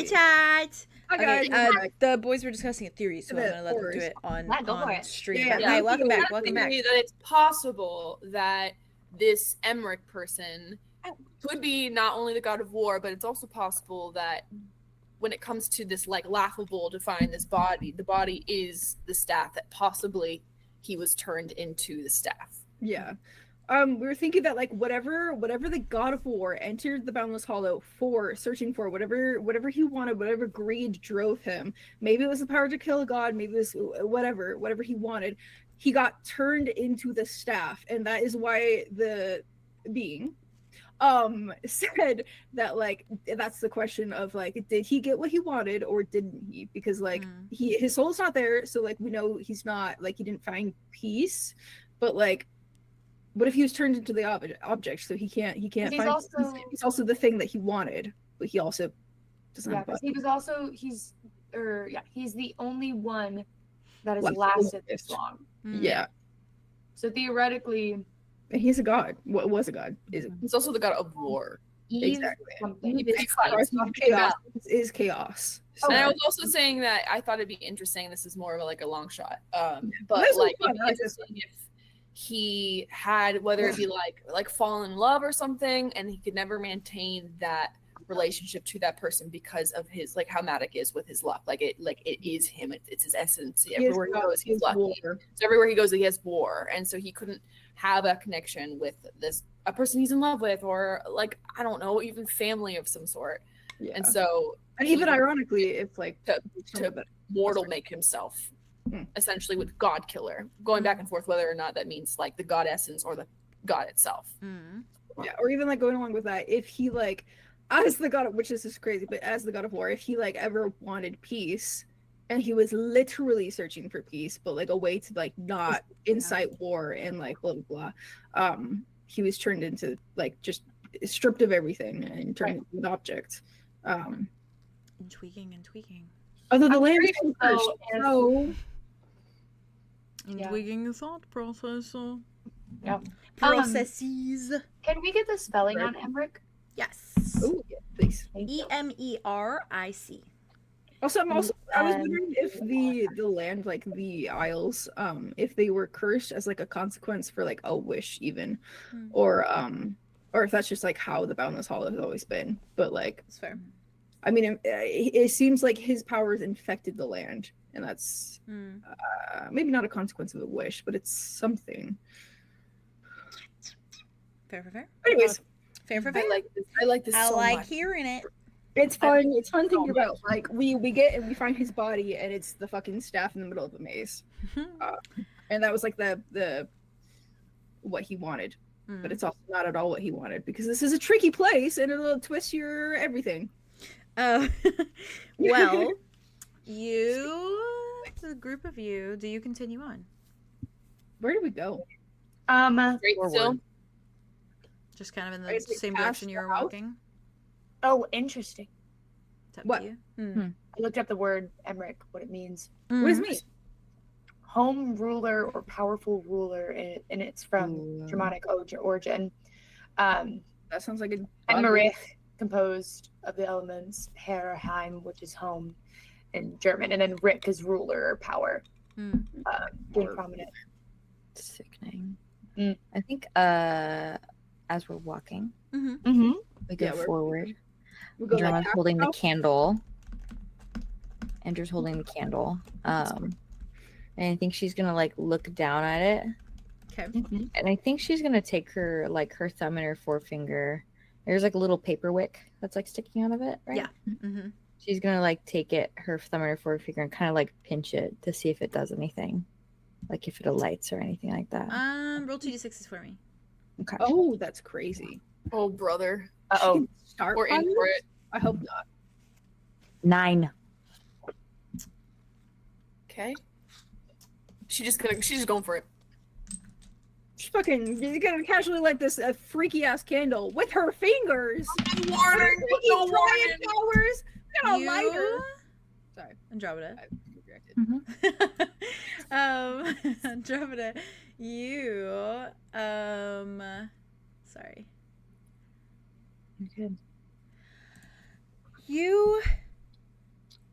Hi, chat. Hi, guys. The boys were discussing a theory, so I'm gonna let them do it on stream. Yeah, Hi, welcome back. Welcome back. That it's possible that this 𝐸RIC person could be not only the god of war, but it's also possible that when it comes to this like laughable to find this body, the body is the staff that possibly he was turned into the staff. Yeah. We were thinking that like whatever the god of war entered the Boundless Hollow for, searching for whatever he wanted, whatever greed drove him. Maybe it was the power to kill a god, maybe it was whatever he wanted. He got turned into the staff, and that is why the being said that like that's the question of like, did he get what he wanted or didn't he? Because like his soul's not there, so like we know he's not, like, he didn't find peace, but like, what if he was turned into the object, so he can't find he's also the thing that he wanted, but he also doesn't have he was also he's the only one that has lasted this long. Yeah. So theoretically, and he's a god. What was a god? He's also the god of war. Exactly. Chaos. Is chaos. So. And I was also saying that I thought it'd be interesting. This is more of like a long shot, but like it'd be interesting if he had, whether it be like fall in love or something, and he could never maintain that relationship to that person because of his, like, how Matic is with his luck. Like it is him. It's his essence. Everywhere he goes, he's lucky. So everywhere he goes, he has war, and so he couldn't have a connection with a person he's in love with, or like, I don't know, even family of some sort. Yeah. And so, and even ironically, if like to mortal make himself essentially with god killer, going back and forth whether or not that means like the god essence or the god itself. Yeah, or even like going along with that, if he like, as the god of, which is just crazy, but as the god of war, if he like ever wanted peace and he was literally searching for peace, but like a way to like not incite war and like blah blah blah, he was turned into like just stripped of everything and turned into an object. And tweaking. Although the land is so tweaking the thought process. Yeah. Processes. Can we get the spelling on 𝐸RIC? Yes. Oh, yeah, please. 𝐸MERIC. Also, I was wondering if the land, like the Isles, if they were cursed as like a consequence for like a wish even, or if that's just like how the Boundless Hollow has always been. But like, it's fair. I mean, it seems like his powers infected the land, and that's maybe not a consequence of a wish, but it's something. Fair. Anyways, fair. I like this. I so like much. hearing it. It's fun. It's fun thinking about like we get and we find his body, and it's the fucking staff in the middle of the maze, and that was like the what he wanted, but it's also not at all what he wanted, because this is a tricky place and it'll twist your everything. Well, the group of you, do you continue on? Where do we go? Straight still. Just kind of in the same direction you were walking. Oh, interesting. It's up What? to you. I looked up the word 𝐸RIC, what it means. What does it mean? Home ruler or powerful ruler, and it's from Germanic origin. That sounds like a 𝐸RIC, composed of the elements 𝐸𝐻, which is home in German, and then 𝐸RIC is ruler or power. Being prominent. Sickening. I think as we're walking, we go forward. Andromeda's holding the candle. Andrew's holding the candle. And I think she's gonna like look down at it. Okay. And I think she's gonna take her thumb and her forefinger. There's like a little paper wick that's like sticking out of it, right? Yeah. She's gonna like take it, her thumb and her forefinger, and kind of like pinch it to see if it does anything, like if it alights or anything like that. Roll 2d6s for me. Okay. Oh, that's crazy. Oh, brother. Uh-oh. Start We're in for it. I hope not. 9. Okay. She's just going for it. She's you're gonna casually light this freaky ass candle with her fingers. Warning! No warning! Powers. Got a lighter. Sorry, Andromeda. I Andromeda, you sorry. You're good. You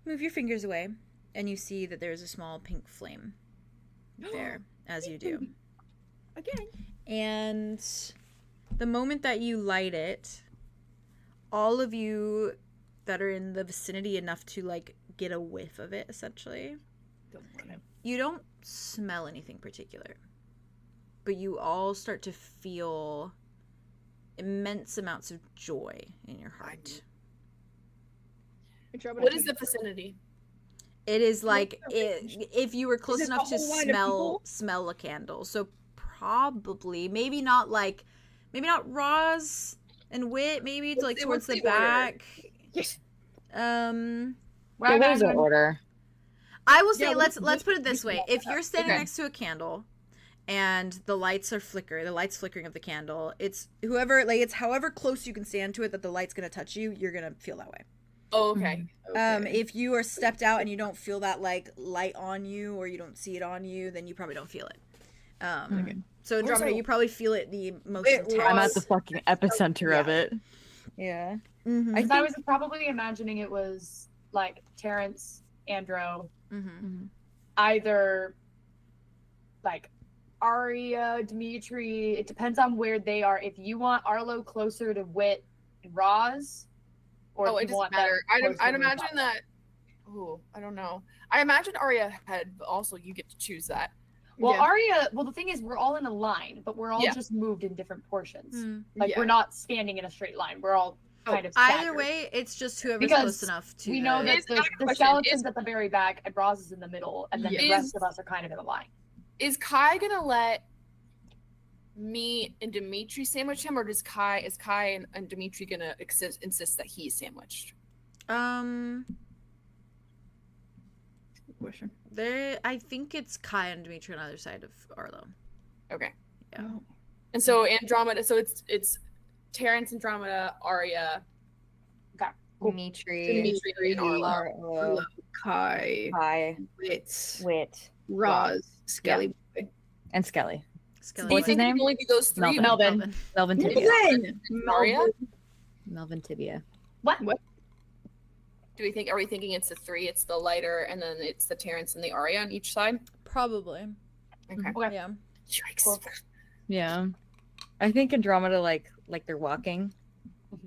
move your fingers away, and you see that there's a small pink flame there, as you do. Again. And the moment that you light it, all of you that are in the vicinity enough to, like, get a whiff of it, essentially. You don't smell anything particular, but you all start to feel immense amounts of joy in your heart. What is the vicinity? It is like if you were close enough to smell a candle. So probably maybe not Roz and Wit. Maybe it's like towards the back. Yes. What is the order? I will say let's put it this way: if you're standing next to a candle and the lights flickering of the candle, it's however close you can stand to it that the light's gonna touch you, you're gonna feel that way. Oh, okay. If you are stepped out and you don't feel that like light on you, or you don't see it on you, then you probably don't feel it. So Andromeda, you probably feel it the most intense. I'm at the fucking epicenter of it. Yeah. Mm-hmm. I was probably imagining it was like Terrence, Andro, either like Arya, Dimitri. It depends on where they are. If you want Arlo closer to Wit and Roz, or it doesn't matter. I'd imagine that. Oh, I don't know. I imagine Arya had, but also you get to choose that. Well, Arya. Well, the thing is, we're all in a line, but we're all just moved in different portions. Like we're not standing in a straight line. We're all kind of staggered. Either way, it's just whoever's close enough to. We know that the skeleton's at the very back, and Roz is in the middle, and then the rest of us are kind of in a line. Is Kai gonna let me and Dimitri sandwich him, or is Kai and Dimitri gonna insist that he's sandwiched? Question. I think it's Kai and Dimitri on either side of Arlo. Okay. Yeah. Oh. And so Andromeda. So it's Terrence, Andromeda, Arya, Dimitri, and Arlo. Kai, Wit, Roz, Skelly, and Skelly. What's his name? Only be those three. Melvin Tibia. Arya. Melvin Tibia. What? Are we thinking it's the three? It's the lighter, and then it's the Terrence and the Arya on each side? Probably. Okay. Yeah. Yikes. Yeah. I think Andromeda, like they're walking.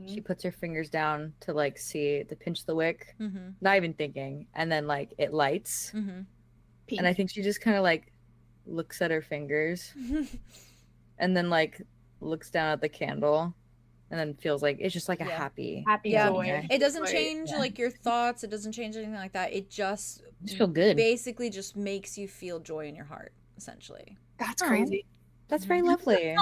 She puts her fingers down to like see to pinch the wick. Not even thinking. And then like it lights. And I think she just kind of like looks at her fingers. And then like looks down at the candle. And then feels like it's just like a happy joy. It doesn't change like your thoughts. It doesn't change anything like that. It just feel good. Basically, just makes you feel joy in your heart. Essentially, that's crazy. That's very lovely.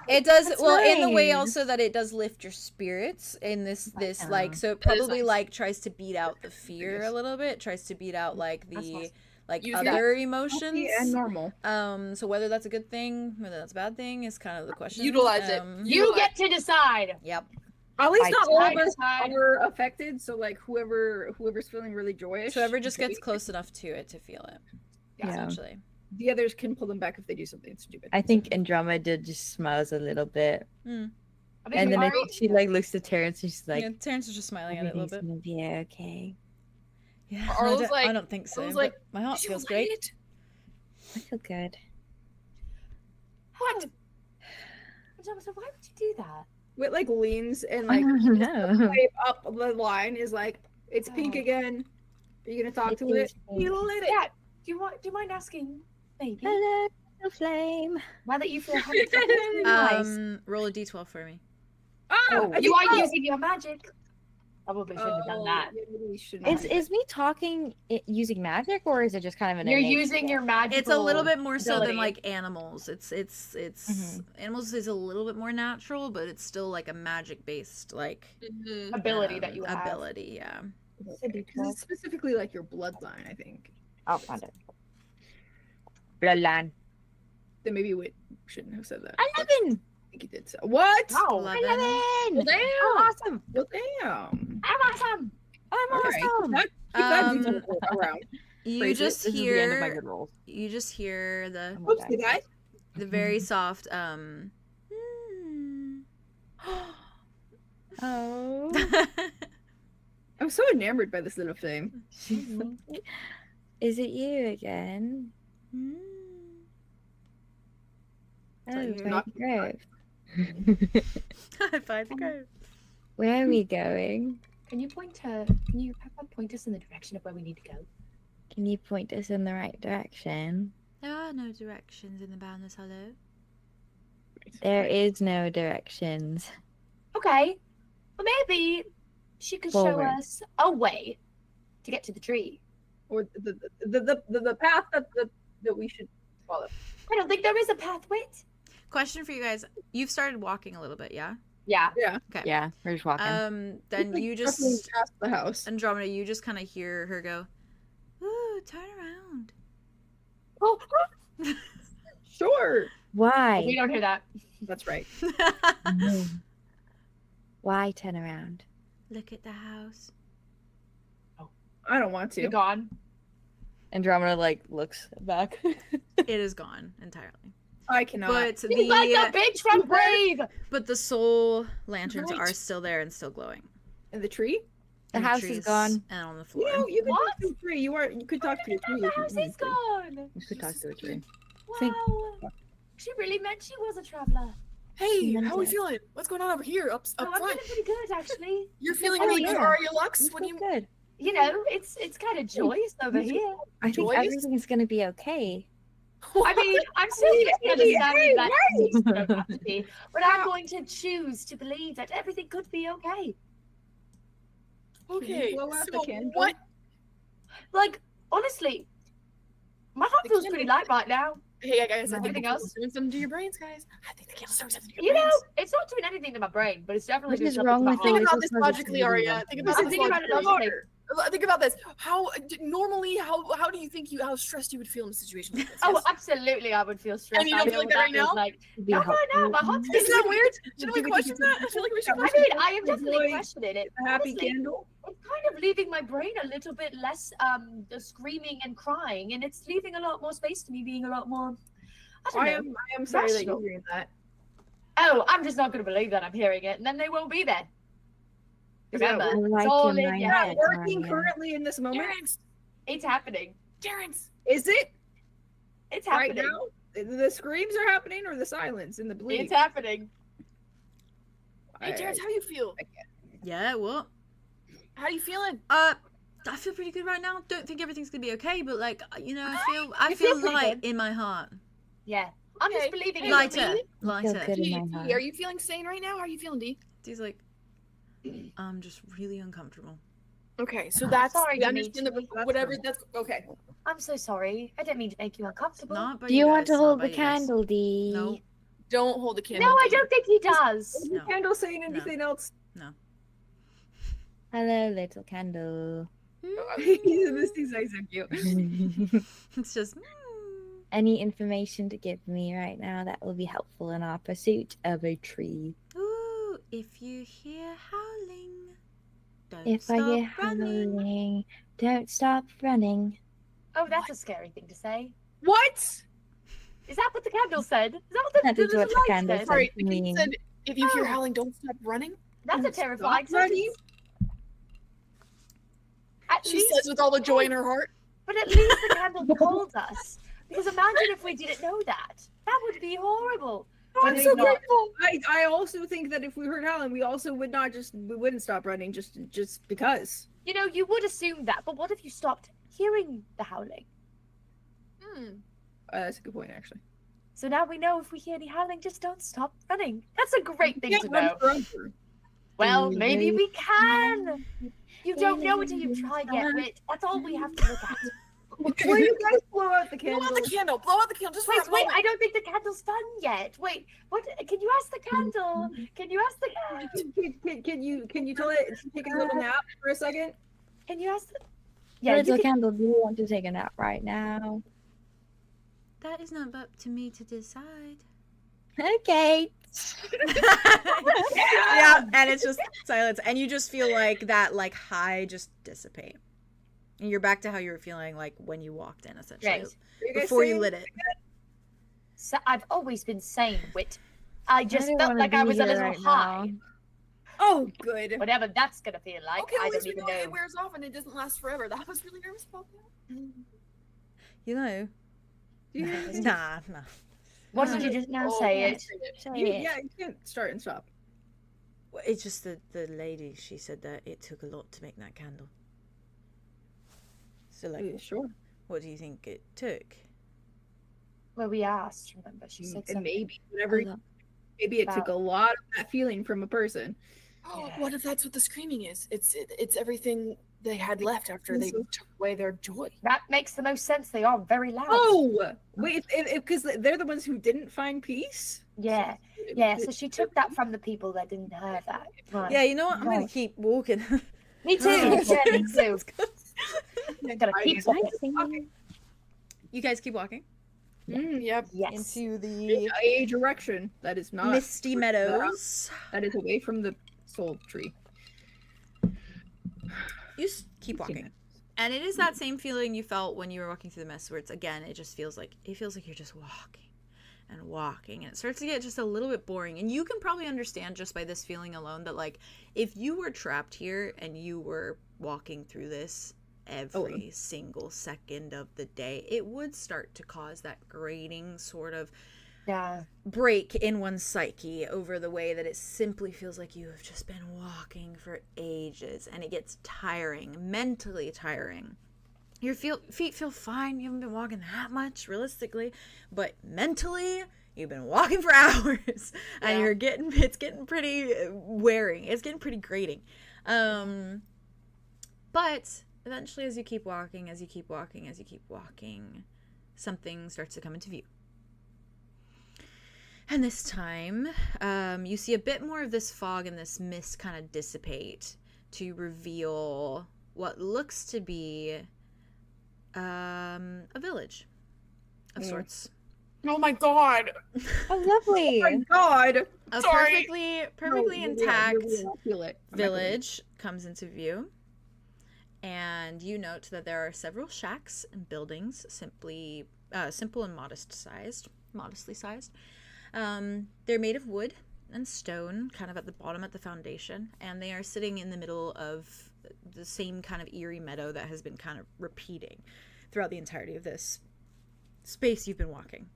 It does in the way also that it does lift your spirits in this like, so it probably like tries to beat out the fear a little bit. Tries to beat out like the other emotions and normal. So whether that's a good thing, whether that's a bad thing, is kind of the question. Utilize it. You get to decide. Yep. At least not all of us are affected. So like whoever's feeling really joyous, whoever just gets close enough to it to feel it. Essentially. The others can pull them back if they do something stupid. I think Andromeda just smiles a little bit. And then I think she like looks at Terrence and she's like, Terrence is just smiling at it a little bit. Gonna be okay. Yeah, Arlo's I don't think so. Like, my heart feels great. I feel good. What? So why would you do that? Wit like leans and like up the line is like, it's pink again. Are you gonna talk to it? You lit it. Yeah. Do you mind asking? Maybe. Hello, flame. Why that you feel roll a d12 for me. You are using your magic. Probably shouldn't have done that. Is me talking using magic, or is it just kind of an? You're using your magic. It's a little bit more so than like animals. It's animals is a little bit more natural, but it's still like a magic based like ability that you have. Ability, yeah. It's specifically like your bloodline, I think. I'll find it. Bloodline. Then maybe we shouldn't have said that. 11. I think you did so. What? Oh, 11. Well, damn. Oh, awesome. Well, damn. I'm awesome. I'm awesome. Keep that detail around. You just hear. The end of my good rolls. You just hear the. Oopsie, guys. The very soft. Oh. I'm so enamored by this little thing. Is it you again? Oh, not by the grove. By the grove. Where are we going? Can you point us in the direction of where we need to go? Can you point us in the right direction? There are no directions in the Boundless Hollow. There is no directions. Okay. Well, maybe she could Forward. show us a way to get to the tree. Or the path that we should follow. I don't think there is a path, Wit. Question for you guys. You've started walking a little bit, yeah? Yeah. Yeah. Okay. Yeah, we're just walking. Then you Definitely just past the house. Andromeda, you just kind of hear her go, "Ooh, turn around." Oh, Sure. Why? we don't hear that. That's right. Why turn around? Look at the house. I don't want You're to. gone. Andromeda like looks back. It is gone entirely. I cannot. But He's like a bitch from Brave. the soul lanterns are still there and still glowing. In the tree? The in house trees is gone. and on the floor. You know, you could What? talk to a tree. You could talk to a tree. The if you house wanted is to. gone. We could talk to a tree. Wow. She really meant she was a traveler. Hey, Mental. how are we feeling? What's going on over here? Up Oh, I'm front. feeling pretty good, actually. You're feeling Oh, really good, yeah. are you, Lux? You What do feel you good. You know, it's kind of joyous over here. I think Joyous? everything's gonna be okay. I mean, I'm still understanding that things don't have to be, but I'm going to choose to believe that everything could be okay. Okay, blow out the so candle? what? Like, honestly, my heart The feels pretty candle- light right now. Hey, guys, I think Anything the else? candle's doing something to your brains, guys. I think the candle's doing something to your You know, brains. it's not doing anything to my brain, but it's definitely What doing is something wrong to my with heart. you? Think about Little this positivity logically, Arya. one. Think about I'm this thinking about it logically. logically. Think about this. How normally how do you think how stressed you would feel in a situation like this? Oh, Yes? absolutely, I would feel stressed. And you don't I feel know like that what right now? feels Like. Be Not right now. helpful. My heart's Isn't that beating. weird? Should we question that? I feel like we should I question mean, I am definitely Enjoy questioning it. A happy Honestly, candle. it's kind of leaving my brain a little bit less screaming and crying, and it's leaving a lot more space to me being a lot more. I don't know. I am sorry that rational. you're hearing that. Oh, I'm just not going to believe that I'm hearing it, and then they won't be there. Is that Remember, like it's all your in your mindset. head. working Arya. currently in this moment? Terrence! It's happening. Terrence! Is it It's right happening. now? The screams are happening, or the silence and the bleeding? It's happening. Hey, Terrence, how do you feel? Yeah, what? How are you feeling? I feel pretty good right now. Don't think everything's gonna be okay, but like, you know, I You feel feel pretty light good. in my heart. Yeah. I'm just Okay. believing in Lighter, me. Feel lighter. good in D, my heart. D, are you feeling sane right now? How are you feeling, D? He's like, I'm just really uncomfortable. Okay, so that's Sorry we to understand meet the whatever. That's okay. I'm so sorry. I didn't mean to make you uncomfortable. Not by Do you want guys, to not hold by the you guys. candle, Dee? No, Don't hold the candle. No, I D. don't think he does. Is No. the candle saying anything else? Hello, little candle. This thing's so cute. it's just. Any information to give me right now that will be helpful in our pursuit of a tree? Ooh, if you hear howling, don't If stop I hear running. howling, don't stop running. Oh, that's a scary thing to say. What? Is that what the candle said? Is that what the, That is what the light candle said? said. Sorry, I mean- he said if you hear Oh. howling, don't stop running. That's a terrifying running? sentence. At She least, says with all the joy in her heart. but at least the candle told us. Because imagine if we didn't know that. That would be horrible. I'm But so it's not. grateful. I also think that if we heard howling, we also would not we wouldn't stop running just because. You know, you would assume that, but what if you stopped hearing the howling? That's a good point, actually. So now we know if we hear any howling, just don't stop running. That's a great thing Yeah, to run know. forever. Well, Mm, maybe maybe- we can. You don't know until you try yet, Wit. That's all we have to look at. Will you guys blow out the Blow candle? out the candle. Blow out the candle. Just for Wait, a wait, moment. I don't think the candle's done yet. Wait, what? Can you ask the candle? Can you ask the Can you tell it to take a little nap for a second? Can you ask the... Yeah, Little you can... candle, do you want to take a nap right now? That is not up to me to decide. Okay. Yeah, and it's just silence, and you just feel like that, like high, just dissipate, and you're back to how you were feeling like when you walked in, essentially, Right. before you lit it. So I've always been sane, Wit. I just don't felt wanna like I be was a here little right high. now. Oh, good. Whatever that's gonna feel like, Okay, I at least don't we even know know. it wears off and it doesn't last forever. That was really nervous about that. You know. Yeah. Nah. What did you just now Oh, say? yeah, It. say it. Say You, it. yeah, you can't start and stop. Well, it's just the lady, she said that it took a lot to make that candle. So, like, Yeah, sure. what do you think it took? Well, we asked. Remember, she said And something. maybe whatever. about- Maybe it took a lot of that feeling from a person. Yeah. What if that's what the screaming is? It's everything they had left after they So- took away their joy. That makes the most sense. They are very loud. Oh, wait, because they're the ones who didn't find peace. Yeah. Yeah. So she took that from the people that didn't have that. Right. Yeah, you know what? I'm going Right. to keep walking. Me too. Yeah, me too. Gotta keep Nice. walking. You guys keep walking Yep. Yes. into the A direction that is not misty meadows. that is away from the soul tree. You keep walking. And it is that same feeling you felt when you were walking through the mist, where it's, again, it feels like you're just walking and walking, and it starts to get just a little bit boring. And you can probably understand just by this feeling alone that, like, if you were trapped here and you were walking through this every single second of the day, it would start to cause that grating sort of break in one's psyche over the way that it simply feels like you have just been walking for ages, and it gets tiring, mentally tiring. Your feet feel fine. You haven't been walking that much, realistically, but mentally, you've been walking for hours, and it's getting pretty wearing. It's getting pretty grating. But eventually, as you keep walking, something starts to come into view. And this time, you see a bit more of this fog and this mist kind of dissipate to reveal what looks to be a village of sorts. Oh my god. Oh, lovely. Oh my god! A Sorry. perfectly intact Feel it. village comes into view. And you note that there are several shacks and buildings, simple and modestly sized. They're made of wood and stone, kind of at the bottom at the foundation, and they are sitting in the middle of the same kind of eerie meadow that has been kind of repeating throughout the entirety of this space you've been walking.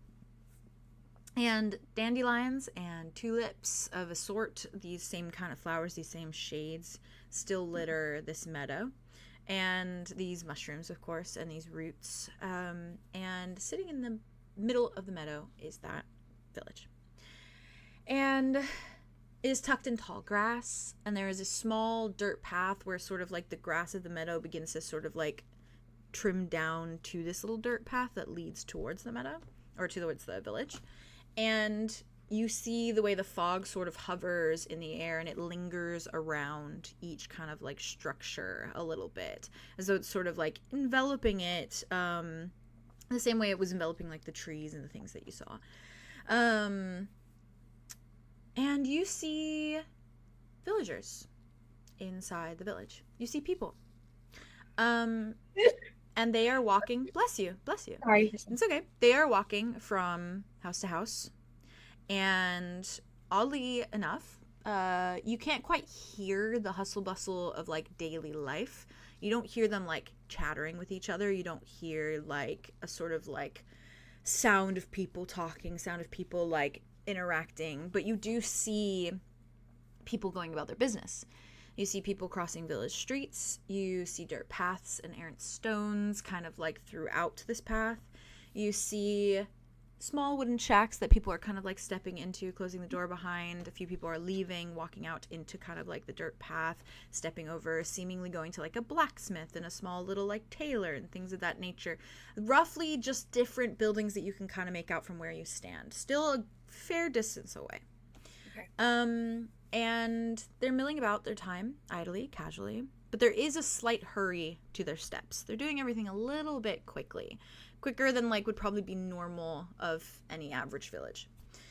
And dandelions and tulips of a sort, these same kind of flowers, these same shades, still litter this meadow. And these mushrooms, of course, and these roots. And sitting in the middle of the meadow is that village. And it is tucked in tall grass, and there is a small dirt path where sort of like the grass of the meadow begins to sort of like trim down to this little dirt path that leads towards the meadow, or towards the village. And you see the way the fog sort of hovers in the air, and it lingers around each kind of like structure a little bit, as though it's sort of like enveloping it the same way it was enveloping like the trees and the things that you saw. And you see villagers inside the village. You see people. And they are walking. Bless you. Sorry. It's okay. They are walking from house to house. And oddly enough, you can't quite hear the hustle bustle of like daily life. You don't hear them like chattering with each other. You don't hear like a sort of like sound of people talking, sound of people like interacting, but you do see people going about their business. You see people crossing village streets. You see dirt paths and errant stones kind of like throughout this path. You see small wooden shacks that people are kind of like stepping into, closing the door behind. A few people are leaving, walking out into kind of like the dirt path, stepping over, seemingly going to like a blacksmith and a small little like tailor and things of that nature. Roughly just different buildings that you can kind of make out from where you stand. Still a fair distance away. Okay. And they're milling about their time, idly, casually. But there is a slight hurry to their steps. They're doing everything a little bit quickly. Quicker than like would probably be normal of any average village.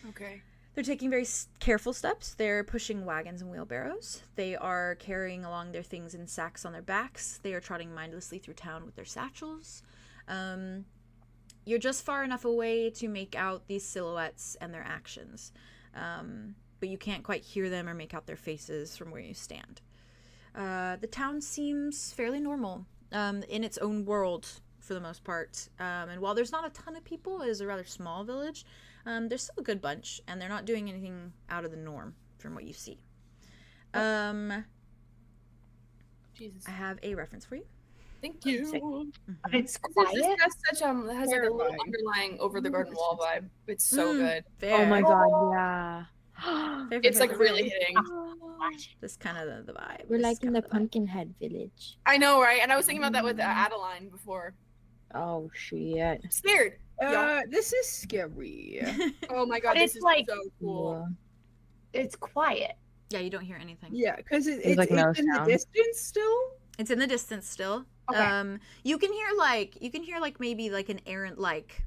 Okay. They're taking very careful steps. They're pushing wagons and wheelbarrows. They are carrying along their things in sacks on their backs. They are trotting mindlessly through town with their satchels. You're just far enough away to make out these silhouettes and their actions. but you can't quite hear them or make out their faces from where you stand. The town seems fairly normal in its own world for the most part. And while there's not a ton of people, it is a rather small village. There's still a good bunch, and they're not doing anything out of the norm from what you see. Jesus. I have a reference for you. Thank you. Mm-hmm. It's quiet. This has such has like a little underlying over the garden wall vibe. It's so good. Fair. Oh my god, yeah. It's like really hitting. This kind of the vibe. We're This like in kinda the Pumpkinhead village. I know, right? And I was thinking about that with Adeline before. Oh shit. I'm scared. This is scary. Oh my god, But this it's is like- so cool. It's quiet. Yeah, you don't hear anything. Yeah, because it's like no in the sound. distance still. It's in the distance still. Okay. You can hear like maybe like an errant like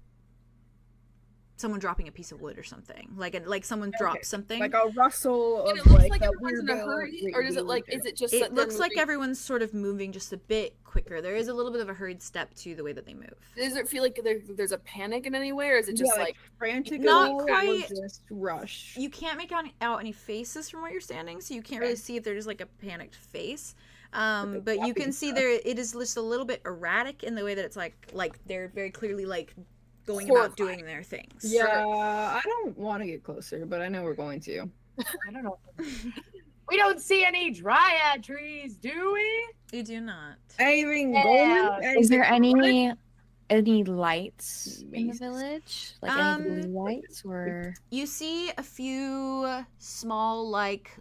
someone dropping a piece of wood or something. Like someone drops something. Like a rustle And of it looks like like a everyone's in a weird hurry, or does it like? Is it just? It that they're looks like moving? everyone's sort of moving just a bit quicker. There is a little bit of a hurried step to the way that they move. Does it feel like there's a panic in any way, or is it just like frantic? Not at all, or quite. Just rush. You can't make out any faces from where you're standing, so you can't really see if there's like a panicked face. But you can see there it is just a little bit erratic in the way that it's like they're very clearly like going about doing their things. Yeah, I don't want to get closer, but I know we're going to. I don't know. We don't see any dryad trees, do we? You do not. Anything Yeah. golden? Is there Anything any lights in the Amazing. village? Like any blue lights or You see a few small like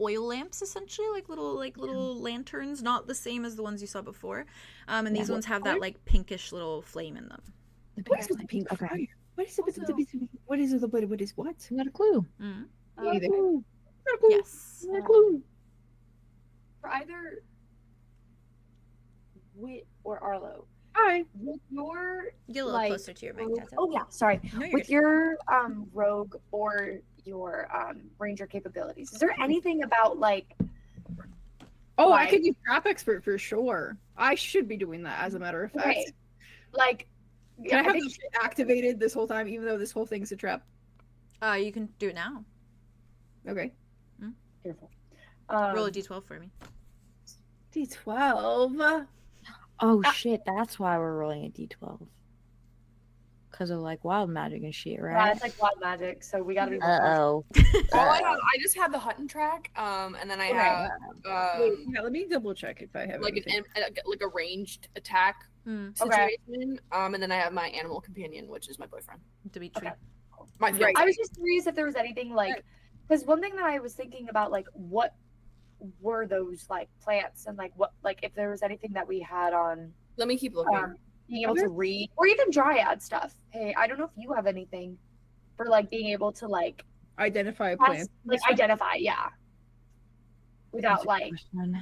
oil lamps, essentially, like little lanterns, not the same as the ones you saw before. And these ones have that like pinkish little flame in them. What is with the pink fire? What is it? What is it? What is what? not a clue. Mm-hmm. Either. Yes. For either Wit or Arlo, Hi. with your Get a little like, closer to your mic, rogue- Tata. oh yeah, sorry. No, you're With good. your rogue or your ranger capabilities, is there anything about like Oh, I Like- could use trap expert for sure. I should be doing that, as a matter of fact. okay, like Can I have think this shit activated this whole time, even though this whole thing's a trap? You can do it now. Okay. careful. Roll a d12 for me. D12. Oh shit, that's why we're rolling a d12. Because of like wild magic and shit, Yeah, right? it's like wild magic, so we gotta be. Uh-oh. I just have the Hutton track, and then I have Wait, yeah, let me double check if I have like anything. like a ranged attack Hmm. Okay. situation, and then I have my animal companion, which is my boyfriend. Dimitri. Okay. My Right. I was just curious if there was anything like, because one thing that I was thinking about, like, what were those like plants and like what, like, if there was anything that we had on Let me keep looking. being able to read, or even dryad stuff. Hey, I don't know if you have anything for like being able to like Identify a test- plant. like identify, yeah, without like One.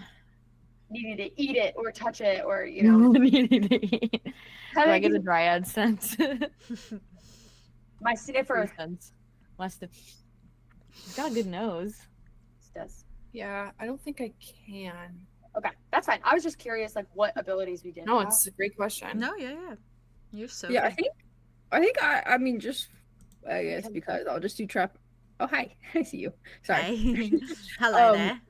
needing to eat it or touch it or you know. Do Kinda I get a gives dryad sense? my sniffer sense. Less than. She's got a good nose. does. Yeah, I don't think I can. Okay, that's fine. I was just curious, like, what abilities we did. No, have. it's a great question. No, yeah. You're so Yeah, good. I think I mean just I guess because I'll just do trap. Oh hi, I see you. Sorry. Hi. Hello there.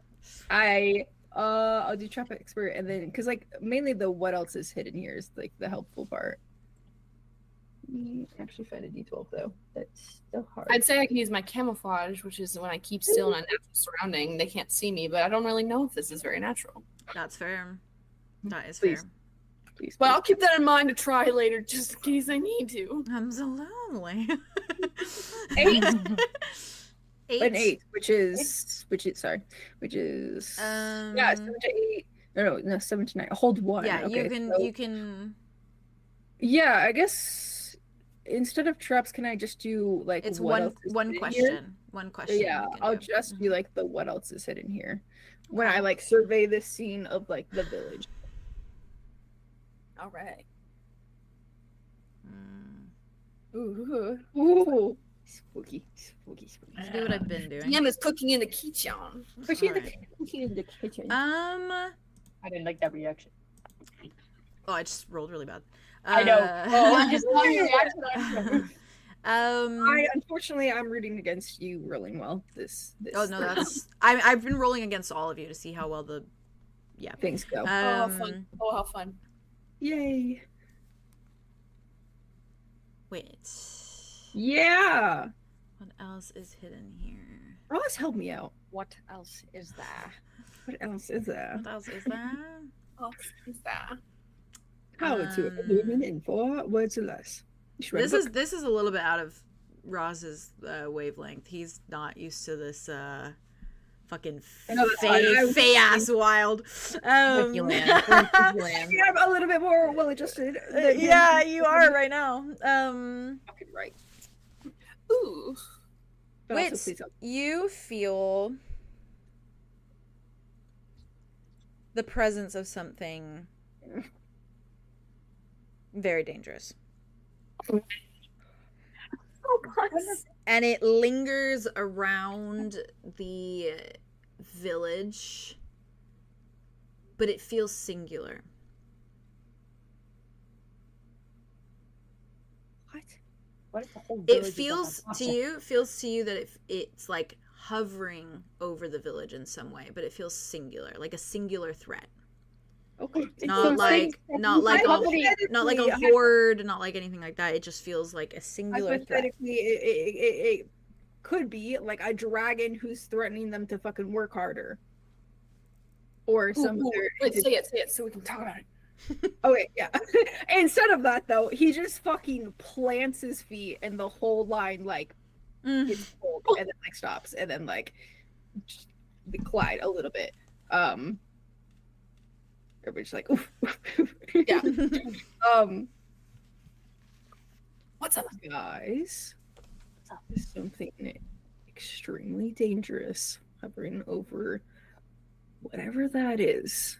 I'll do trap expert and then because like mainly the what else is hidden here is like the helpful part. Actually find a D12 though. That's still hard. I'd say I can use my camouflage, which is when I keep still in a natural surrounding. They can't see me, but I don't really know if this is very natural. That's fair. That is Please. fair. Please, But I'll please. keep that in mind to try later, just in case I need to. Absolutely. 8. 8. An 8, which is yeah 7 to 8. No 7 to 9. Hold 1. Yeah, okay, you can. Yeah, I guess instead of traps, can I just do like It's what else is one hidden question. here? One question. Yeah, you can I'll do. just be like the what else is hidden here when I like survey this scene of like the village. All right. Mm. Ooh, spooky. Let's do what I've been doing. DM is cooking in the kitchen. Alright. in the kitchen. I didn't like that reaction. Oh, I just rolled really bad. I know. Uh, Oh, I just saw your reaction. Unfortunately I'm rooting against you rolling well. This Oh no, that's I've been rolling against all of you to see how well the things go. Oh, how fun! Oh, how fun! Yay! Wait. Yeah. What else is hidden here? Ross, help me out. What else is there? What else is there? What else is there? What is that? How to a human in 4 words or less. This is a little bit out of Roz's wavelength. He's not used to this fucking fey ass wild. I'm a little bit more well adjusted. Yeah, you are right now. Fucking right. Ooh. Wait, you feel the presence of something very dangerous. And it lingers around the village, but it feels singular. What if the whole It village feels to you that it's like hovering over the village in some way, but it feels singular, like a singular threat. Okay. Not like a horde, not like anything like that. It just feels like a singular threat. Hypothetically, it could be like a dragon who's threatening them to fucking work harder, or some other. Wait, say it, so we can talk about it. Okay, yeah. Instead of that, though, he just fucking plants his feet, and the whole line like gets cold, and then like stops, and then like glide a little bit. Everybody's like, oof. Yeah. What's up, guys? There's something extremely dangerous hovering over whatever that is.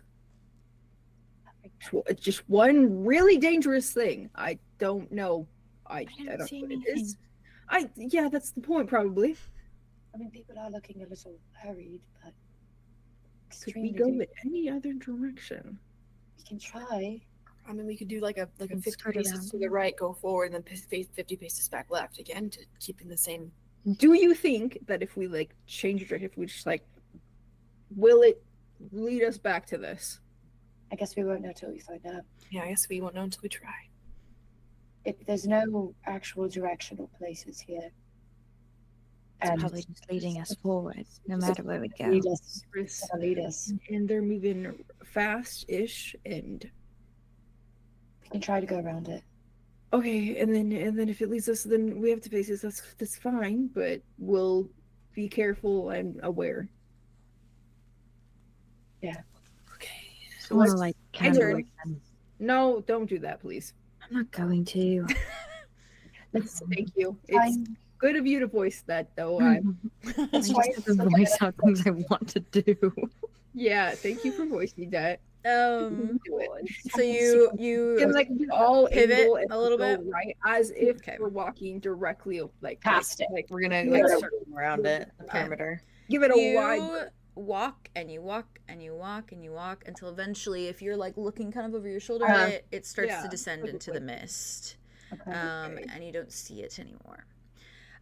Just one really dangerous thing. I don't know. I don't know what it is. Yeah, that's the point, probably. I mean, people are looking a little hurried, but could we go in any other direction? We can try. I mean, we could do like a 50 paces to the right, go forward, and then 50 paces back left again to keep in the same. Do you think that if we like change direction, if we just like, will it lead us back to this? I guess we won't know till we find out. Yeah, I guess we won't know until we try. If there's no actual directional places here, it's probably just leading us forward, no matter where we go. Lead us. And they're moving fast-ish, and we can try to go around it. Okay, and then if it leads us, then we have to face it. That's fine, but we'll be careful and aware. Yeah. Okay. I want to like No, don't do that, please. I'm not going to. Thank you. It's good of you to voice that, though. I just have to voice out things I want to do. Yeah, thank you for voicing that. So you can like all pivot a little bit, right, as if we're walking directly like past it. Like we're gonna like circle around it, the perimeter. Give it a wide. Walk and you walk and you walk and you walk until eventually, if you're like looking kind of over your shoulder, it starts to descend into the mist, and you don't see it anymore.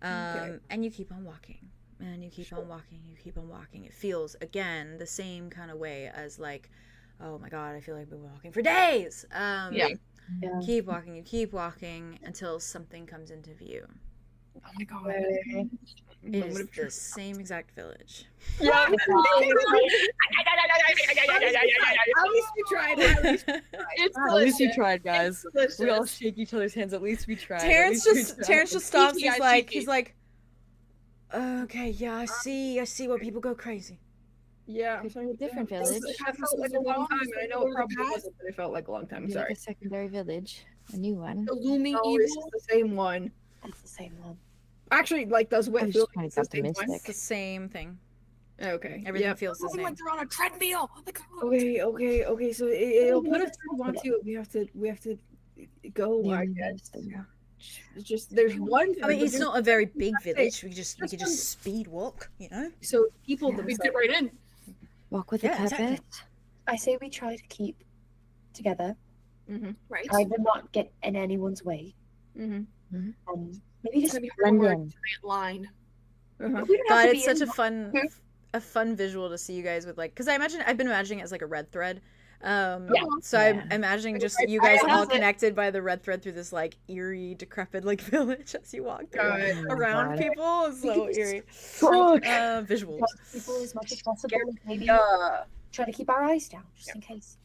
And you keep on walking, and you keep on walking, you keep on walking. It feels again the same kind of way as like, oh my god, I feel like we've been walking for days. Keep walking, you keep walking until something comes into view. Oh my god. It is the same exact village. Yeah. At least we tried. At least we tried, guys. We all shake each other's hands. At least we tried. Terrence just stops. He's like, okay, yeah, I see where people go crazy. Yeah, I'm sorry, a different village. It felt like a long time, and I know it probably wasn't, but it felt like a long time. Sorry. Like a secondary village, a new one. The looming evil. It's the same one. It's the same one. Actually, like, does what feel like the same one? It's the same thing. Okay. Everything feels the same. Like they're on a treadmill. Okay. So it'll put us where we want to. We have to go. I guess. It's just there's one. I mean, it's not a very big village. We could just speed walk, you know. So people, we fit right in. Walk with a purpose. Exactly. I say we try to keep together. Mm-hmm. Right. Try to not get in anyone's way. Mm-hmm. Maybe Maybe It's just gonna be blend hard. in. Giant line. Uh-huh. we don't have God, to it's be such in a fun visual to see you guys with like, because I've been imagining it as like a red thread. So Yeah. I'm imagining just you guys I all have it. connected by the red thread through this like eerie, decrepit like village as you walk through around God. people. It's so eerie. Visuals. trust people as much as possible. Scared. And maybe Yeah. try to keep our eyes down just in case.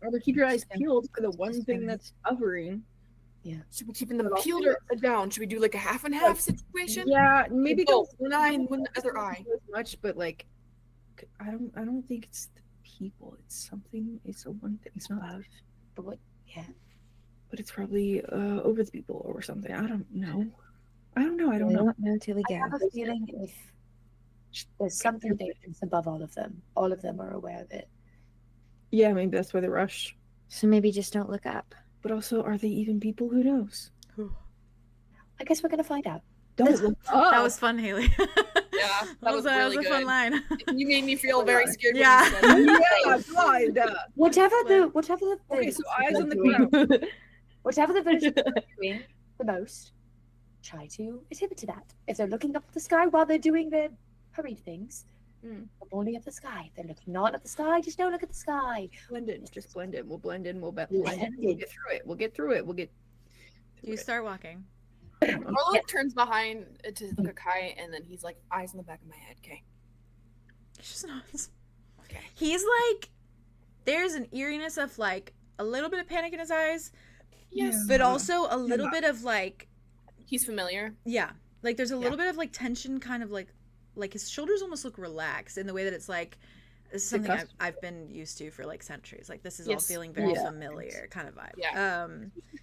Or keep your eyes peeled for the one thing that's hovering. Should we keep them peeled or down? Should we do like a half and half situation? Yeah, maybe Both, don't one eye and one other eye. as much, but like, I don't think it's the people. It's something. It's a one thing. It's not love, But what? Yeah. but it's probably over the people or something. I don't know. I don't know. We don't know till we I go. have a feeling if there's something dangerous above all of them are aware of it. Yeah, maybe that's why they rush. So maybe just don't look up. But also, are they even people? Who knows? I guess we're gonna find out. Don't look up. That was fun, Haley. Yeah, that was really a fun good. line. You made me feel very scared. Yeah. When you said Yeah, God. Whatever the Okay, so eyes on the doing- ground. whatever the villagers are doing the most, try to attend to that. If they're looking up at the sky while they're doing their hurried things, look only at the sky. If they're looking not at the sky, just don't look at the sky. Blend in. Just blend in. We'll blend in. We'll blend Blend in. We'll get through it. We'll get through it. We'll get. You start walking. Arlo turns behind to look at Kai, and then he's like, eyes in the back of my head. Okay. He just nods. Okay. He's like, there's an eeriness of like a little bit of panic in his eyes, Yes. but also a little bit of like, He's familiar. yeah, like there's a little bit of like tension, kind of like his shoulders almost look relaxed in the way that it's like, this is something I've been used to for like centuries. Like this is all Yes. feeling very Yeah. familiar kind of vibe. Yeah.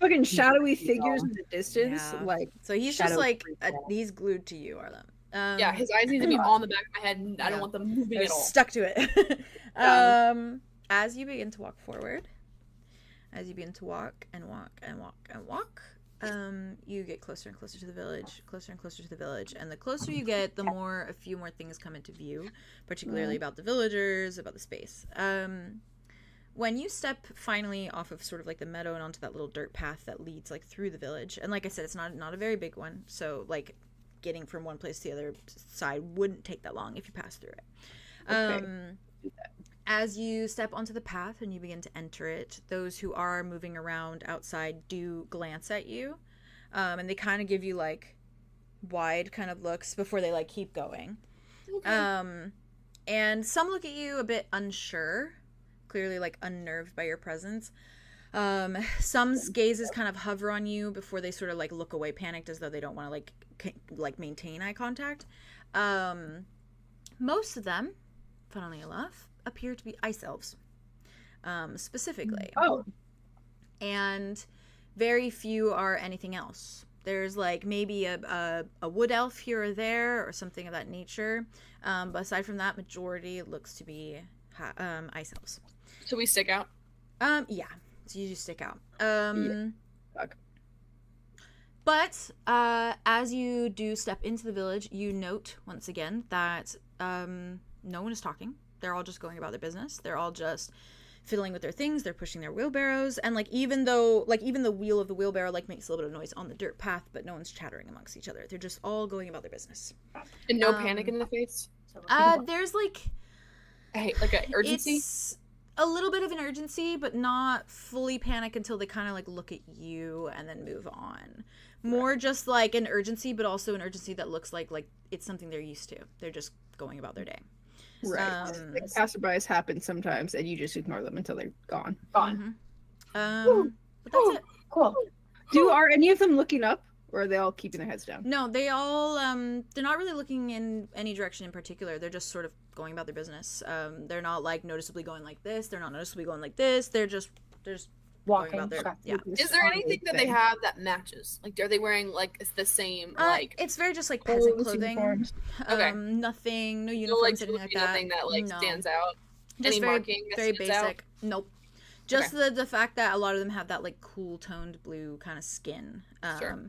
Fucking shadowy figures in the distance. Yeah. Like, So he's just Shadow like, creep. he's glued to you, Arlen. Yeah, his eyes need to be on the back of my head, and I don't want them moving They're at all. stuck to it. As you begin to walk forward, as you begin to walk and walk and walk and walk, you get closer and closer to the village, closer and closer to the village. And the closer you get, the more a few more things come into view, particularly about the villagers, about the space. When you step finally off of sort of like the meadow and onto that little dirt path that leads like through the village, and like I said, it's not a very big one, so like getting from one place to the other side wouldn't take that long if you pass through it. Okay. As you step onto the path and you begin to enter it, those who are moving around outside do glance at you, and they kind of give you like wide kind of looks before they like keep going. Okay. And some look at you a bit unsure, clearly like unnerved by your presence. Some's gazes kind of hover on you before they sort of like look away, panicked, as though they don't want to like maintain eye contact. Most of them, funnily enough, appear to be ice elves, specifically. oh, And very few are anything else. There's like maybe a wood elf here or there or something of that nature. But aside from that, majority looks to be ice elves. So we stick out. Yeah. So you just stick out. Fuck. But as you do step into the village, you note once again that no one is talking. They're all just going about their business. They're all just fiddling with their things. They're pushing their wheelbarrows, and like even the wheel of the wheelbarrow like makes a little bit of noise on the dirt path, but no one's chattering amongst each other. They're just all going about their business. And no panic in the face. There's like Hey, like an urgency. It's a little bit of an urgency, but not fully panic until they kind of like look at you and then move on. More just like an urgency, but also an urgency that looks like it's something they're used to. They're just going about their day. right. Like passerbys happen sometimes, and you just ignore them until they're gone. Gone. But that's it. Cool. Are any of them looking up, or are they all keeping their heads down? No, they all they're not really looking in any direction in particular. They're just sort of going about their business. They're not like noticeably going like this. They're not noticeably going like this. They're just Walking. about their, yeah. Is there anything that they have that matches? Like, are they wearing like the same like? It's very just like peasant clothes, clothing. uniforms. Okay. Nothing, no No, uniforms, anything like that. Nothing that like No. stands out. Just Any very, marking that very stands out? basic. Nope. Just the fact that a lot of them have that like cool toned blue kind of skin. Sure.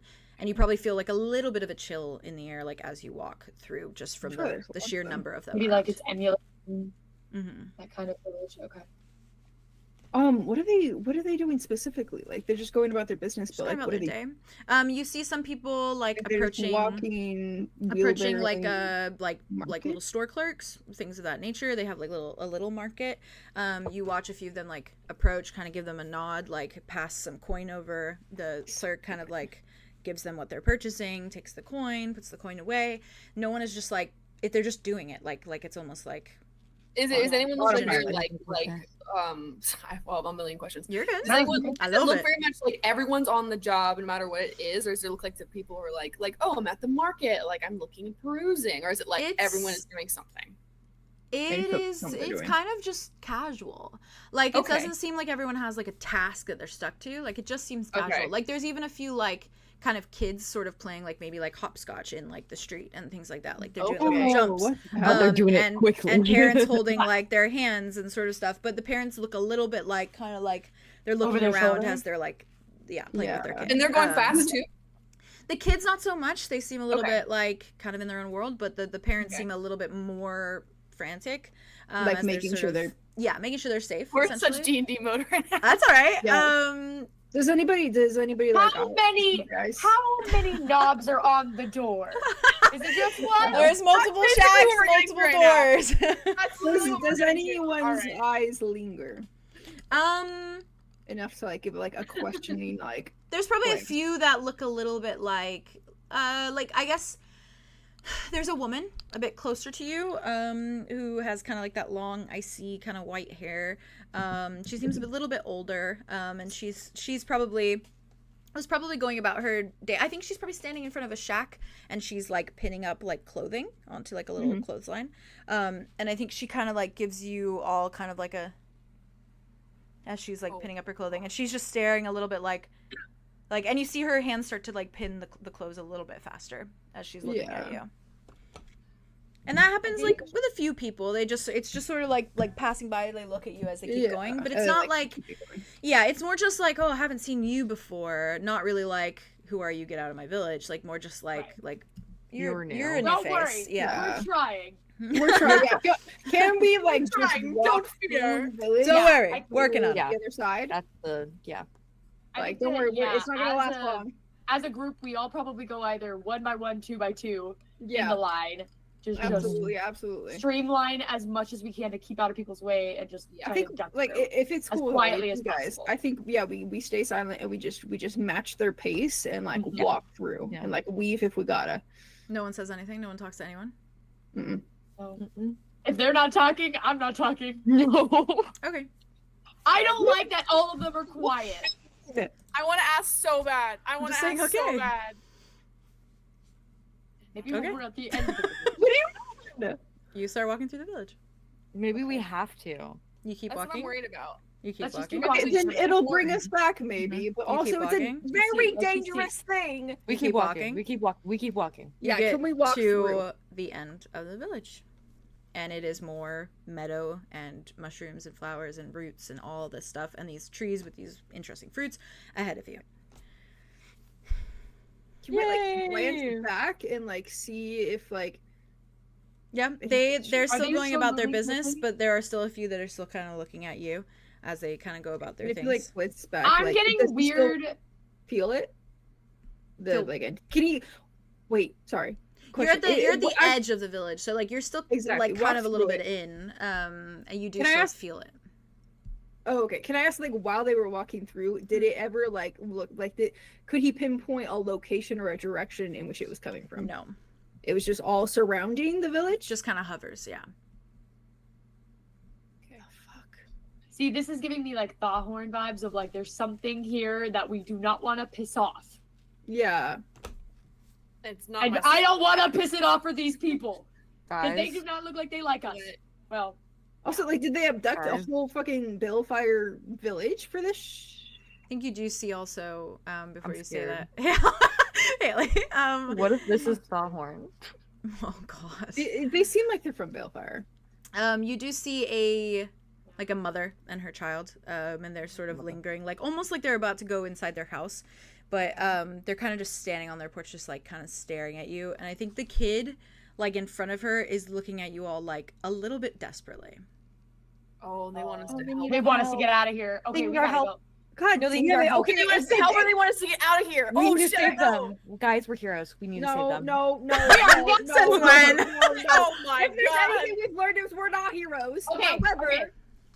And you probably feel like a little bit of a chill in the air, like as you walk through, just from Sure, the there's sheer lots of them. number of them. Maybe like it's emulating Mm-hmm. that kind of village. Okay. What are they doing specifically? Like they're just going about their business, but like what are they? Day. You see some people like approaching like little store clerks, things of that nature. They have like a little market. You watch a few of them like approach, kind of give them a nod, like pass some coin over. The clerk kind of like gives them what they're purchasing, takes the coin, puts the coin away. No one is just like, if they're just doing it like it's almost like. Is anyone looking at like I have a million questions. You're good. Does it look very much like everyone's on the job no matter what it is, or does it look like the people are like, oh, I'm at the market, like I'm looking and perusing, or is it like everyone is doing something? It's kind of just casual. Like it doesn't seem like everyone has like a task that they're stuck to. Like it just seems casual. Like there's even a few like kind of kids sort of playing like maybe like hopscotch in like the street and things like that. Like they're doing little jumps. They're doing it quickly. And parents holding like their hands and sort of stuff. But the parents look a little bit like kind of like they're looking around as they're like playing with their kids. And they're going fast too. The kids not so much. They seem a little bit like kind of in their own world, but the parents seem a little bit more frantic. Like making sure they're making sure they're safe. We're in such D&D mode right now. That's all right. Yeah. Does anybody like how many knobs are on the door? Is it just one? There's multiple shacks, multiple doors. Does anyone's eyes linger? Enough to like give like a questioning like. There's probably a few that look a little bit like I guess there's a woman a bit closer to you who has kind of like that long icy kind of white hair. She seems a little bit older, and she's probably going about her day. I think she's probably standing in front of a shack and she's like pinning up like clothing onto like a little clothesline. And I think she kind of like gives you all kind of like as she's like pinning up her clothing, and she's just staring a little bit like, and you see her hands start to like pin the clothes a little bit faster as she's looking at you. And that happens like with a few people. It's just sort of like passing by. They look at you as they keep going, but it's not like it's more just like, oh, I haven't seen you before. Not really like, who are you? Get out of my village. Like more just like you're in your face. We're trying. We're trying. Can we like just don't fear. Don't worry. Working on the other side. That's the Like don't worry. It's not gonna last long. As a group, we all probably go either 1 by 1, 2 by 2 in the line. Just absolutely streamline as much as we can to keep out of people's way and just I think like if it's cool quietly as guys possible. I think we stay silent and we just match their pace and like walk through and like weave if we gotta. No one says anything. No one talks to anyone. If they're not talking, I'm not talking. No. Okay. I don't like that all of them are quiet. I want to ask so bad. I want to ask so bad. Maybe we're at the end of it. What do you mean? You start walking through the village. Maybe we have to. You keep That's walking. what I'm worried about. You keep Let's just walking. keep walking. Then it'll bring us back maybe, but also it's a very dangerous thing. We keep walking. We keep walking. Can we walk to the end of the village? And it is more meadow and mushrooms and flowers and roots and all this stuff and these trees with these interesting fruits ahead of you. Can we like glance back and like see if like they're still going about their business, but there are still a few that are still kind of looking at you as they kind of go about their things. Like glance back, I'm getting weird. Feel it. Can you wait? Sorry. Question. You're at the edge of the village, so like you're still like kind of a little bit in, and you do still feel it. Oh, okay. Can I ask, like, while they were walking through, did it ever like look like could he pinpoint a location or a direction in which it was coming from? No, it was just all surrounding the village. Just kind of hovers, yeah. Okay, fuck. See, this is giving me like Thawhorn vibes of like there's something here that we do not want to piss off. Yeah. It's not. And I don't want to piss it off for these people because Guys. they do not look like they like us. Well. Also, like, did they abduct a whole fucking Balefire village for this? I think you do see also, before I'm you scared. say that. Haley, what if this is Thawhorn? Oh, God. They seem like they're from Balefire. You do see a mother and her child, and they're sort of lingering, like, almost like they're about to go inside their house. But they're kind of just standing on their porch, just, like, kind of staring at you. And I think the kid, like, in front of her is looking at you all, like, a little bit desperately. Oh, they want us to they help. They want us to get out of here. Okay, need we our gotta help. go. God, No, they damn need our it. help. Okay, They want us to help, or they want us to get out of here. We Oh need to shit! save No. them. Guys, we're heroes. We need to save No, them. no, no, We are no, nonsense no, men. no. Oh my If there's god! anything we've learned is we're not heroes. Okay, However, okay.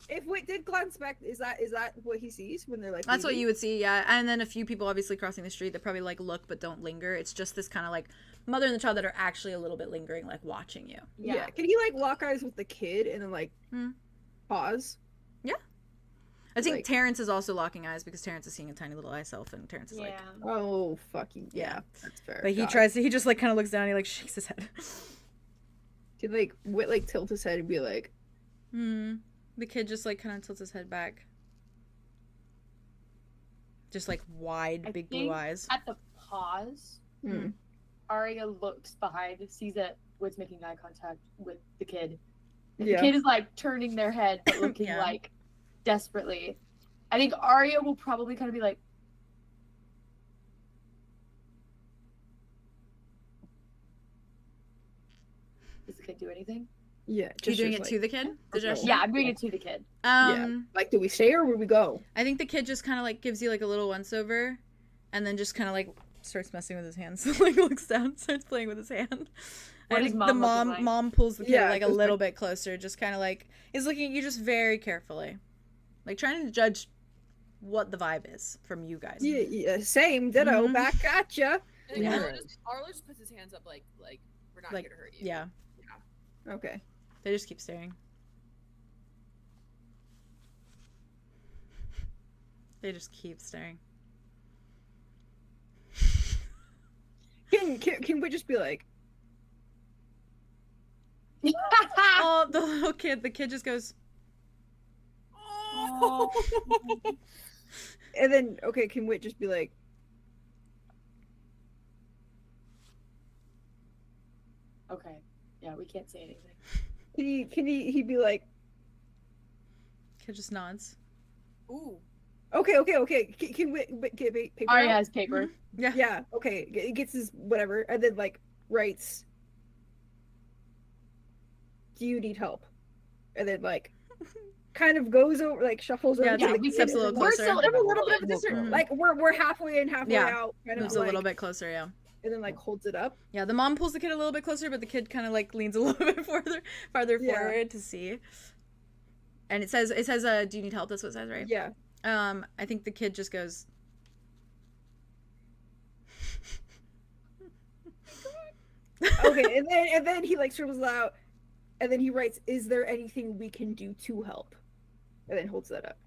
if we did glance back, is that what he sees when they're like? That's what leaving? you would see, yeah. And then a few people obviously crossing the street that probably like look but don't linger. It's just this kind of like mother and the child that are actually a little bit lingering, like watching you. Yeah. Can he like lock eyes with the kid and then like pause? Yeah. I think Like- Terrence is also locking eyes because Terrence is seeing a tiny little eye self, and Terrence is like, Oh fucking yeah, that's fair. but he God. tries to, he just like kind of looks down, and he like shakes his head. to like tilt his head and be like, The kid just like kind of tilts his head back. Just like wide, big blue eyes. At the pause, Arya looks behind, sees that Wood's making eye contact with the kid. Yeah. The kid is like turning their head, but looking Yeah. like desperately. I think Arya will probably kind of be like, does the kid do anything? yeah, You doing it to the kid? The gesture? Yeah, I'm doing it to the kid. Yeah. Like, do we stay or will we go? I think the kid just kind of like gives you like a little once over, and then just kind of like starts messing with his hands. Like looks down, starts playing with his hand. What I is think mom the looking like? mom pulls the kid Yeah, like a 'cause, little bit closer, just kind of like is looking at you just very carefully, like trying to judge what the vibe is from you guys. Yeah, same, ditto, back at ya. I think Yeah. Arlo just puts his hands up like we're not Like, here to hurt you. yeah. Okay. They just keep staring. They just keep staring. Can we just be like, Oh, the little kid. The kid just goes. Oh. and then okay, can we just be like, Okay. Yeah, we can't say anything. can he be like, Kid just nods. Ooh. okay, can we get paper? Arya out? has paper. Yeah. Yeah, okay, it gets his whatever, and then like writes, do you need help? And then like kind of goes over, like shuffles over Yeah, to the we steps a little We're closer. still in a little bit of a distance. distance. Like we're halfway in, halfway Yeah. out, kind Moves of a like, little bit closer. Yeah. and then like holds it up. Yeah. The mom pulls the kid a little bit closer, but the kid kind of like leans a little bit farther Yeah. forward to see. And it says, do you need help? That's what it says, right? Yeah. I think the kid just goes. Okay, and then he like scribbles out, and then he writes, "Is there anything we can do to help?" And then holds that up.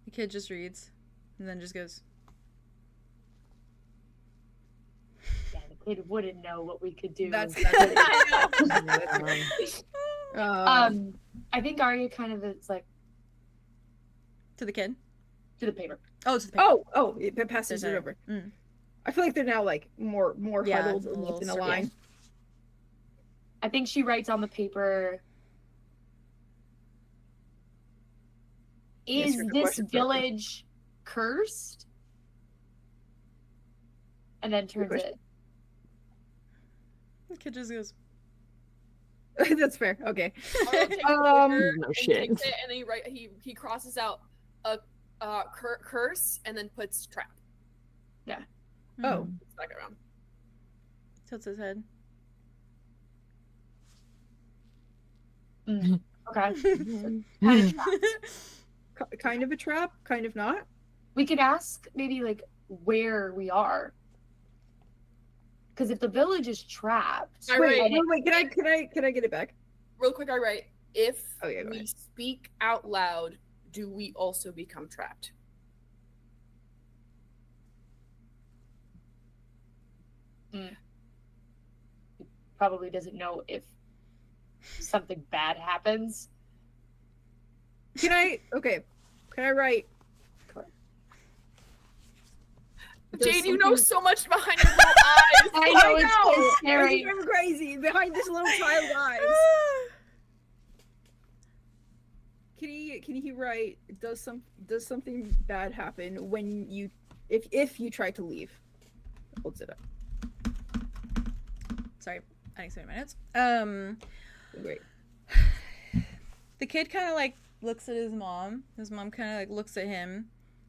The kid just reads, and then just goes. Yeah, the kid wouldn't know what we could do. That's I think Arya kind of is like To the kid. to the paper. Oh, to the paper. oh, it passes Sorry. it over. Mm. I feel like they're now like more Yeah, huddled a and little in a circle. line. I think she writes on the paper, Yes, is for the this question, village cursed? And then turns question. it. The kid just goes. That's fair. Okay. Arlo takes the Um, paper no and shit. takes it, and then he crosses out a curse and then puts trap. Oh. It's back around. Tilts his head. Okay. Mm-hmm. Kind of trapped. Kind of a trap, kind of not. We could ask maybe like where we are. Because if the village is trapped, All right. Wait, can I get it back? Real quick, I write, if Oh, yeah, go we ahead. speak out loud, do we also become trapped? probably doesn't know if something bad happens. Can I write? Jade, you know so much behind your little eyes. I know, it's scary. I'm crazy behind this little child's eyes. Can he write? Does something bad happen when you if you try to leave? Holds it up. Sorry, I didn't say my notes. Great. The kid kind of like looks at his mom. His mom kind of like looks at him,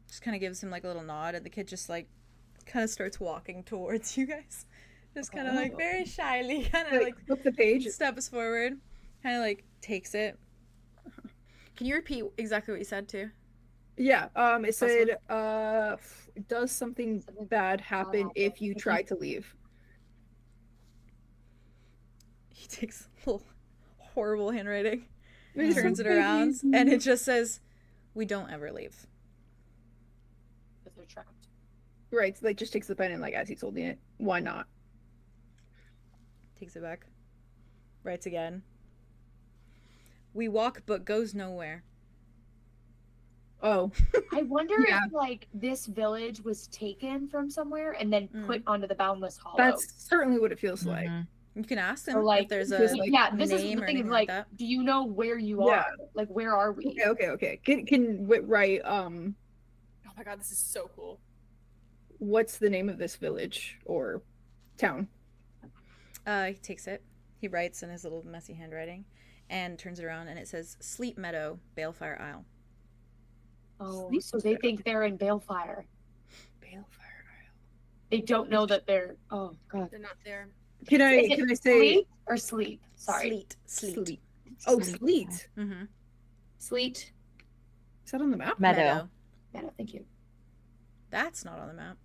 just kind of gives him like a little nod, and the kid just like kind of starts walking towards you guys. Just kind of like very shyly, kind of like flip the page, steps forward, kind of like takes it. Can you repeat exactly what you said too? Yeah, it said, does something bad happen if you try to leave? He takes a little horrible handwriting, turns it around, and it just says, "We don't ever leave." Because they're trapped. Right, so like just takes the pen and like as he's holding it, why not? Takes it back. Writes again. "We walk but goes nowhere." Oh. I wonder if like this village was taken from somewhere and then put onto the Boundless Hollow. That's certainly what it feels like. You can ask them like, if there's a this is the or thing of anything like, that. do you know where you are? Like, where are we? Okay. Can write Oh my god, this is so cool. What's the name of this village or town? He takes it. He writes in his little messy handwriting and turns it around, and it says Sleep Meadow, Balefire Isle. Oh, so they think they're in Balefire. Balefire Isle. They don't know that they're. Oh god, they're not there. Can I say sleep or sleep? Sorry, Sleet. Oh, Sleet. Mm-hmm. Sleet. Is that on the map? Meadow. Thank you. That's not on the map.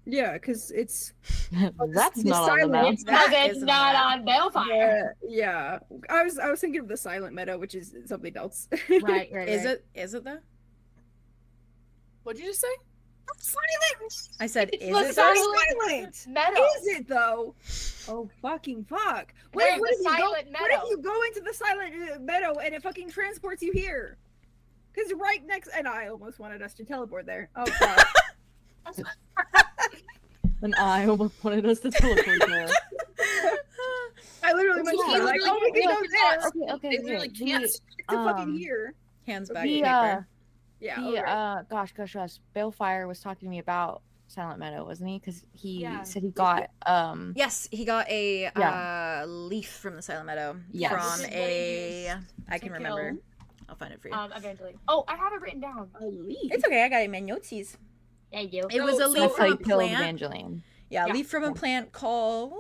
Yeah, because it's That's not on the map. It's because it's not on Balefire. Yeah. I was thinking of the Silent Meadow, which is something else. Right. Is it though? What'd you just say? Silent. I said, It's is the it? Silent Meadow. Is it though? Oh fucking fuck! There's What the if you Silent go? Meadow. What if you go into the Silent Meadow and it fucking transports you here? Because right next, and I almost wanted us to teleport there. Oh god. And I almost wanted us to teleport there. I literally went to like, oh, we can go there. Okay. They literally can't. It's fucking here. Hands back The, paper. Yeah. gosh, Balefire was talking to me about Silent Meadow, wasn't he? Because he Yeah. said he got Yes, he got a leaf from the Silent Meadow. Yes. From This is what he used I can to remember. kill, I'll find it for you. Eventually. Oh, I have it written down. A leaf. It's okay, I got it in my notesies. Yeah, you. It was a leaf That's how from you a killed plant. Evangeline. Yeah, a Yeah. leaf from a plant called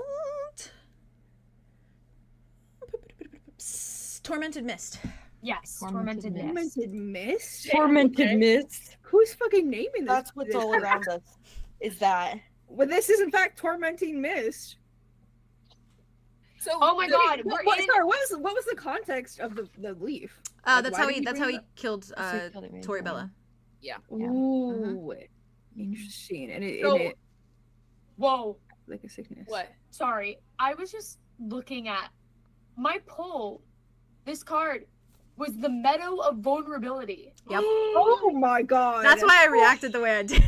Tormented Mist. Yes, Tormented Tormented Mist. Tormented Mist. Tormented Mist. Who's fucking naming this? That's what's all around us. Is that? Well, this is in fact Tormenting Mist. So Oh my god, we're in. Sorry, what was the context of the leaf? That's why how did he he that's bring how it he killed So he killed Evangeline. Tori Bella. Ooh, interesting. And So- it Whoa, like a sickness. what? sorry. I was just looking at my poll. This card was the Meadow of Vulnerability. Yep. Oh my god. That's why I reacted the way I did.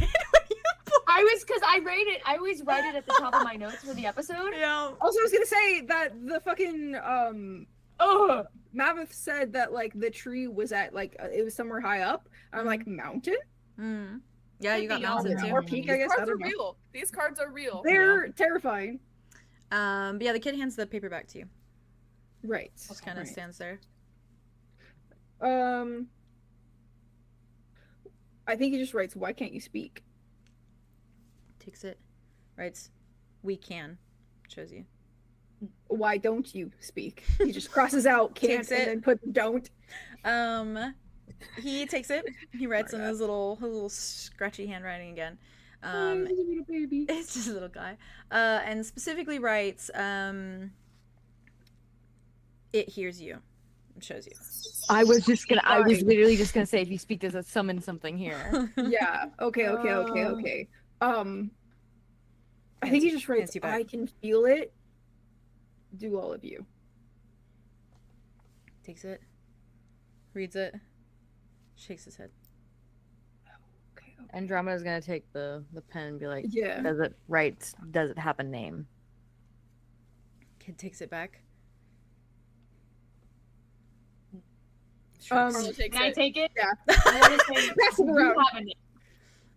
Because I rate it. I always write it at the top of my notes for the episode. Yeah. Also, I was gonna say that the fucking Ugh. Mammoth said that like the tree was at like it was somewhere high up. I'm like mountain. Mm. Yeah, you got Could be mountain on too. Or peak, I These guess. I cards are don't know. real. These cards are real. They're terrifying. But yeah, the kid hands the paper back to you. Right. Just kind of stands there. I think he just writes, "Why can't you speak?" Takes it. Writes, "We can." Shows you. Why don't you speak? He just crosses out can't Takes and it. then put don't. He takes it. He writes in his little scratchy handwriting again. Oh, he's a little baby. It's just a little guy. And specifically writes, "It hears you." It shows you. I was literally just gonna say, if you speak, there's a summon something here. Yeah. Okay. I think he just writes, hands you back. "I can feel it. Do all of you." Takes it. Reads it. Shakes his head. Okay. Andromeda's gonna take the pen and be like, Yeah. does it have a name? Kid takes it back. Carla takes Can I it. take it? Yeah. I want to say Pass it you around. have a name.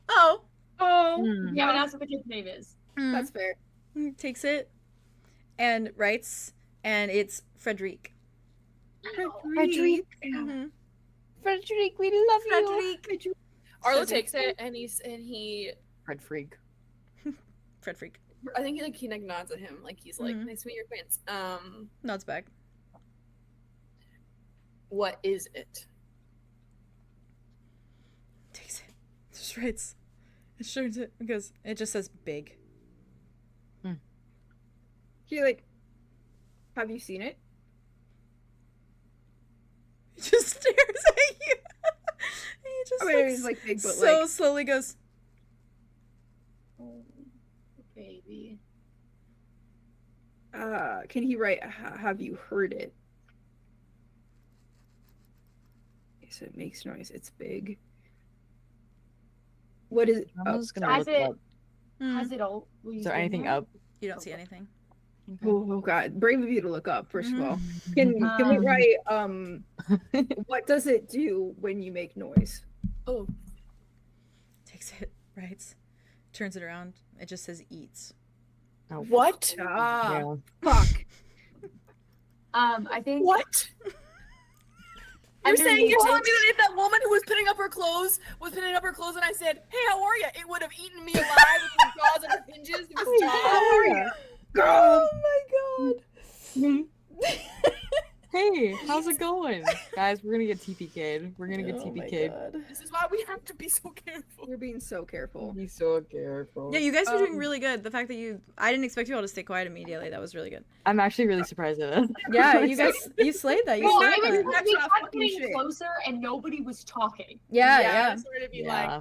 Oh. Oh, You haven't asked what the kid's name is. that's fair. Takes it and writes, and it's Frederic. Frederic. Mm-hmm. Frederick, we love you. Frederick. Arlo takes it and he Fred Freak. Fred Freak. I think he like nods at him like he's like, nice to meet your acquaintance. Nods back. What is it? Takes it. Just writes. It shows it because it just says big. He like, have you seen it? He just stares at you. He just I mean, it's like big, but so like slowly goes. Oh, baby. Can he write? Have you heard it? Yes, it makes noise. It's big. What is? Has Has it? Mm. Has it all? Is there anything up? You don't see anything. Oh God! Brave of you to look up. First of all, can we write? What does it do when you make noise? Oh, Takes it, writes, turns it around. It just says eats. Oh, what? Ah, yeah. fuck. I think. What? You're telling me that if that woman who was putting up her clothes and I said, "Hey, how are you?" It would have eaten me alive with the jaws of its hinges. It was How are you? Oh my god. Hey, how's it going? Guys, we're gonna get TPK'd. We're gonna get Oh my TPK'd. god. This is why we have to be so careful. We're being so careful. Be so careful. Yeah, you guys are doing really good. The fact that I didn't expect you all to stay quiet immediately. That was really good. I'm actually really surprised at it. Yeah, you guys, you slayed that. You Well, slayed I that. was, That's we not kept fucking getting shit. closer and nobody was talking. Yeah. It sort of be Yeah.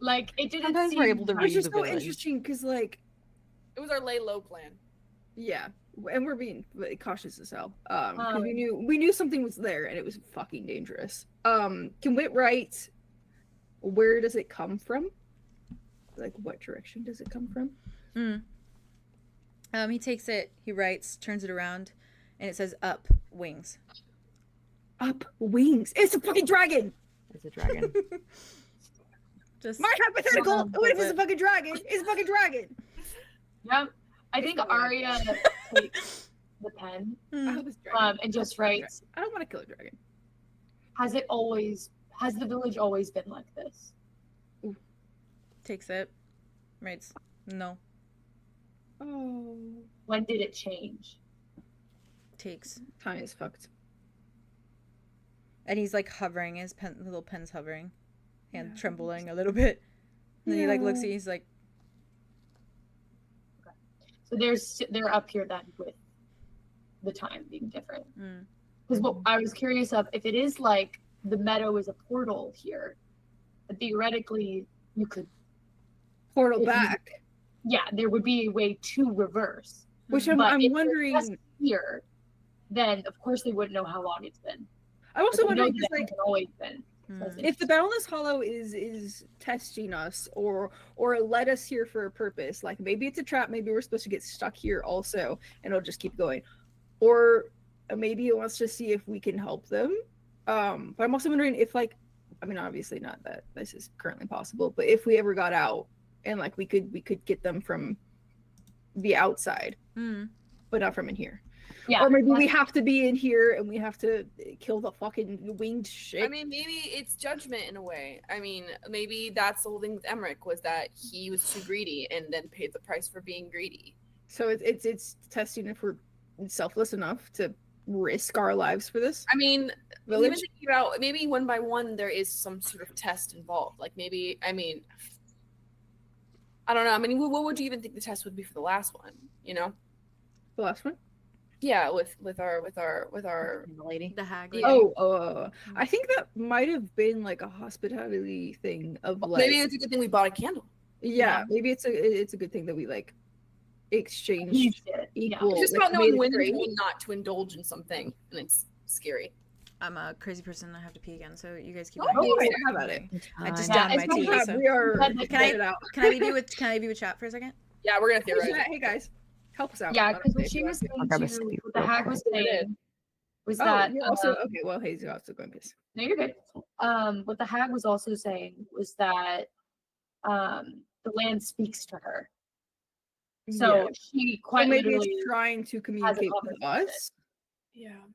Like it didn't Sometimes seem. we're able to It's read just the so village. interesting because, like, it was our lay low plan. yeah, and we're being cautious as hell. 'Cause we knew something was there and it was fucking dangerous. Can Wit write? Where does it come from? Like, what direction does it come from? He takes it. He writes, turns it around, and it says up wings. Up wings. It's a fucking dragon. It's a dragon. Just My hypothetical. What if it's a fucking dragon? It's a fucking dragon. Yep. I think Arya takes the pen I hope it's a dragon. and just writes, I don't want to kill a dragon. has the village always been like this? takes it. Writes, no. Oh, When did it change? Takes. time is fucked. And he's like hovering. His little pen's hovering, hand trembling a little bit. And then he like looks at you. He's like, So they're up here then with the time being different. mm. Because what I was curious of, if it is like the meadow is a portal here, theoretically you could, Portal back. yeah, there would be a way to reverse. Which But I'm if they're wondering. just here, then of course they wouldn't know how long it's been. I'm also But they know wondering, that because, like, it's always been. if the Boundless Hollow is testing us or led us here for a purpose, like maybe it's a trap, maybe we're supposed to get stuck here also and it'll just keep going, or maybe it wants to see if we can help them. But I'm also wondering if, like, I mean, obviously not that this is currently possible, but if we ever got out and like we could get them from the outside, but not from in here. Yeah. Or maybe we have to be in here and we have to kill the fucking winged shit. I mean, maybe it's judgment in a way. I mean, maybe that's the whole thing with Emmerich, was that he was too greedy and then paid the price for being greedy. So it's testing if we're selfless enough to risk our lives for this. I mean, Village? even thinking about maybe one by one, there is some sort of test involved. Like maybe, I mean, I don't know. I mean, what would you even think the test would be for the last one? You know? The last one? Yeah, with our lady. The hag. Yeah. Oh, I think that might have been like a hospitality thing of like. Maybe it's a good thing we bought a candle. Yeah, maybe it's a good thing that we like exchange equal. It's just like, about knowing made when it and great. when not to indulge in something, and it's scary. I'm a crazy person. I have to pee again, so you guys keep. Oh, going. How about it? I just Yeah, downed my it's tea. not So. We are. Can Can get it out. Can I leave you with chat for a second? Yeah, we're gonna theorize. Hey guys, help us out. Yeah, I don't because know what if she you was want to- saying grab a to sleep what the real hag quick. was saying was Oh, that you're also okay. Well, Hayes, you're also going piss. no, you're good. What the hag was also saying was that the land speaks to her. So Yeah. she So quite maybe literally it's trying to communicate with conversation. us.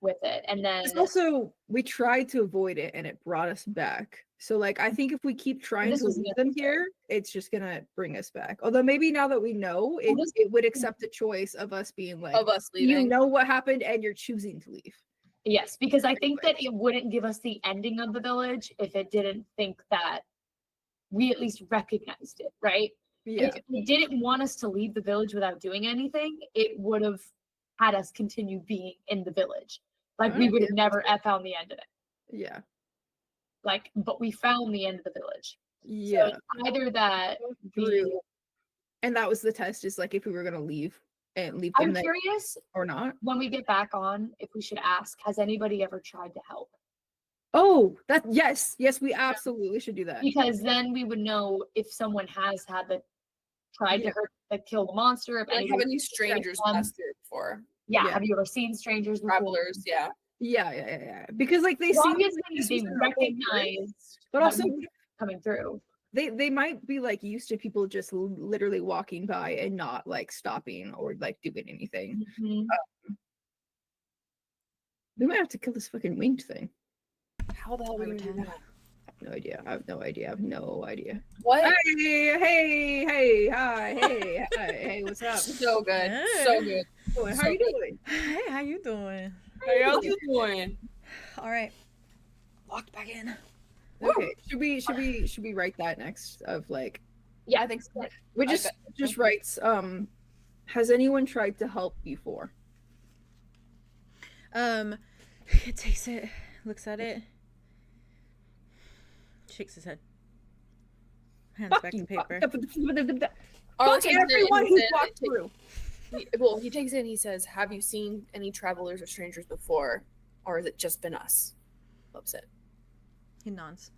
with it. And then it's also, we tried to avoid it and it brought us back. So like, I think if we keep trying to leave them here, it's just gonna bring us back. Although maybe now that we know, it would accept the choice of us being like, of us leaving. You know what happened and you're choosing to leave. Yes, because I think that it wouldn't give us the ending of the village if it didn't think that we at least recognized it, right? Yeah. If it didn't want us to leave the village without doing anything, it would have had us continue being in the village. Like we would have never found the end of it. Yeah. Like, but we found the end of the village. Yeah. So either that and that was the test, is like if we were gonna leave and leave them I'm curious or not. when we get back on, if we should ask, has anybody ever tried to help? Oh, that yes, we absolutely should do that. Because then we would know if someone has had tried to kill the monster. If Like, have any strangers passed through before? Yeah. Have you ever seen strangers before? Travelers, yeah. Yeah. Because like they seem they recognized, but also coming through. They might be like used to people just literally walking by and not like stopping or like doing anything. Mm-hmm. We might have to kill this fucking winged thing. How the hell are we gonna do that? I have no idea. What? Hey, hi, hey, what's up? So good. Hey. So good. How you doing? Hey, how you doing? How you doing? All right. Locked back in. Okay. Should we write that next of like? Yeah, I think so. We just writes. Has anyone tried to help before? It takes it, looks at it, shakes his head, hands back the paper. Fuck everyone who's walked through. He takes it and he says, "Have you seen any travelers or strangers before, or has it just been us?" Flips it. He nods.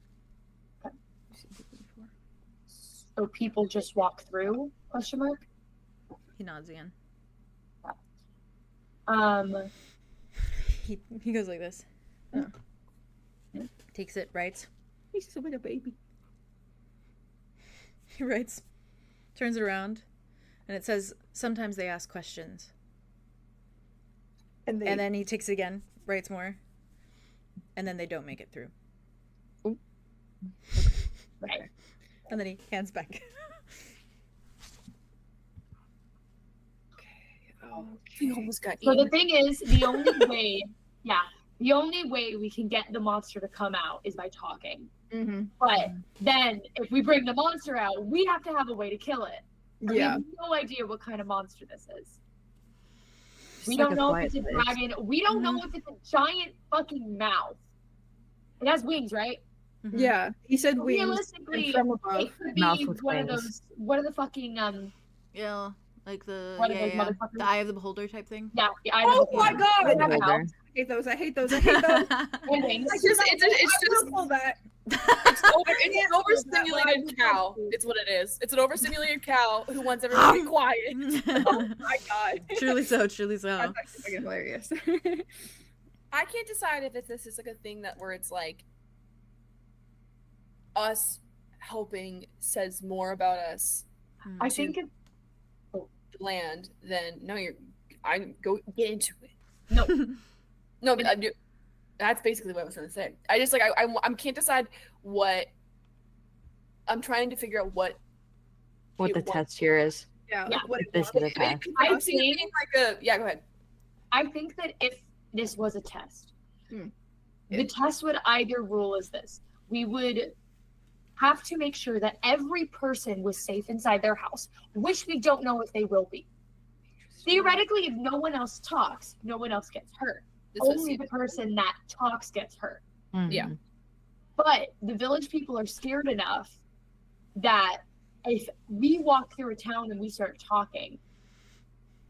So people just walk through? Question mark. He nods again. He goes like this. Takes it, writes. He's so like a baby. He writes, turns it around, and it says, sometimes they ask questions. And then he takes it again, writes more, and then they don't make it through. Right. And then he hands back. He almost got So eaten. the thing is, the only way we can get the monster to come out is by talking. Mm-hmm. But then, if we bring the monster out, we have to have a way to kill it. We have no idea what kind of monster this is. We don't know if it's a dragon. We don't know if it's a giant fucking mouth. It has wings, right? Mm-hmm. Yeah, he said So wings realistically, from above. it could be Mouth with one of wings. those. What are the fucking Yeah, like the What are those motherfuckers? the eye of the beholder type thing. Yeah. Oh my god! They have a Beholder. mouth I hate those. and wings. It's just that. it's an overstimulated cow. It's what it is. It's an overstimulated cow who wants everyone to be quiet. Oh my god! Truly so. That's actually fucking hilarious. I can't decide if this is like a thing where it's like us helping says more about us I think it, land than I go get into it. no. No, but that's basically what I was gonna say. I just like I can't decide what I'm trying to figure out what the test here is. Yeah. Yeah. What If this is a test. I I'm seeing think- like a go ahead. I think that if this was a test, Hmm. the test would either rule as this: we would have to make sure that every person was safe inside their house, which we don't know if they will be. Theoretically, if no one else talks, no one else gets hurt. Only the person that talks gets hurt. Mhm. Yeah. But the village people are scared enough that if we walk through a town and we start talking,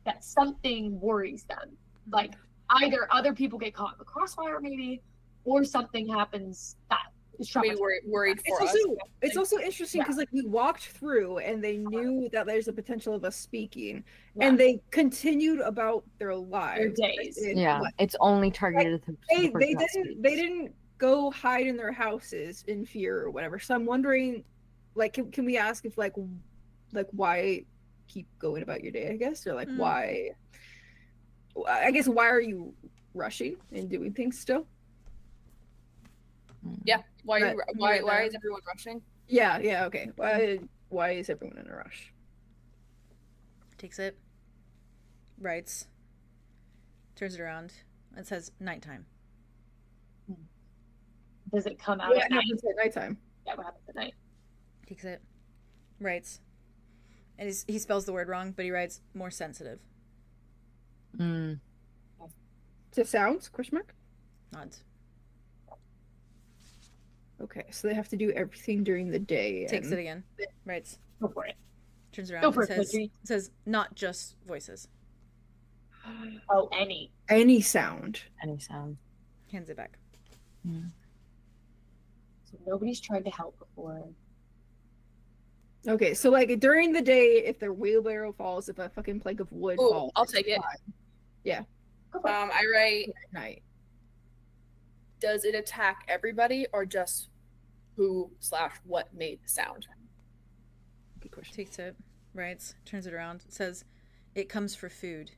that something worries them. Like either other people get caught in the crossfire maybe, or something happens that is Be traumatizing. worried for us. It's also interesting because like we walked through and they knew that there's a potential of us speaking, and they continued about their lives. Their days. Yeah, it's only targeted to the person that They speaks. didn't go hide in their houses in fear or whatever. So I'm wondering, like, can we ask if like why keep going about your day? I guess, or like why? I guess why are you rushing and doing things still? Yeah. Why is everyone rushing? Yeah, okay. Why is everyone in a rush? Takes it. Writes. Turns it around and says nighttime. Does it come out What at night? happens at nighttime? Yeah, what happens at night? Takes it. Writes. And he spells the word wrong, but he writes more sensitive. To sounds? Question mark? Nods. Okay, so they have to do everything during the day. Takes it again. Writes. Go for it. Turns Go around for and it, says not just voices. Oh, any. Any sound. Any sound. Hands it back. So nobody's tried to help before. Okay, so like during the day, if their wheelbarrow falls, if a fucking plank of wood falls, I'll take it. Yeah. I write. At night. Does it attack everybody or just who/what made the sound? Good question. Takes it. Writes. Turns it around. Says it comes for food.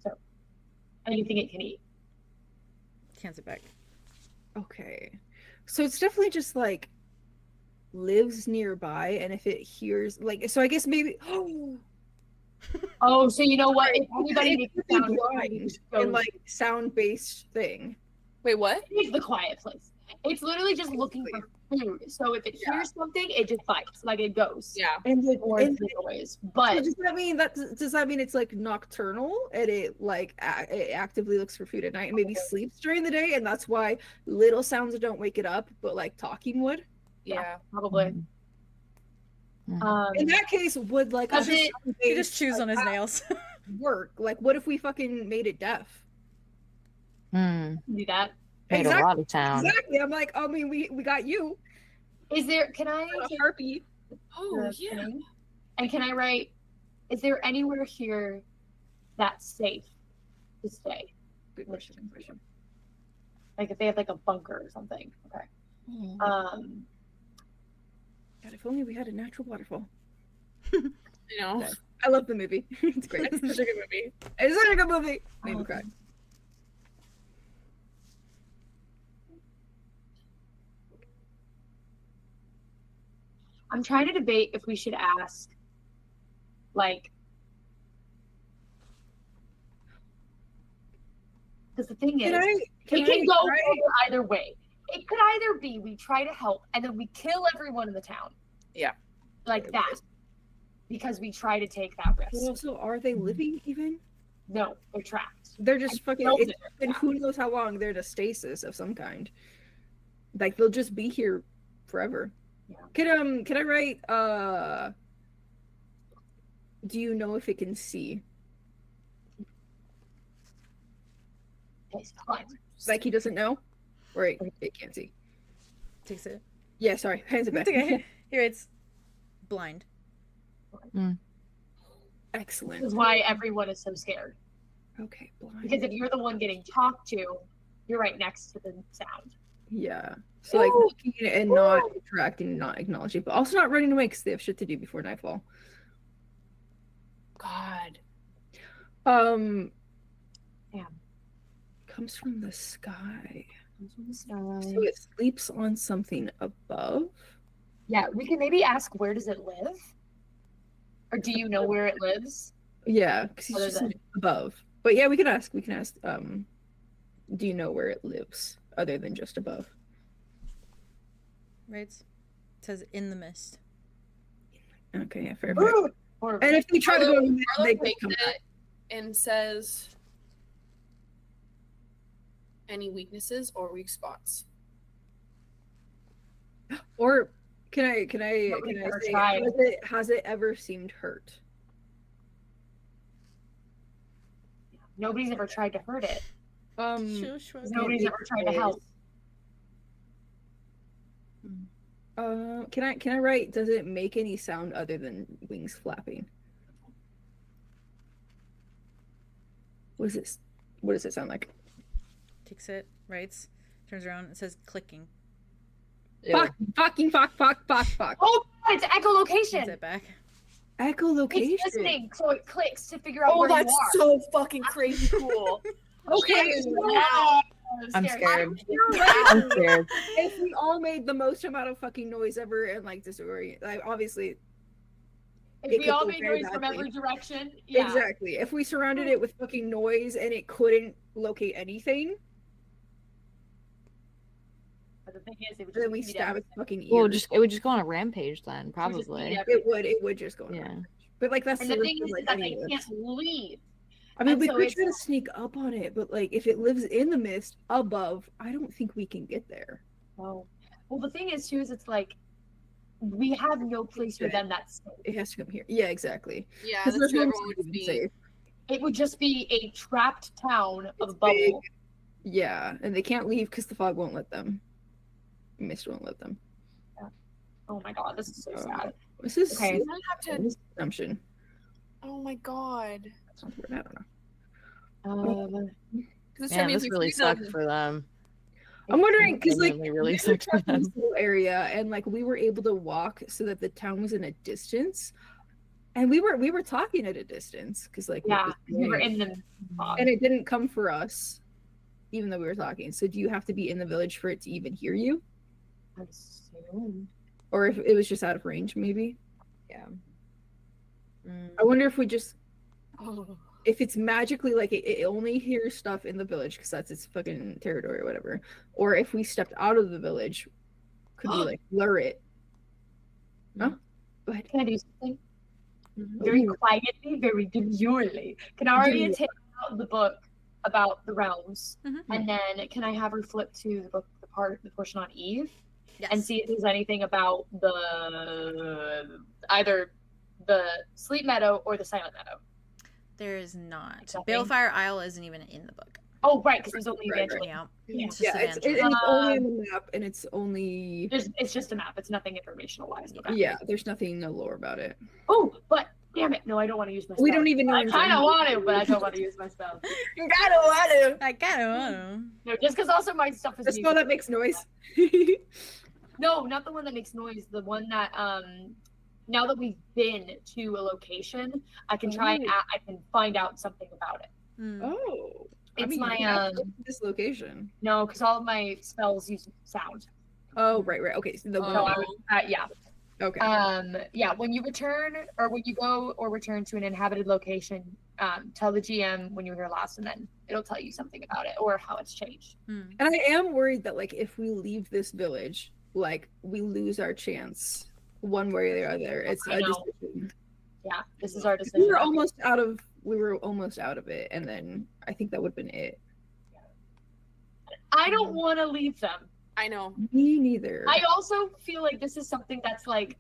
So anything it can eat. Hands it back. Okay, so it's definitely just like lives nearby, and if it hears like, so I guess maybe. Oh, so you know what? If anybody makes a It's sound, blind and like sound-based thing. Wait, what? it's the quiet place. It's literally just looking for food. So if it hears something, it just bites, like it goes. Yeah. And like, Or it's noise. But does that mean it's like nocturnal and it like it actively looks for food at night and maybe sleeps during the day, and that's why little sounds don't wake it up, but like talking would? Yeah. probably. In that case, would like Does it- He just chews on his nails. work? Like, what if we fucking made it deaf? Do that. Made a lot of sound. Exactly. I'm like, I mean, we got you. Is there? Can I? A harpy. Oh, yeah. thing? And can I write? Is there anywhere here that's safe to stay? Good question. Like if they have like a bunker or something. Okay. God, if only we had a natural waterfall. You know. Okay. I love the movie. It's great. It's such a good movie. It's such a good movie. Made me cry. I'm trying to debate if we should ask, like, because the thing is, it can go either way. It could either be we try to help and then we kill everyone in the town. Yeah. Like that. Because we try to take that risk. Well, also, are they living even? No, they're trapped. They're just I fucking. know that they're And who knows how long they're in a stasis of some kind. Like they'll just be here forever. Yeah. Can I write? Do you know if it can see? It's fine. Like he doesn't know, or it can't see. Takes it. Yeah, sorry. Hands it back. Okay. He writes blind. Excellent. This is why everyone is so scared. Okay, blind. Because if you're the one getting talked to, you're right next to the sound. Yeah. So like looking and not interacting, not acknowledging, but also not running away because they have shit to do before nightfall. God. Damn. Damn. Comes from the sky. Comes from the sky. So it sleeps on something above. Yeah, we can maybe ask, where does it live? Or do you know where it lives? Yeah, because he's Other just than- above. But yeah, we can ask. Do you know where it lives other than just above? Writes. Says in the mist. Okay, yeah, fair. Or And if they try to go in the mist, Arlo they can takes come back. it and says, any weaknesses or weak spots? Or can I we've never say, tried. has it ever seemed hurt? nobody's ever tried to hurt it. Nobody's it ever tried to help. Can I write? Does it make any sound other than wings flapping? What does it sound like? Takes it. Writes. Turns around and says clicking. Fuck. Oh, it's Hands echolocation. it back. Echolocation. It's listening, so it clicks to figure out Oh, where you that's are. so fucking crazy cool. Okay. I'm scared. You're right. I'm scared. If we all made the most amount of fucking noise ever and like disorient, like obviously. If It we could all go made very noise from badly. every direction, yeah. Exactly. If we surrounded it with fucking noise and it couldn't locate anything, But the thing is, it would then just we eat stab everything. its fucking ears. Well, it would just go on a rampage then, It would just probably. eat It would just go on. Yeah. But like that's And the thing risk is of, like, that any they of can't this. leave. I mean, and we so could it's- try to sneak up on it, but like if it lives in the mist above, I don't think we can get there. Oh. Well, the thing is, too, is it's like, we have no place for them that's safe. It has to come here. Yeah, exactly. Yeah, 'Cause that's there's true. no Everyone would safe- be. safe. It would just be a trapped town of It's a bubble. big. Yeah, and they can't leave because the fog won't let them. Mist won't let them. Oh my god, this is so Oh. sad. This is Okay. I have to. this is assumption. Oh my god. That sounds weird. I don't know. Because Man, this really sucked for them. I'm wondering because like Genuinely really we were sucked for trapped in them. this little area and like we were able to walk so that the town was in a distance, and we were talking at a distance because like Yeah, we were in the fog. and it didn't come for us, even though we were talking. So do you have to be in the village for it to even hear you, I assume. or if it was just out of range, maybe? Yeah. I wonder if we just Oh. if it's magically like it only hears stuff in the village because that's its fucking territory or whatever, or if we stepped out of the village, could we like lure it? Huh? Go ahead. Can I do something? Mm-hmm. Very quietly, very demurely. Can Aria take out the book about the realms, and then can I have her flip to the book, the portion on Eve, and see if there's anything about the either the Sleep Meadow or the Silent Meadow? There is not. Nothing? Balefire Isle isn't even in the book. Oh, right, because there's only Right, Evangeline. Yeah. Yeah. It's just Yeah, it's Evangeline. only on the map, and it's only It's just a map. It's nothing informational wise. yeah. There's nothing no lore about it. Oh, but damn it, no, I don't want to use my spell. We don't even know. I kind of want to, but I don't want to use my spell. You gotta want to. I kind of want to. No, just because also my stuff is. The spell that makes noise. No, not the one that makes noise. The one that now that we've been to a location, I can try and I can find out something about it. Oh, It's my you have to go to this location. no, because all of my spells use sound. Oh, right. Okay. So So I would, yeah. okay. Yeah. When you return or when you go or return to an inhabited location, tell the GM when you were here last, and then it'll tell you something about it or how it's changed. And I am worried that like if we leave this village, like we lose our chance one way or the other. It's I a know. decision. Yeah, this is our decision. We were almost out of it, and then I think that would have been it. I don't want to leave them. I know. Me neither. I also feel like this is something that's like,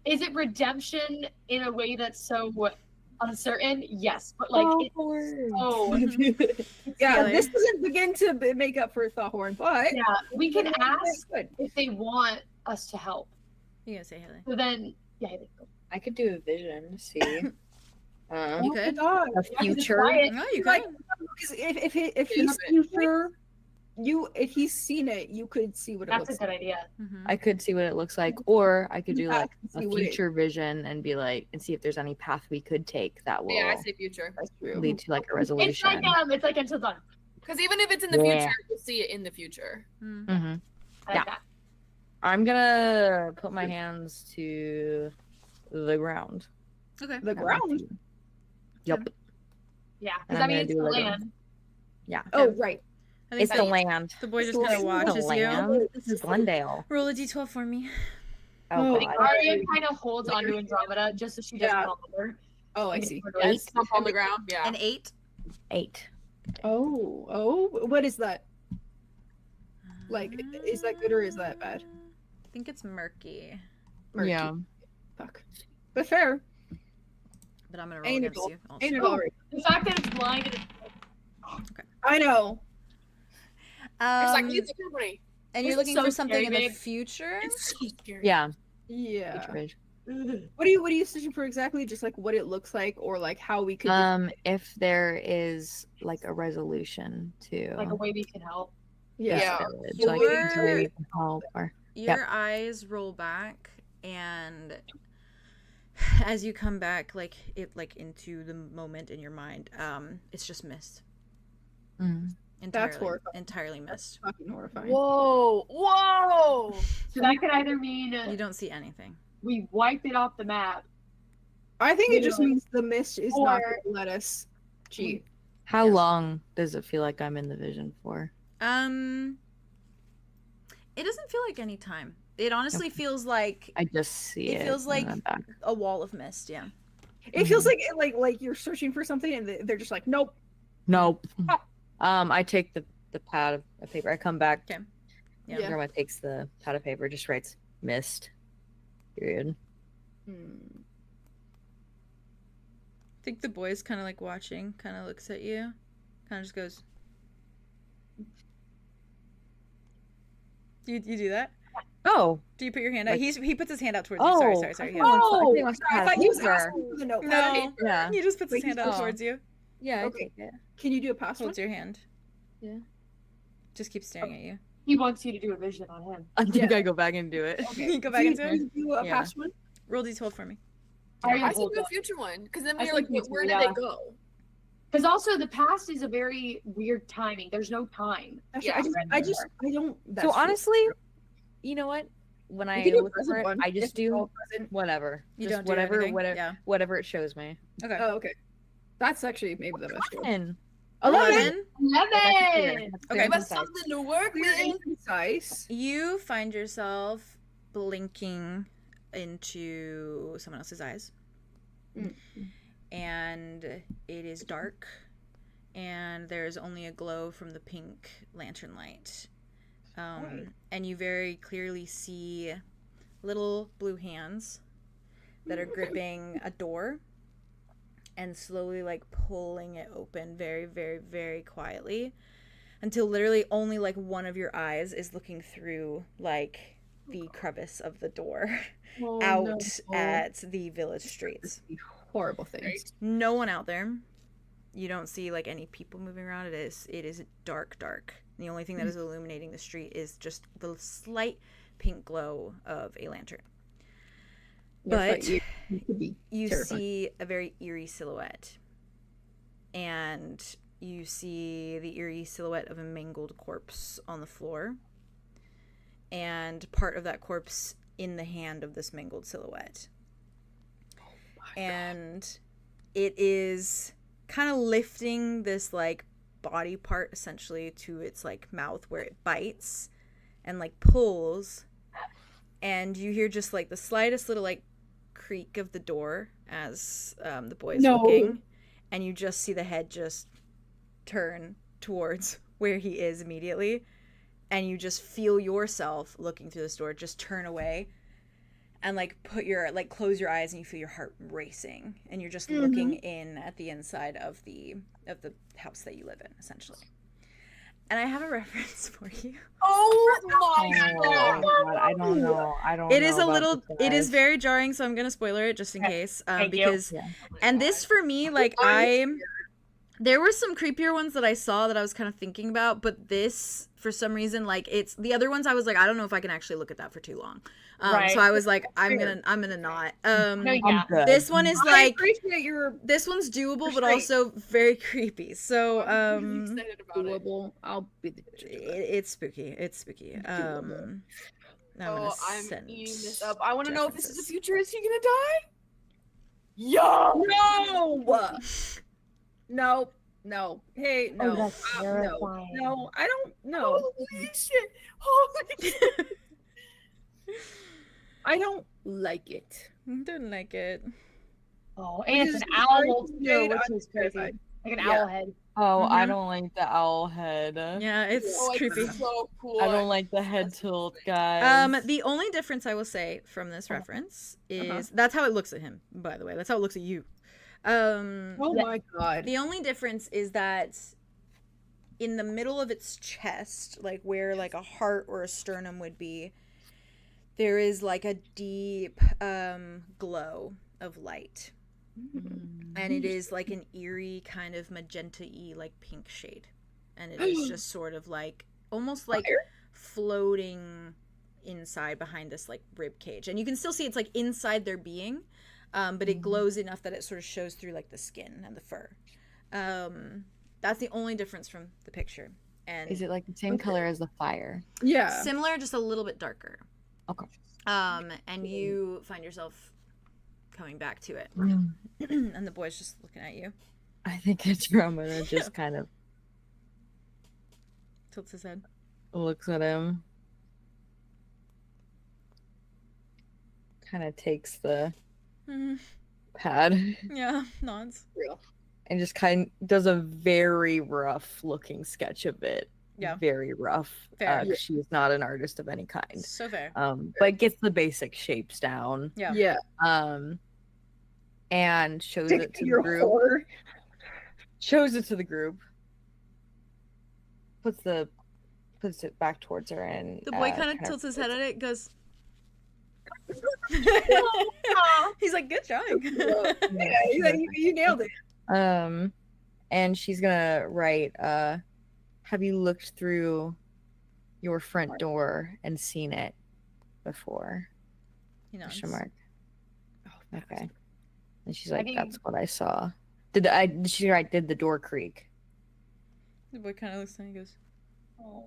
is it redemption in a way that's so uncertain? Yes, but like it's so yeah, Really? this doesn't begin to make up for Thawhorn, but yeah. We can ask Good. if they want us to help. You gonna say Haley? So then, yeah, they go. I could do a vision, see. You Oh my could? God. A Yeah, 'cause it's future. quiet. No, you Like, could. because if he's future, if he's seen it, you could see what it That's a looks good like. idea. I could see what it looks like, or I could do Yeah, I like can a see what it- future vision and be like, and see if there's any path we could take that will Yeah, I say future. That's true. lead to like a It's resolution. like Until Dawn. Because even if it's in the Yeah. future, we'll see it in the future. hmm I like Yeah. that. I'm gonna put my hands to the ground. Okay. The ground. Yep. Yeah, And because I'm I mean gonna it's do the like a- land. Yeah. Oh, right. I think It's the the, land. the boy just It's kind of the watches you. land. This is Glendale. Roll a d12 for me. Oh, Oh, God. Arya kind of holds onto Andromeda just so she doesn't Yeah. fall over. Oh, I see. Yeah, stomp on the ground. Yeah. An 8. 8. Oh, what is that? Like, is that good or is that bad? I think it's murky, Murky. Yeah. Fuck. But fair. but I'm gonna roll Ain't it against all- you. Also. Ain't it all right? The fact that it's blind and I know. It's like Um, leave the company. and you're This is looking so for something scary, in the babe. future. It's so scary. Yeah. Yeah. Future vision. What are you searching for exactly? Just like what it looks like, or like how we could. If there is like a resolution to like a way we can help. yeah. Yeah. village, like is there a way we can help or Your eyes roll back, and as you come back, like into the moment in your mind, it's just mist. That's horrifying. Entirely mist. That's fucking horrifying. Whoa! So that could either mean You don't see anything. we wiped it off the map. I think it just means the mist is not Or- going to let us cheat. How long does it feel like I'm in the vision for? It doesn't feel like any time. It honestly feels like I just see it. it feels like and I'm back. a wall of mist. Yeah. It feels like you're searching for something and they're just like, nope. Nope. I take the pad of paper. I come back. Okay. Yeah. Grandma takes the pad of paper, just writes mist. Period. I think the boy's kind of like watching, kind of looks at you, kind of just goes. You do that? Oh. Do you put your hand out? Like- he puts his hand out towards Oh. you. Sorry. Yeah. Oh. I thought you were asking for the notepad. No. Yeah. He just puts his Wait, hand out oh. towards you. Yeah. Okay. I take it. Can you do a past one? Holds your hand. Yeah. Just keep staring at you. He wants you to do a vision on him. I think I go back and do it. Okay. Go back into it. Can you do a Yeah. past one? Roll d12 for me. Are you I should hold do a up? future one, because then I we're like, think where so, did yeah. it go? Because also the past is a very weird timing. There's no time. Actually, Yeah. I don't. That's So true. honestly, you know what? When You I can do a look present for it, one. I just If it's all do present. whatever. You Just don't do whatever, anything? whatever, Yeah. whatever it shows me. Okay. Oh, okay. That's actually maybe the best one. 10. 11. 11! Okay. Give us something to work Clear with. and concise. You find yourself blinking into someone else's eyes. Mm. And it is dark. And there's only a glow from the pink lantern light. And you very clearly see little blue hands that are gripping a door and slowly like pulling it open very, very, very quietly until literally only like one of your eyes is looking through like the crevice of the door out at the village streets. Horrible things. No one out there. You don't see like any people moving around. It is dark. And the only thing that is illuminating the street is just the slight pink glow of a lantern. But you could be you terrifying. see a very eerie silhouette. And you see the eerie silhouette of a mangled corpse on the floor. And part of that corpse in the hand of this mangled silhouette. And it is kind of lifting this like body part essentially to its like mouth where it bites and like pulls, and you hear just like the slightest little like creak of the door as the boy is looking, and you just see the head just turn towards where he is immediately, and you just feel yourself looking through this door just turn away and like close your eyes, and you feel your heart racing, and you're just looking in at the inside of the house that you live in essentially. And I have a reference for you. Oh my god! God, I don't know. It is know a about little this, it is guys. very jarring, so I'm gonna spoiler it just in case Thank you. because Yeah. and this for me, like there were some creepier ones that I saw that I was kind of thinking about, but this for some reason, like it's the other ones I was like, I don't know if I can actually look at that for too long. Right. So I was like, I'm gonna not. No, yeah. Good. This one is I like appreciate your this one's doable, but Restraint. also very creepy. So I'm really excited about it. doable. I'll be the judge of that. it's spooky. It's spooky. Doable. I'm I'm send eating this up. I want to know if this is the references. future. Is he gonna die? Yo! No. Hey, no. Oh, that's no. terrifying. No, I don't know. Holy shit! Holy shit! I don't like it. Don't like it. Oh, and it's This an is owl very too, shade which is crazy. terrified. Like an Yeah. owl head. Oh, I Mhm. don't like the owl head. Yeah, it's Oh, creepy. it's so cool. I don't like the head tilt, guys. The only difference I will say from this reference is that's how it looks at him, by the way. That's how it looks at you. Oh Yeah. my god. The only difference is that in the middle of its chest, like where like a heart or a sternum would be, there is like a deep glow of light. And it is like an eerie kind of magenta-y like pink shade. And it is just sort of like almost like Fire? floating inside behind this like rib cage. And you can still see it's like inside their being, but it glows enough that it sort of shows through like the skin and the fur. That's the only difference from the picture. And Is it like the same color as the fire? Yeah. similar, just a little bit darker. Okay. And you find yourself coming back to it. And the boy's just looking at you. I think Andromeda just kind of Tilts his head. looks at him, kind of takes the pad Yeah, nods. and just kind of does a very rough looking sketch of it. Yeah. Very rough. Fair. She's not an artist of any kind. So fair. But gets the basic shapes down. Yeah. Yeah. And shows it to the Your group. horror. Shows it to the group. Puts it back towards her, and The boy kind of tilts his head at it, goes. He's like, good trying. Yeah, you nailed it. And she's gonna write, have you looked through your front door and seen it before? You know. Question mark. Oh, Okay. And she's like, think- that's what I saw. Did she write, did the door creak? The boy kind of looks and he goes.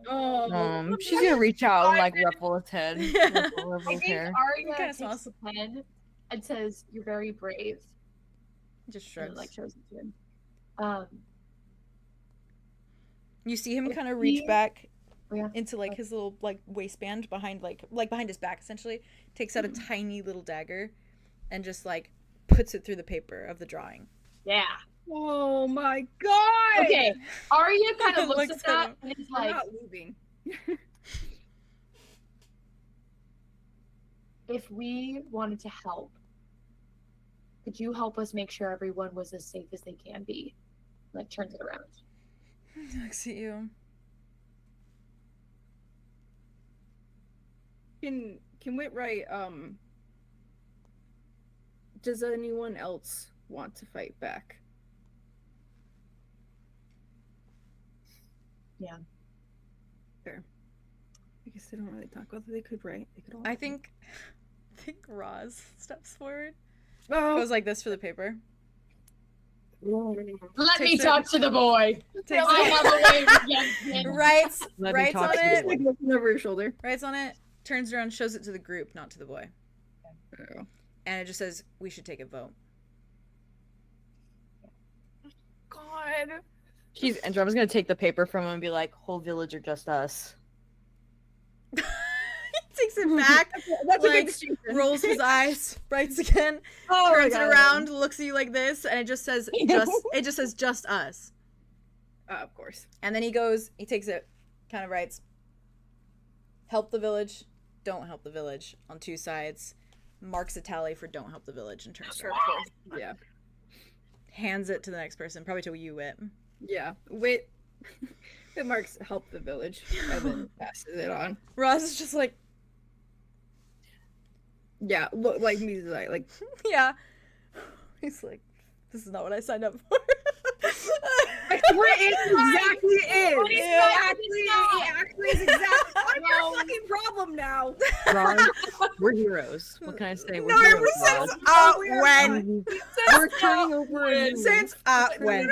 Oh. She's gonna reach out and like ruffle his head. Ruffle I his think hair. Arya Kinda takes smells. the pen and says, "You're very brave." Just And shrugs. like shows it to him. You see him If kind of reach he- back Yeah. into like his little like waistband behind like behind his back essentially. Takes out a tiny little dagger, and just like puts it through the paper of the drawing. Yeah. Oh my god. Okay. Arya kind of looks Looks at that at and is I'm like, not leaving. "If we wanted to help, could you help us make sure everyone was as safe as they can be?" Like turns it around. Looks at you. Can Wit write, does anyone else want to fight back? Yeah. Fair. I guess they don't really talk whether they could write. They could all I think Roz steps forward. Oh, Goes like this for the paper. Let me Takes it- talk to the boy. Takes I it, have a way to get him. writes Let me writes talk on to the it. boy. like looking over your shoulder. Writes on it. Turns around, shows it to the group, not to the boy. Oh. And it just says, "We should take a vote." God. Andromeda's gonna take the paper from him and be like, "Whole village or just us?" He takes it back, That's a like, good distinction. rolls his eyes, writes again, Oh my turns it God. around, looks at you like this, and it just says just us. Of course. And then he takes it, kind of writes, "Help the village, don't help the village," on two sides, marks a tally for don't help the village, and turns around. Yeah. Hands it to the next person, probably to you, Wit. Yeah. Wit. It marks help the village and then passes it on. Roz is just like, Yeah. Look like me like yeah. He's like, this is not what I signed up for. where it exactly is. What is It that? actually is exactly. I'm your fucking problem now. Roz, we're heroes. What can I say? We're No, it heroes. was Roz. since when. We're turning over a new Since when.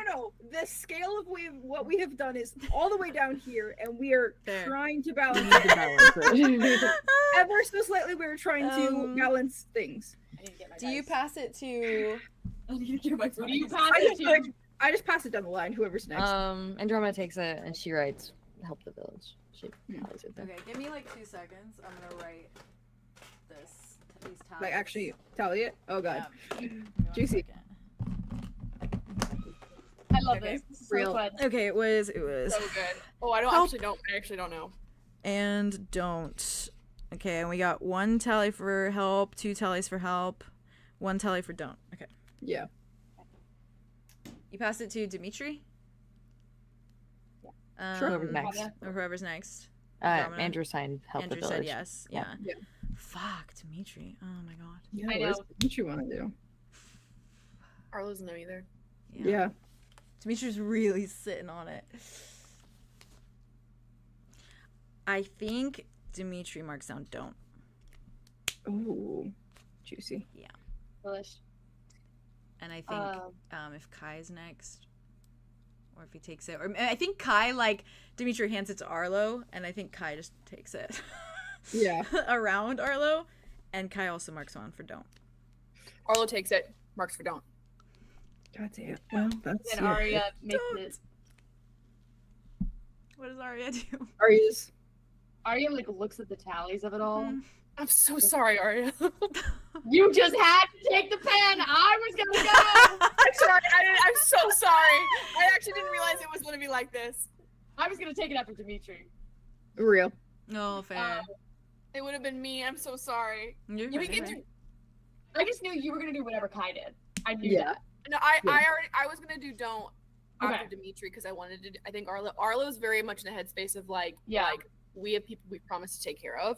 No. The scale of what we have done is all the way down here, and we are Fair. trying to We balance. need to balance it. Ever so slightly, we're trying to balance things. I need to get my Do you dice. pass it to... I need to get my dice. You pass I it just, to. I just pass it down the line. Whoever's next. Andromeda takes it and she writes, "Help the village." She tallies it there. Okay, give me like 2 seconds. I'm gonna write these tabs. Like actually tally it. Oh god. Give me 1 Juicy. second. I love Okay. this. This is so Real. fun. Okay, it was So good. Oh, I Help. actually don't know. and don't. Okay, and we got 1 tally for help, 2 tallies for help, 1 tally for don't. Okay. Yeah. You passed it to Dimitri? Sure. Whoever's next. Or whoever's next. Andromeda? Andrew signed "Help Andrew the said village." yes. Yeah. Yeah. Yeah. Fuck, Dimitri. Oh my god. Yeah. I What know. you want to do? Arlo doesn't know either. Yeah. Dimitri's really sitting on it. I think Dimitri marks down don't. Ooh. Juicy. Delish. And I think if Kai's next, if he takes it. Or I think Kai, like, Dimitri hands it to Arlo, and I think Kai just takes it. Yeah. Around Arlo, and Kai also marks on for don't. Arlo takes it, marks for don't. God damn. Well, that's Then Arya makes Don't. it. What does Arya do? Arya's. Arya like looks at the tallies of it all. Mm. I'm so sorry, Arya. You just had to take the pen. I was gonna go. I'm sorry. I'm so sorry. I actually didn't realize it was gonna be like this. I was gonna take it after Dimitri. Real. No, fair. It would have been me. I'm so sorry. You're You right, begin you're to. I just knew you were gonna do whatever Kai did. I knew Yeah. that. No, I was gonna do don't after Okay. Dimitri because I wanted to. I think Arlo's very much in the headspace of like we have people we promised to take care of.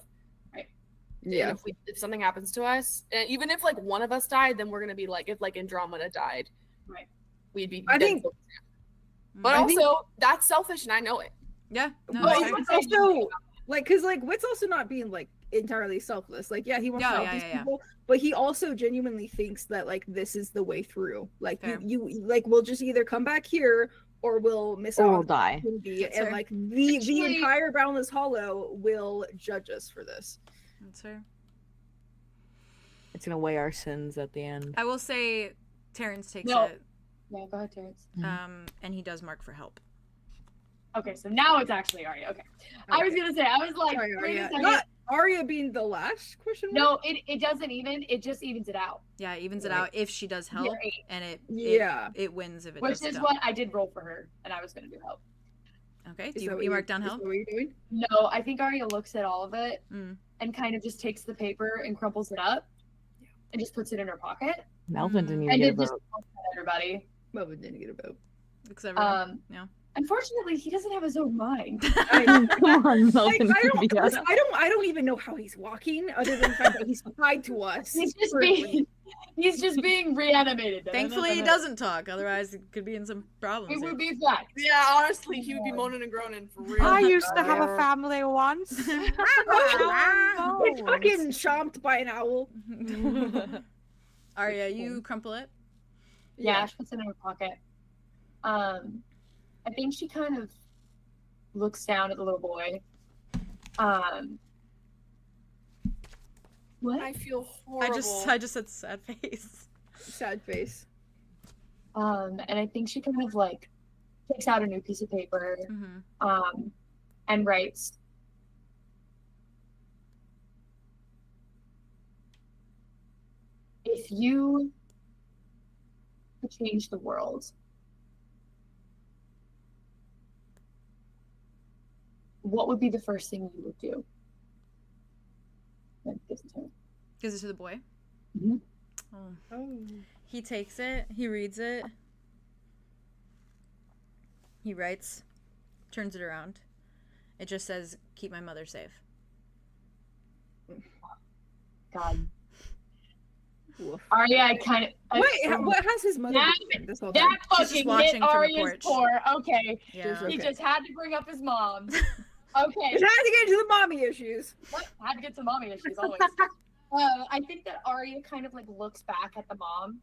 Yeah. And if something happens to us, and even if like one of us died, then we're gonna be like if like Andromeda died, right? We'd be. I think. But also that's selfish, and I know it. Yeah. No, But it's it's also like, cause like Wit's also not being like entirely selfless. Like, yeah, he wants to help these people, but he also genuinely thinks that like this is the way through. Like you like we'll just either come back here or we'll miss out. Or we'll die. And like the entire Boundless Hollow will judge us for this. That's fair. It's gonna weigh our sins at the end. I will say, Terrence takes No. it. Yeah, go ahead, Terrence. And he does mark for help. Okay, so now it's actually Arya. Okay. I was gonna say, I was like, Sorry, wait a Arya. second. Not Arya being the last question mark? No, it doesn't even. It just evens it out. Yeah, it evens it out if she does help, and it wins if it Which does is don't. what I did roll for her, and I was gonna do help. Okay, do you mark down help? Is that what you're doing? No, I think Arya looks at all of it and kind of just takes the paper and crumples it up and just puts it in her pocket. Melvin didn't even And get a it just vote. looks at everybody. Melvin didn't get a vote. Because everyone, Unfortunately, he doesn't have his own mind. Come on, Like, Melvin. I don't even know how he's walking, other than the fact that he's tied to us. He's just being reanimated. Thankfully, he doesn't talk. Otherwise, it could be in some problems. It would be flat. Yeah, honestly, he would be moaning and groaning for real. I used to have a family once. He's fucking chomped by an owl. Arya, you crumple it? Yeah, she puts it in her pocket. I think she kind of looks down at the little boy. What? I feel horrible. I just said sad face. Sad face. And I think she kind of like takes out a new piece of paper, and writes, "If you could change the world, what would be the first thing you would do?" And gives it to her. Gives it to the boy? Oh. He takes it. He reads it. He writes. Turns it around. It just says, "Keep my mother safe." God. Arya, I kind of. Wait, what has his mother been doing this whole time? That fucking hit Arya's core. Okay. Yeah. He just had to bring up his mom. Okay. Just had to get into the mommy issues. Had to get some mommy issues always. I think that Arya kind of like looks back at the mom.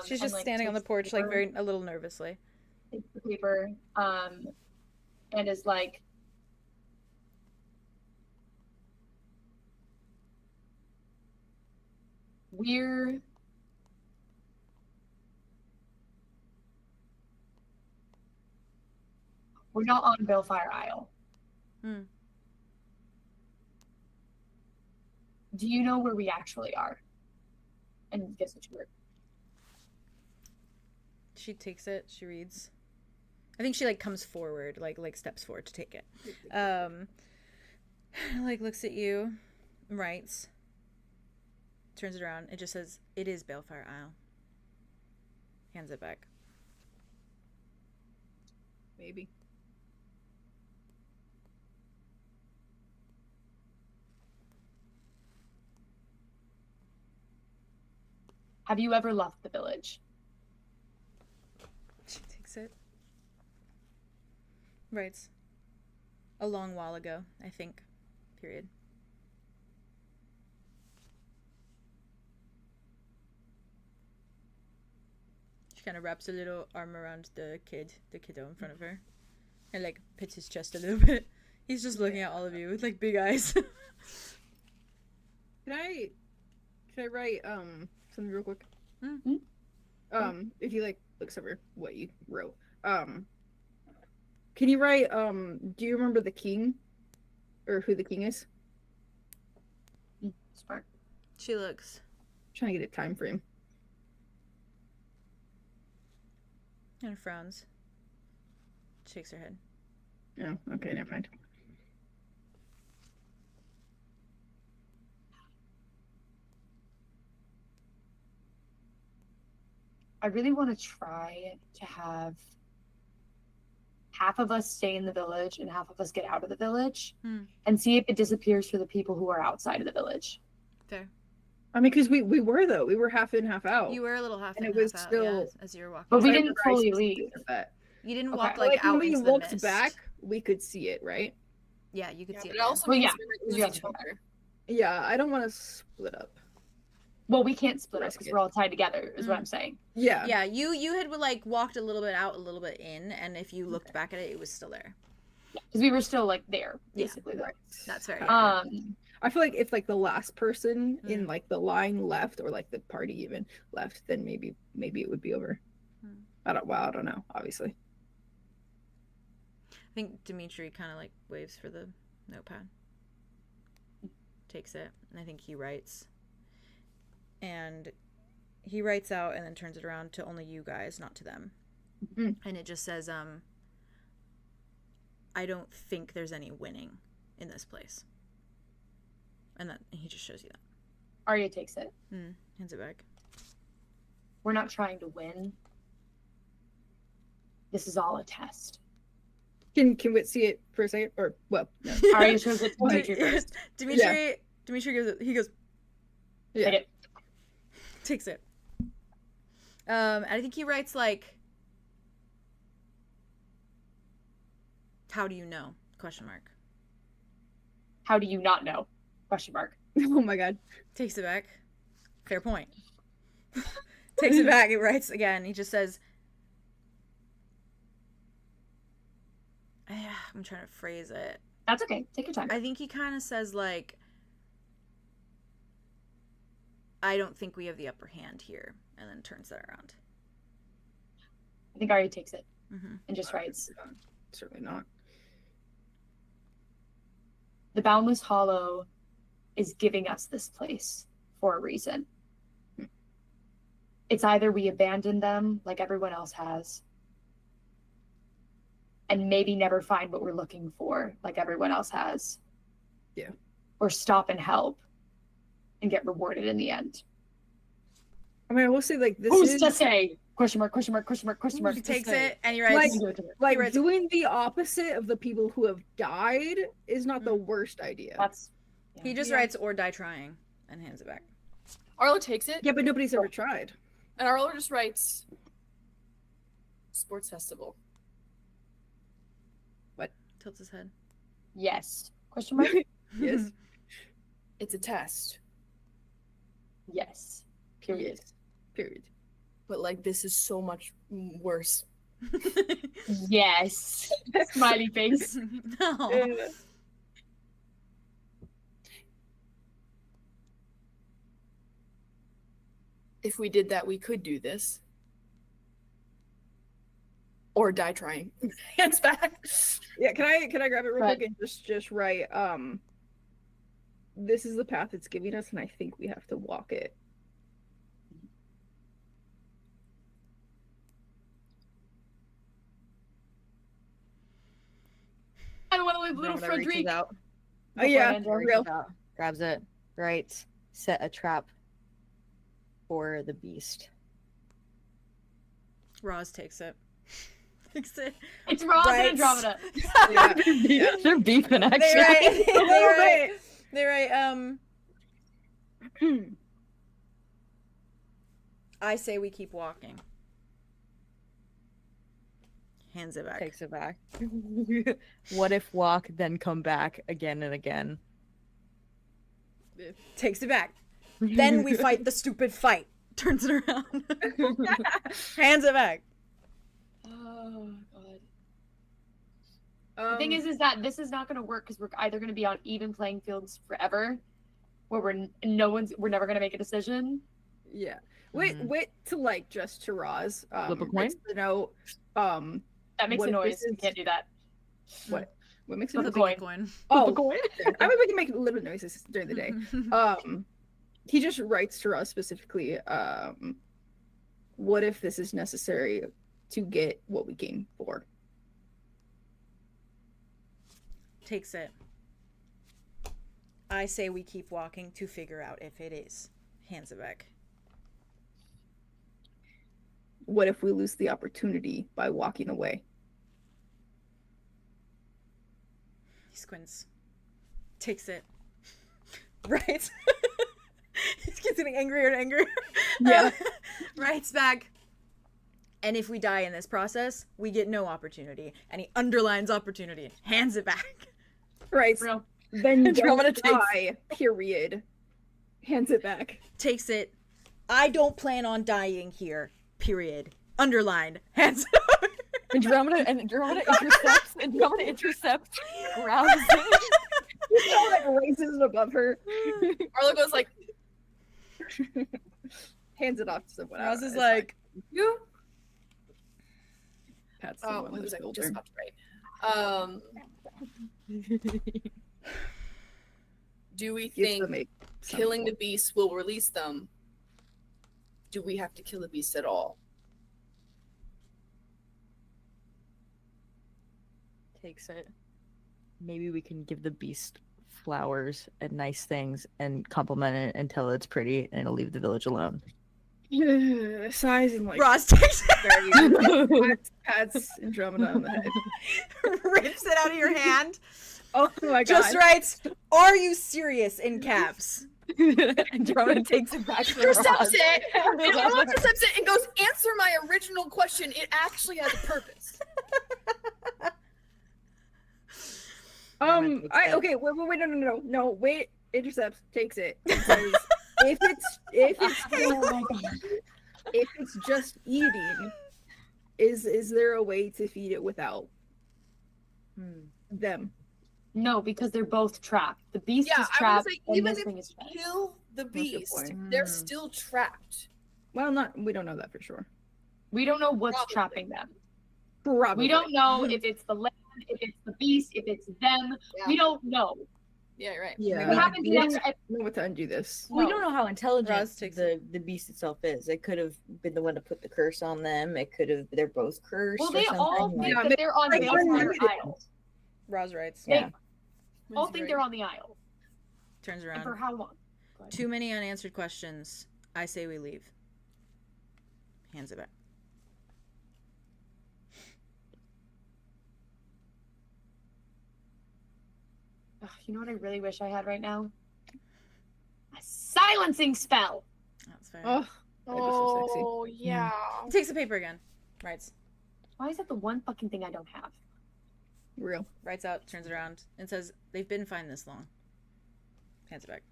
She's and, just standing on the porch, like a little nervously. Takes the paper, and is like, "We're not on Balefire Isle. Do you know where we actually are?" And gives it to her. She takes it. She reads. I think she like comes forward, like steps forward to take it. Like looks at you, writes, turns it around. It just says, "It is Balefire Isle." Hands it back. Maybe. Have you ever left the village? She takes it. Writes. "A long while ago, I think. Period." She kind of wraps a little arm around the kiddo in front of her, and like pits his chest a little bit. He's just looking at all of you with like big eyes. Can I write something real quick? Mm-hmm. If you like looks over what you wrote. Can you write do you remember the king? Or who the king is? Smart. She looks. Trying to get a time frame. And frowns. Shakes her head. Oh, okay, never mind. I really want to try to have half of us stay in the village and half of us get out of the village and see if it disappears for the people who are outside of the village. Fair. I mean, because we were though. We were half in, half out. You were a little half and in, it was half out, still yeah, as you were walking. But we didn't fully leave. You didn't Okay. walk like out when we into the looked mist. back, we could see it, right? Yeah, you could see But it. it also Well, means yeah, we we lose have each to other. Yeah, I don't want to split up. Well, we can't split us because we're all tied together, is what I'm saying. Yeah. Yeah, you had like walked a little bit out, a little bit in, and if you looked back at it, it was still there. Because we were still like there, Yeah. basically. Right. That's very. I feel like if like the last person in like the line left, or like the party even left, then maybe it would be over. I don't know, obviously. I think Dimitri kind of like waves for the notepad. Takes it, and I think he writes. And he writes out and then turns it around to only you guys, not to them. And it just says, I don't think there's any winning in this place. And that he just shows you that. Arya takes it. Hands it back. We're not trying to win. This is all a test. Can we see it for a second? Or well, no. Arya shows it to Dimitri first. Dimitri goes. Yeah. Take it. Takes it. And I think he writes like, how do you know? Question mark. How do you not know? Question mark. Oh my god. Takes it back. Fair point. Takes it back. He writes again. He just says, I'm trying to phrase it. That's okay. Take your time. I think he kind of says like, I don't think we have the upper hand here, and then turns that around. I think Arya takes it and just writes. Certainly not. The Boundless Hollow is giving us this place for a reason. It's either we abandon them like everyone else has, and maybe never find what we're looking for like everyone else has. Yeah. Or stop and help and get rewarded in the end. I mean, I will say like this Who's is to say? Question mark, question mark, question mark, question mark. He takes it and he writes, like doing the opposite of the people who have died is not the worst idea. That's he just writes or die trying and hands it back. Arlo takes it. Yeah, but nobody's ever tried. And Arlo just writes sports festival. What? Tilts his head. Yes. Question mark? Yes. It's a test. Yes. Period. Yes. Period. But like this is so much worse. Yes. Smiley face. No. If we did that, we could do this. Or die trying. Hands back. Yeah, can I grab it real quick and just write this is the path it's giving us and I think we have to walk it. I don't want to leave little Andromeda reaches Frederick. out. Oh yeah, Andromeda real. reaches out, grabs it, writes, set a trap for the beast. Roz takes it. Takes it. It's Roz and Writes. Andromeda. Yeah. They're beefing actually. They write, I say we keep walking. Hands it back. Takes it back. What if walk, then come back again and again? Takes it back. Then we fight the stupid fight. Turns it around. Hands it back. Oh god. Um, The thing is that this is not going to work because we're either going to be on even playing fields forever, where we're never going to make a decision. yeah. Wait to like just to Roz. Flip a coin? To know, That makes what a if noise. this We is- can't do that. what makes it? Flip a Flipping coin. a coin. Oh, Flip a coin? I mean, we can make little noises during the day. He just writes to Roz specifically. What if this is necessary to get what we came for? Takes it. I say we keep walking to figure out if it is. Hands it back. What if we lose the opportunity by walking away? He squints. Takes it. Right. He keeps getting angrier and angrier. Yeah. Writes back. And if we die in this process, we get no opportunity. And he underlines opportunity. Hands it back. Right. Real. Then Andromeda don't die. Period. Hands it back. Takes it. I don't plan on dying here. Period. Underlined. Hands it back. Andromeda intercepts, grabs it. He like raises it above her. Arlo goes like, Hands it off to someone Roz else. is like, you? Pats Oh, someone what on was the I shoulder. just about to write? Do we Gives think them a killing the beast will release them? Do we have to kill the beast at all? Takes it. Maybe we can give the beast flowers and nice things and compliment it until it's pretty and it'll leave the village alone. Size and like Roz takes it. pats Andromeda on the head. Rips it out of your hand. Oh my god. Just writes, "Are you serious?" in caps. Andromeda takes it back to Intercepts Roz. it! Andromeda intercepts it and goes, answer my original question. It actually has a purpose. Okay, wait, no, wait, intercepts, takes it. It says, if it's just eating, is there a way to feed it without them? No, because they're both trapped. The beast Yeah, is I would trapped, say and even this if thing is trapped. Kill the good beast. point. They're still trapped. Well, we don't know that for sure. We don't know what's Probably. trapping them. Probably. We don't know if it's the land, if it's the beast, if it's them. Yeah. We don't know. Yeah, right. Yeah. We haven't we been don't know what to undo this. We don't know how intelligent Roz takes the beast itself is. It could have been the one to put the curse on them. It could have. They're both cursed. Well, or they all something. think Yeah, that they're on like the other unlimited. isle. Roz writes. Yeah. All think they're on the isle. Turns And for around. how long? Too many unanswered questions. I say we leave. Hands it back. Ugh, you know what I really wish I had right now? A silencing spell. That's fair. Oh, that'd be so sexy. Oh, yeah. Takes the paper again. Writes. Why is that the one fucking thing I don't have? Real. Writes out. Turns it around and says, "They've been fine this long." Hands it back.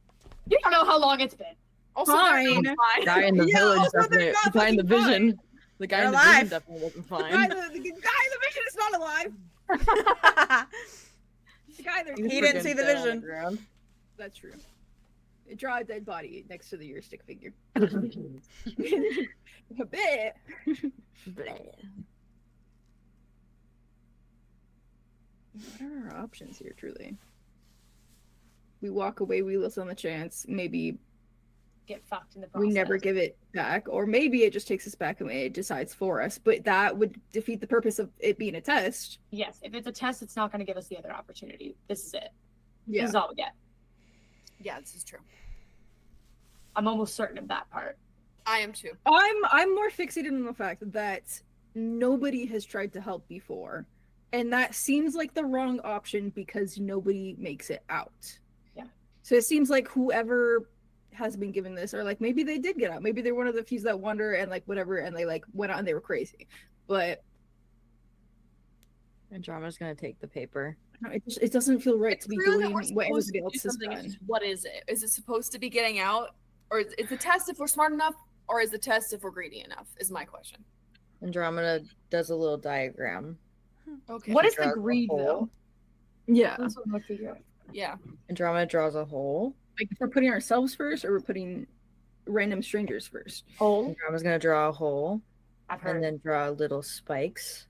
You don't know how long it's been. Also, Fine. they're not fine. Guy in the Yeah, village also they're definitely. not The guy in the fucking fine. vision. The guy They're in the alive. vision definitely wasn't The fine. guy in the vision is not alive. The guy there. He didn't see the Dead on vision. ground. That's true. Draw a dead body next to the earstick figure. A bit. What are our options here, truly? We walk away, we lose on the chance. Maybe Get fucked in the process. we never give it back, or maybe it just takes us back and it decides for us. But that would defeat the purpose of it being a test. Yes, if it's a test, it's not going to give us the other opportunity. This is it. Yeah. This is all we get. Yeah, this is true. I'm almost certain of that part. I am too. I'm more fixated on the fact that nobody has tried to help before. And that seems like the wrong option because nobody makes it out. Yeah. So it seems like whoever has been given this, or like maybe they did get out. Maybe they're one of the few that wander and like whatever, and they like went out and they were crazy. But Andromeda's gonna take the paper. it doesn't feel right to be True that doing we're what supposed everybody to do else has something, it's done. just, what is it? Is it supposed to be getting out? Or it's a test if we're smart enough? Or is the test if we're greedy enough? Is my question. Andromeda does a little diagram. Okay. What is Draws the a greed hole. though? Yeah. That's what I'm gonna figure out. Yeah. Andromeda draws a hole. Like if we're putting ourselves first, or we're putting random strangers first. Hole. Andromeda's gonna draw a hole, I've heard. and then draw little spikes,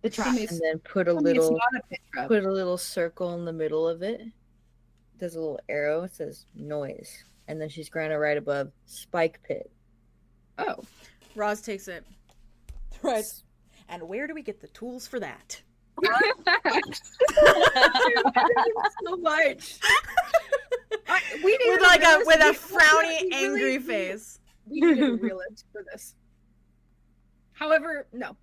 The trap. It's- and then put a I mean, it's little not a pit trap. put a little circle in the middle of it. There's a little arrow. It says noise, and then she's gonna write above spike pit. Oh. Roz takes it. Right. And where do we get the tools for that? So much. We need With a like a realist. with a We frowny, really angry need- face. We need a realist for this. However, no.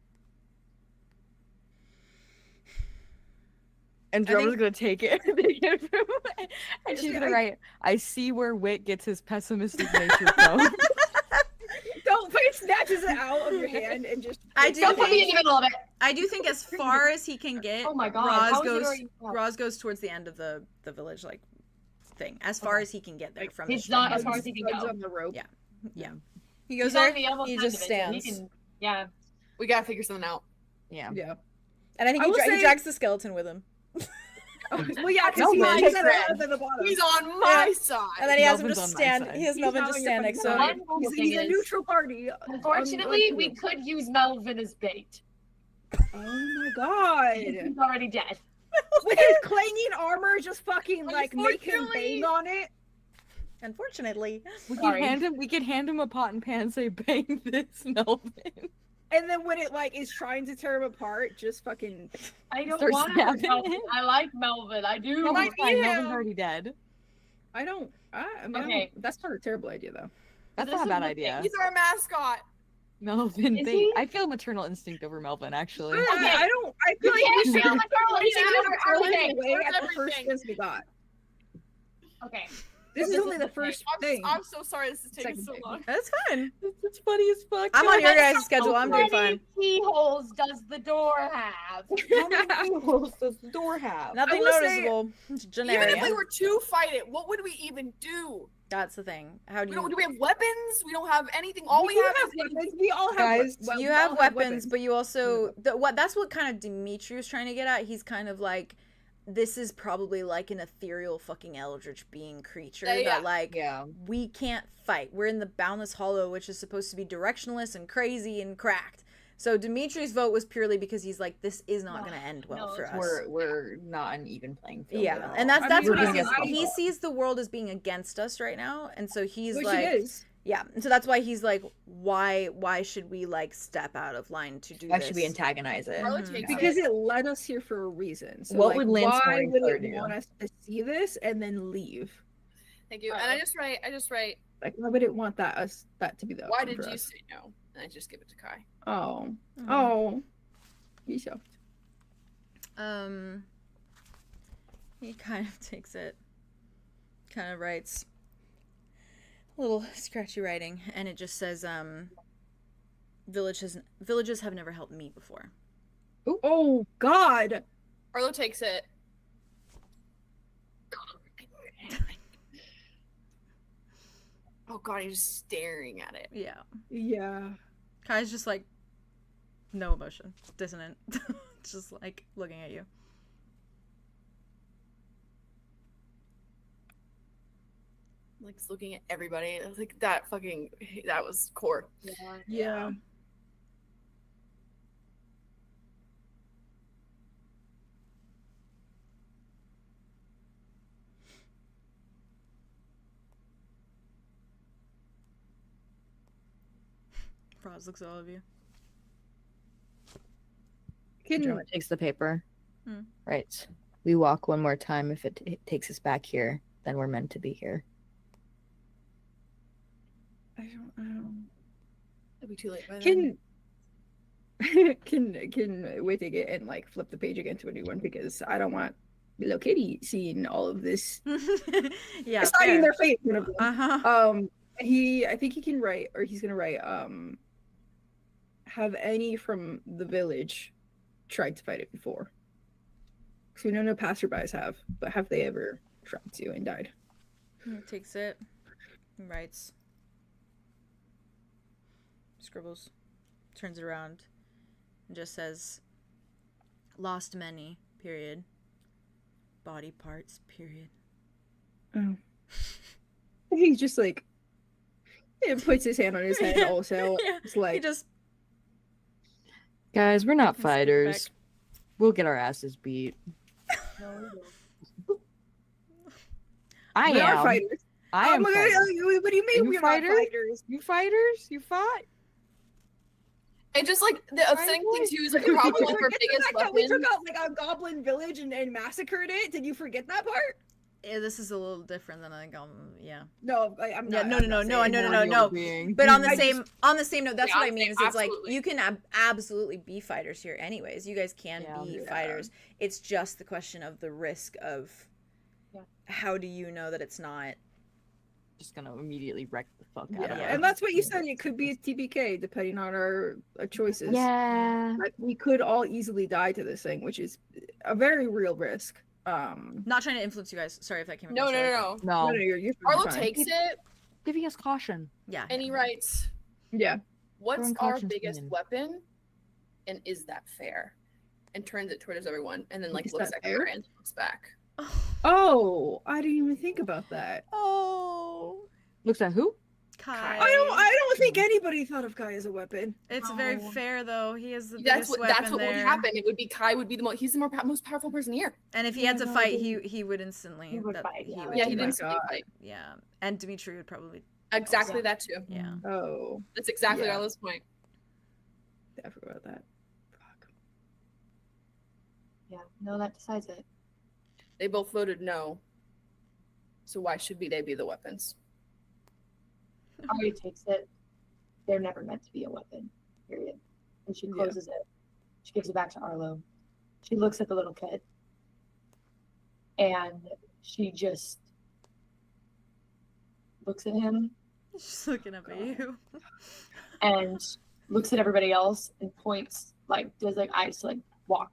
Andromeda's gonna take it, and she's Yeah, gonna write, "I see where Wit gets his pessimistic nature from." Don't fucking snatches it out of your hand and just. I do Don't put me in think the middle of it. I do think as far as he can get, Oh my god. Roz How is it goes already- oh. Roz goes towards the end of the village like thing. As far Okay. as he can get there Like, from It's the not stream. as far as he can Runs go. on the rope. Yeah. Yeah. He goes He's there. on the elbow He side just of it, so he stands. can- yeah. We gotta figure something out. Yeah. Yeah. And I think I he, will he say- drags the skeleton with him. Well, yeah, No, because man. he's at the bottom. He's on my side. And then he has him Melvin's just on my stand. side. He has He's Melvin not just on stand your next fucking to side. him. One He's thing a is, neutral party. unfortunately, we could use Melvin as bait. Oh my god. He's already dead. With his clanging armor, just fucking like make him Unfortunately- bang on it. Unfortunately. We Sorry. could hand him a pot and pan and say, "Bang this, Melvin." And then when it like is trying to tear him apart, just fucking. I don't Start want to stabbing Melvin. him. I like Melvin. I do. Melvin's I fine. need Melvin's him. already dead. I mean, Okay. that's not a terrible idea though. That's This not a is bad the idea. He's our mascot. Melvin, Is bait. he? I feel maternal instinct over Melvin, actually. I feel like can't we should feel the girl. He's take over this girl everything. away Where's at the first everything? chance we got. Okay. This is This only is the the first I'm, thing. I'm so sorry this is taking Second so thing. long. That's fine. It's funny as fuck. I'm on your How guys' schedule. I'm doing many fine. keyholes does the door have? How many keyholes does the door have? Nothing will say- noticeable. It's Even generic. if we were to fight it, what would we even do? That's the thing. How do We don't, you? do we have weapons? We don't have anything. All we do have is weapons. We all have Guys, well, You we have all weapons, but you also that's what kind of Dimitri was trying to get at. He's kind of like, this is probably like an ethereal fucking eldritch being creature Yeah. that like Yeah. we can't fight. We're in the Boundless Hollow, which is supposed to be directionless and crazy and cracked. So Dimitri's vote was purely because he's like, this is not going to end well No, for us. We're not an even playing field. at Yeah, all. and that's I mean, what he we're sees. being He assaulted. sees the world as being against us right now, and so he's Which like, it is. yeah, and so that's why he's like, why should we like step out of line to do Why this? should we antagonize it? Carla Mhm. takes Because it. it led us here for a reason. So What like, would Lance why Morning would Star it do? want us to see this and then leave? Thank you. And I just write. Like, why would it want that to be the Why option did for you us? say no? And I just give it to Kai. Oh, Mhm. oh, he's shocked. He kind of takes it, kind of writes a little scratchy writing, and it just says, villages have never helped me before. Oh God! Arlo takes it. Oh God, he's just staring at it. Yeah. Yeah. Kai's just like, no emotion, dissonant, just like looking at you. Like just looking at everybody. I was like, that was core. Yeah. Roz looks at all of you. Andromeda takes the paper. Hmm. Right. We walk one more time. If it takes us back here, then we're meant to be here. I don't. It'll be too late by then. Can we take it and like flip the page again to a new one, because I don't want little kitty seeing all of this Yeah. deciding their fate. Uh huh. I think he can write, or he's gonna write, have any from the village tried to fight it before? Because we know no passerbys have, but have they ever tried to and died? He takes it and writes, scribbles, turns it around, and just says, "Lost many, period. Body parts, period." Oh. He's just like, puts his hand on his head also. Yeah. It's like, He just Guys, we're not Let's fighters. get We'll get our asses beat. I we are am. fighters. I am. What fighters. do you mean You we're fighters? not fighters? You fighters? You fought? And just like the upsetting thing too is like Did you probably like her forget the biggest fact that we weapon. took out like a goblin village and massacred it? Did you forget that part? this is a little different than No, I'm Yeah, not. no. Being. But on the I same note, that's Yeah, what I mean. Is it's like absolutely. you can absolutely be fighters here, anyways. You guys can be Yeah. fighters. It's just the question of the risk of how do you know that it's not? Just gonna immediately wreck the fuck out Yeah, of it. and that's what you said. It could be a TBK depending on our choices. Yeah. Like, we could all easily die to this thing, which is a very real risk. Not trying to influence you guys. Sorry if that came. No, across no, wrong. no, no. No. You're Arlo fine. takes it Giving us caution. Yeah. and he writes, Yeah. "What's Throwing our caution to biggest the wind. weapon, and is that fair?" And turns it towards everyone, and then like Is looks that at fair? her and looks back. Oh, I didn't even think about that. Oh, Looks at who? Kai. I don't think anybody thought of Kai as a weapon. It's very Oh. fair though. He is the That's biggest what weapon would there. happen. It would be Kai would be he's the most powerful person here. And if he Yeah, had to no, fight, he- he would instantly. he would fight, He yeah. would Yeah, do he that. didn't God. fight. Yeah, and Dimitri would probably. Exactly Also. that too. Yeah. Oh, That's exactly Yeah. Arlo's point. I forgot about that. Fuck. Yeah, no, that decides it. They both voted no. So why should they be the weapons? Arya takes it. They're never meant to be a weapon, period. And she closes it. She gives it back to Arlo. She looks at the little kid. And she just looks at him Just looking up at you. and looks at everybody else and points, like, does like eyes to like walk.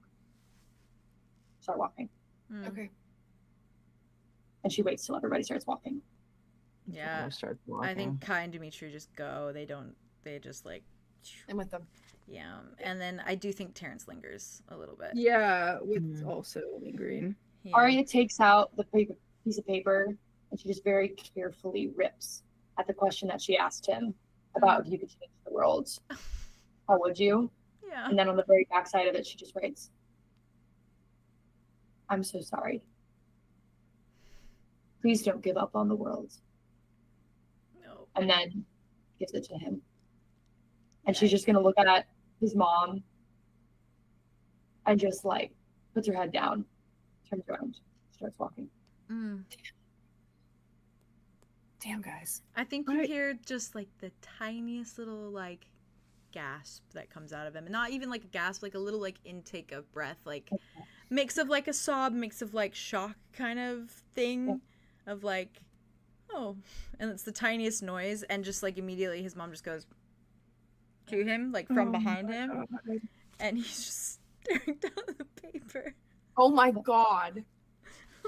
Start walking. Mm. Okay. And she waits till everybody starts walking. Yeah. Start I think Kai and Dimitri just go. They just like. I'm with them. Yeah, and then I do think Terrence lingers a little bit. Yeah, with also lingering. Yeah. Arya takes out the piece of paper and she just very carefully rips at the question that she asked him about if you could change the world. How would you? Yeah. And then on the very back side of it, she just writes, "I'm so sorry. Please don't give up on the world." No. And then gives it to him. And she's just going to look at his mom and just like puts her head down, turns around, starts walking. Mm. Damn, guys. I think you Right. hear just like the tiniest little like gasp that comes out of him, and not even like a gasp, like a little like intake of breath, like mix of like a sob, mix of like shock kind of thing, of like, oh, and it's the tiniest noise, and just like immediately his mom just goes to him like from behind him, and he's just staring down at the paper. Oh my god.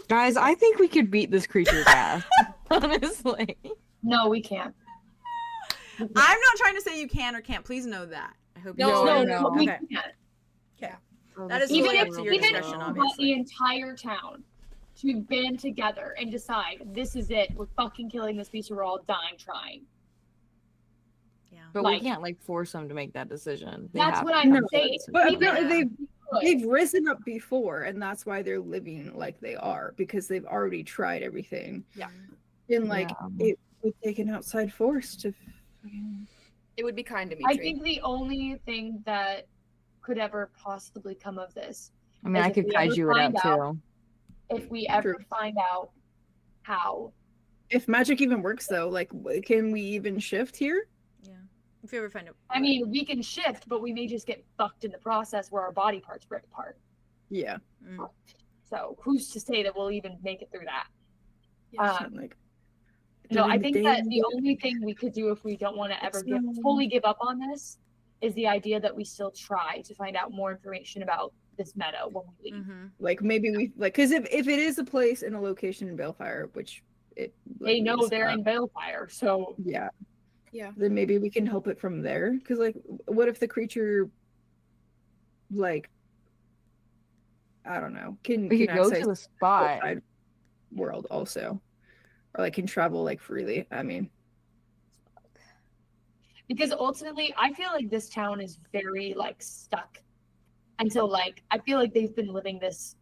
Guys, I think we could beat this creature's ass. Honestly. No, we can't. I'm not trying to say you can or can't. Please know that. I hope you No, know. no, we Okay. can't. That is Even totally if, up to your even if discretion, we want obviously. the entire town to band together and decide this is it, we're fucking killing this beast, or we're all dying trying. Yeah. But Like- we can't like force them to make that decision. They That's have what to I'm come to saying. that But Even apparently if they've risen up before, and that's why they're living like they are, because they've already tried everything. Yeah. And like Yeah. it would take an outside force to. It would be kind to me. I think the only thing that could ever possibly come of this, I mean, As I if could we ever kaiju it out find out- too. if we ever True. find out how, If magic even works, though, like, can we even shift here? Yeah. If you ever find it. I mean, we can shift, but we may just get fucked in the process where our body parts rip apart. Yeah. Mm. So who's to say that we'll even make it through that? Like, No, I during think the that day- the only thing we could do if we don't want to ever fully give up on this is the idea that we still try to find out more information about this meadow when we leave. Mm-hmm. like maybe we like, because if it is a place in a location in Balefire, which it They know is, they're in Balefire, so yeah, Yeah. then maybe we can help it from there. Because, like, what if the creature, like, I don't know, can We could go access to the the spot. outside world also, or like can travel like freely. I mean, Because ultimately, I feel like this town is very like stuck until like I feel like they've been living this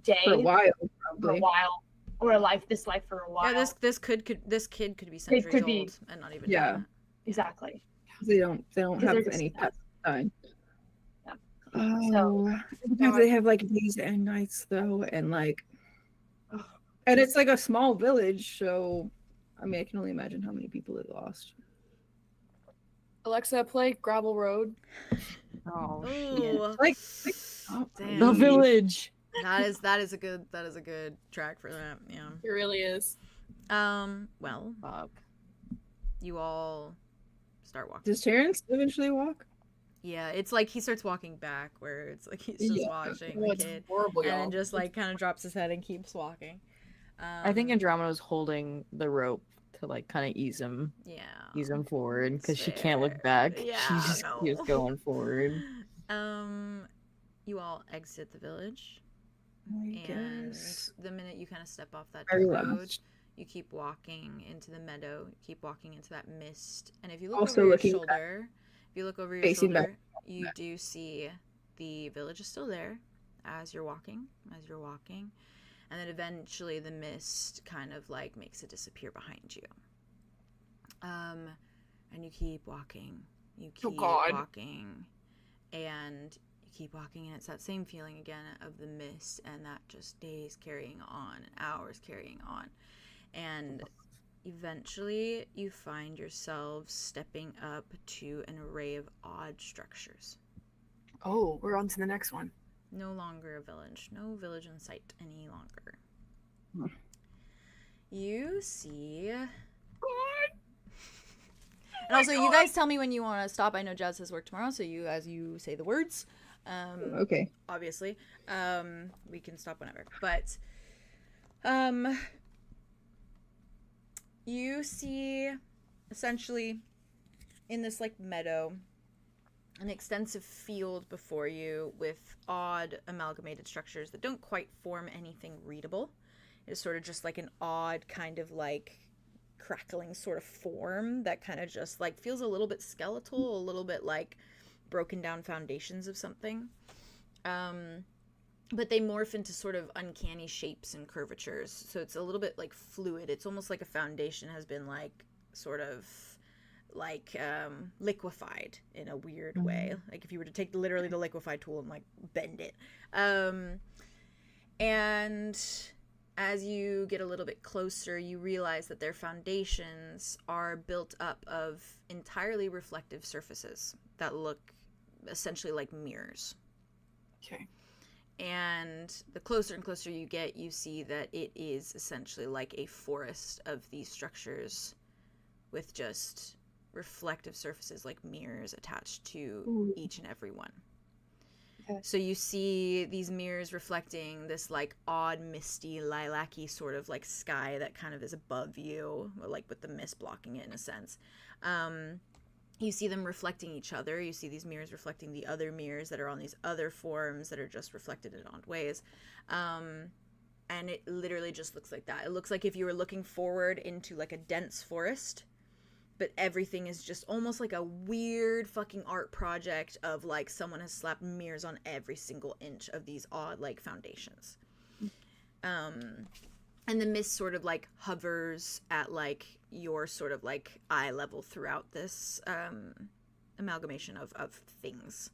day for a while, for a probably. while, or this life for a while. Yeah, this kid could be centuries could be. old and not even Yeah. know Exactly. They don't have they're just any stuck. past time. Yeah. Oh, sometimes they have like days and nights though, and like, and it's like a small village, so I mean, I can only imagine how many people it lost. Alexa, play Gravel Road. Oh, Ooh. Like, Damn. the village. That is a good track for that. Yeah. It really is. Well, Fuck. you all start walking. Does Terrence eventually walk? Yeah, it's like he starts walking back, where it's like he's just watching Oh, the it's kid, horrible, and y'all. then just like kind of drops his head and keeps walking. I think Andromeda was holding the rope to like kind of ease him forward because she can't look back. Yeah, she just keeps going forward. You all exit the village, I and guess. the minute you kind of step off that Very dirt road, last. you keep walking into the meadow. You keep walking into that mist, and if you look Also over your looking back. shoulder, if you look over your Facing shoulder, back. you do see the village is still there as you're walking, and then eventually the mist kind of like makes it disappear behind you. And you keep walking, walking, and you keep walking, and it's that same feeling again of the mist, and that just days carrying on, and hours carrying on, and eventually you find yourselves stepping up to an array of odd structures. Oh, we're on to the next one. No longer a village. No village in sight any longer. You see... And also, you guys tell me when you want to stop. I know Jazz has work tomorrow, so you say the words. Okay. Obviously. We can stop whenever. But you see, essentially, in this like meadow, an extensive field before you with odd amalgamated structures that don't quite form anything readable. It is sort of just like an odd kind of like crackling sort of form that kind of just like feels a little bit skeletal, a little bit like broken down foundations of something. But they morph into sort of uncanny shapes and curvatures. So it's a little bit like fluid. It's almost like a foundation has been like sort of like liquefied in a weird way. Like if you were to take literally the liquefy tool and like bend it. And as you get a little bit closer, you realize that their foundations are built up of entirely reflective surfaces that look essentially like mirrors. Okay. And the closer and closer you get, you see that it is essentially like a forest of these structures with just reflective surfaces like mirrors attached to each and every one. Okay. So you see these mirrors reflecting this like odd, misty, lilac-y sort of like sky that kind of is above you, like with the mist blocking it in a sense. You see them reflecting each other. You see these mirrors reflecting the other mirrors that are on these other forms that are just reflected in odd ways. And it literally just looks like that. It looks like if you were looking forward into like a dense forest, but everything is just almost like a weird fucking art project of like someone has slapped mirrors on every single inch of these odd like foundations. And the mist sort of like hovers at like your sort of like eye level throughout this amalgamation of things.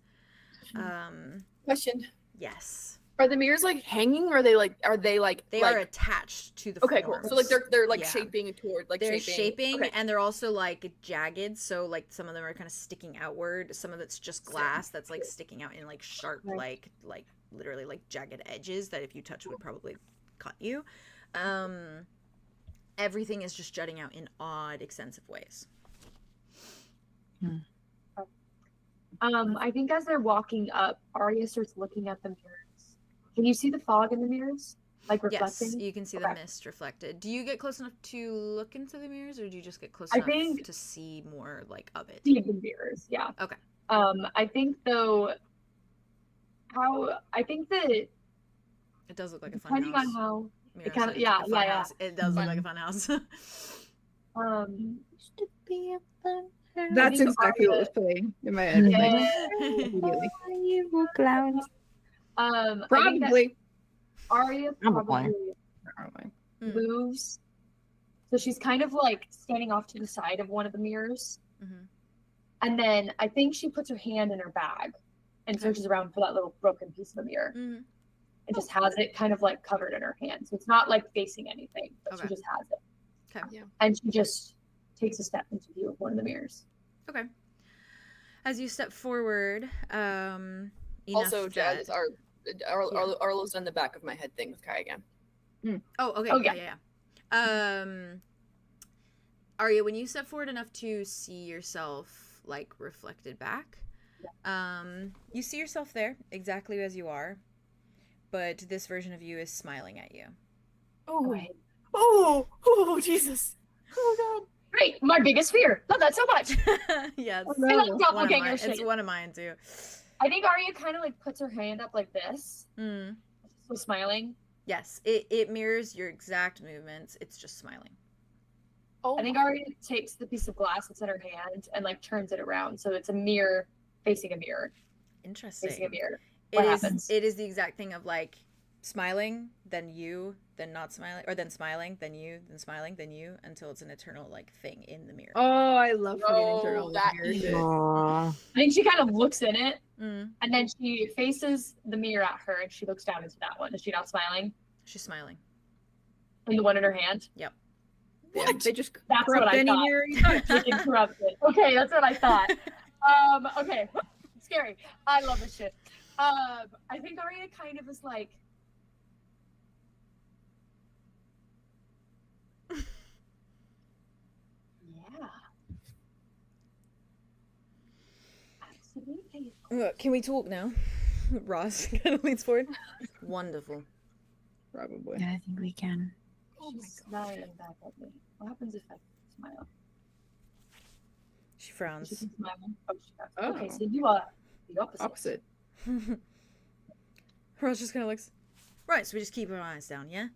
Question. Yes. Are the mirrors like hanging, or are they like they are attached to the okay, forms. cool. So like they're like Yeah. shaping toward like they're shaping okay. and they're also like jagged, so like some of them are kind of sticking outward, some of it's just glass that's like sticking out in like sharp like literally like jagged edges that if you touch would probably cut you. Everything is just jutting out in odd, extensive ways. I think as they're walking up, Arya starts looking at the mirrors. Can you see the fog in the mirrors? like reflecting? Yes, you can see the mist reflected. Do you get close enough to look into the mirrors, or do you just get close enough to see more like of it? See the mirrors, yeah. Okay. I think though, I think that it does look like a fun depending house. on how Mirror it kind of said yeah it's like a fun yeah house. It does look like a fun house. Used to be a fun house. That's exactly what was playing in my head. You clowns. Probably. Arya probably Probably. moves. So she's kind of like standing off to the side of one of the mirrors. And then I think she puts her hand in her bag and searches around for that little broken piece of the mirror. And just has it kind of like covered in her hand. So it's not like facing anything, but she just has it. Okay. Yeah. And she just takes a step into view of one of the mirrors. Okay. As you step forward, also, Jazz, Arlo's done the back of my head thing with Kai again. Oh, okay. Oh, yeah. Arya, when you step forward enough to see yourself like reflected back, you see yourself there exactly as you are, but this version of you is smiling at you. Oh, Jesus. Oh God. Great, my biggest fear. Love that so much. Yes. It's one of mine too. I think Arya kind of like puts her hand up like this. So smiling. Yes, it mirrors your exact movements. It's just smiling. I think Arya takes the piece of glass that's in her hand and like turns it around so it's a mirror facing a mirror. Interesting. Facing a mirror. It What is. happens? It is the exact thing of like smiling, then you, then not smiling, or then smiling, then you, then smiling, then you, until it's an eternal like thing in the mirror. Oh, I love forgetting internal that mirror shit. I think she kind of looks in it Mm. and then she faces the mirror at her and she looks down into that one. Is she not smiling? She's smiling. In the one in her hand? Yep. Yeah, they just That's corrupt what I any thought. mirror you touch. She can corrupt it. Okay, that's what I thought. Okay. Scary. I love this shit. I think Arya kind of is like, yeah. Absolutely. Can we talk now? Ross kind of leans forward. Wonderful. Probably. Yeah, I think we can. She's smiling back at me. What happens if I smile? She frowns. She can smile. Oh, she does. Oh. Okay, so you are the opposite. Opposite. Ross just kind of looks. Right, so we just keep our eyes down, yeah?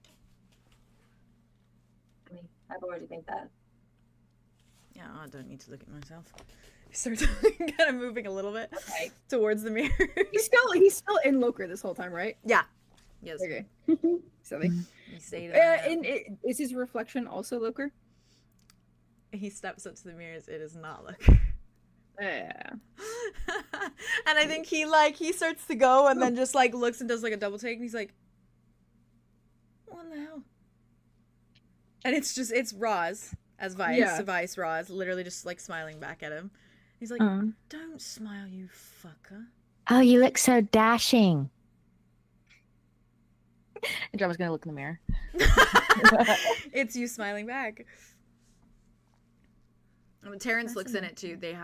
I mean, I've already think that. Yeah, I don't need to look at myself. He starts kind of moving a little bit towards the mirror. He's still in Loker this whole time, right? Yeah. Yes. Okay. Silly. You say that. Is his reflection also Loker? He steps up to the mirrors. It is not Loker. Yeah. And I think he starts to go and then just like looks and does like a double take and he's like, what the hell? And it's Roz as Vice. Yeah. Vice Roz literally just like smiling back at him. He's like, don't smile, you fucker. Oh, you look so dashing. Andromeda's gonna look in the mirror. It's you smiling back. Terrence looks in it too. It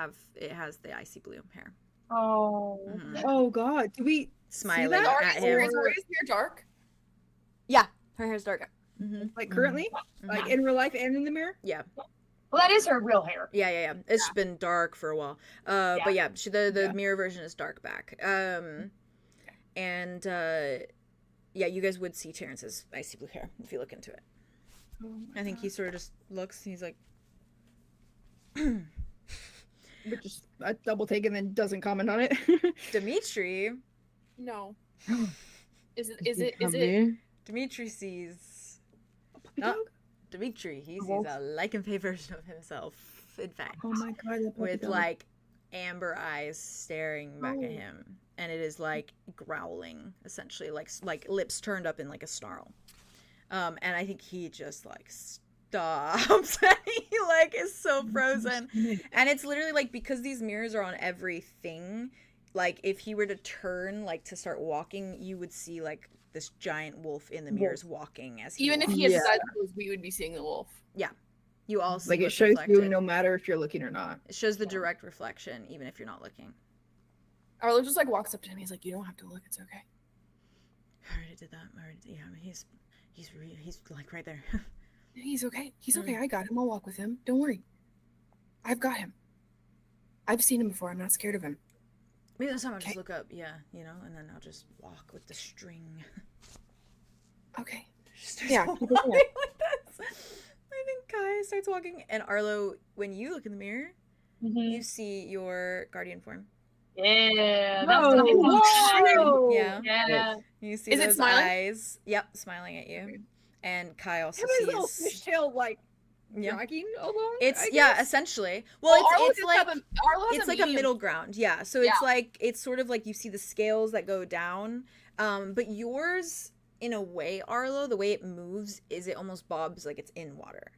has the icy blue hair. Oh. Mhm. Oh God. Do we Smiling that? at Is him. Arya's hair dark? Yeah, her hair's dark. Mm-hmm. like currently, like in real life and in the mirror? Yeah. Well, that is her real hair. Yeah. It's been dark for a while. But yeah, the mirror version is dark back. And yeah, you guys would see Terrence's icy blue hair if you look into it. Oh I think he sort of just looks. He's like, But just a double take and then doesn't comment on it. Dimitri. No. Is it? Dimitri sees. Dimitri. He sees a lycanthrope version of himself. In fact, Oh my God. that with puppy dog. like amber eyes staring back at him, and it is like growling, essentially, like lips turned up in like a snarl. And I think he just like stops. He like is so frozen, and it's literally like because these mirrors are on everything. Like if he were to turn like to start walking, you would see like this giant wolf in the mirrors walking as he Even if walks. he had decided we would be seeing the wolf. You all see like it what's shows reflected. you no matter if you're looking or not. It shows the direct reflection, even if you're not looking. Arlo just like walks up to him. He's like, "You don't have to look. It's okay." I already did that. Yeah, I mean, he's like right there. He's okay. He's okay. I got him. I'll walk with him. Don't worry. I've got him. I've seen him before. I'm not scared of him. Maybe this time I'll just look up, and then I'll just walk with the string. Okay. Yeah. Like this. I think Kai starts walking, and Arlo, when you look in the mirror, you see your guardian form. Yeah. Whoa. Yeah. You see Is it those smiling? eyes. Yep, smiling at you. And Kai also Him and his sees. little fishtail, like, Yeah. dragging along. It's I yeah, guess? essentially. Well, Arlo it's does like have Arlo has it's like a middle ground. Yeah. So it's like it's sort of like you see the scales that go down. But yours, in a way, Arlo, the way it moves is it almost bobs like it's in water.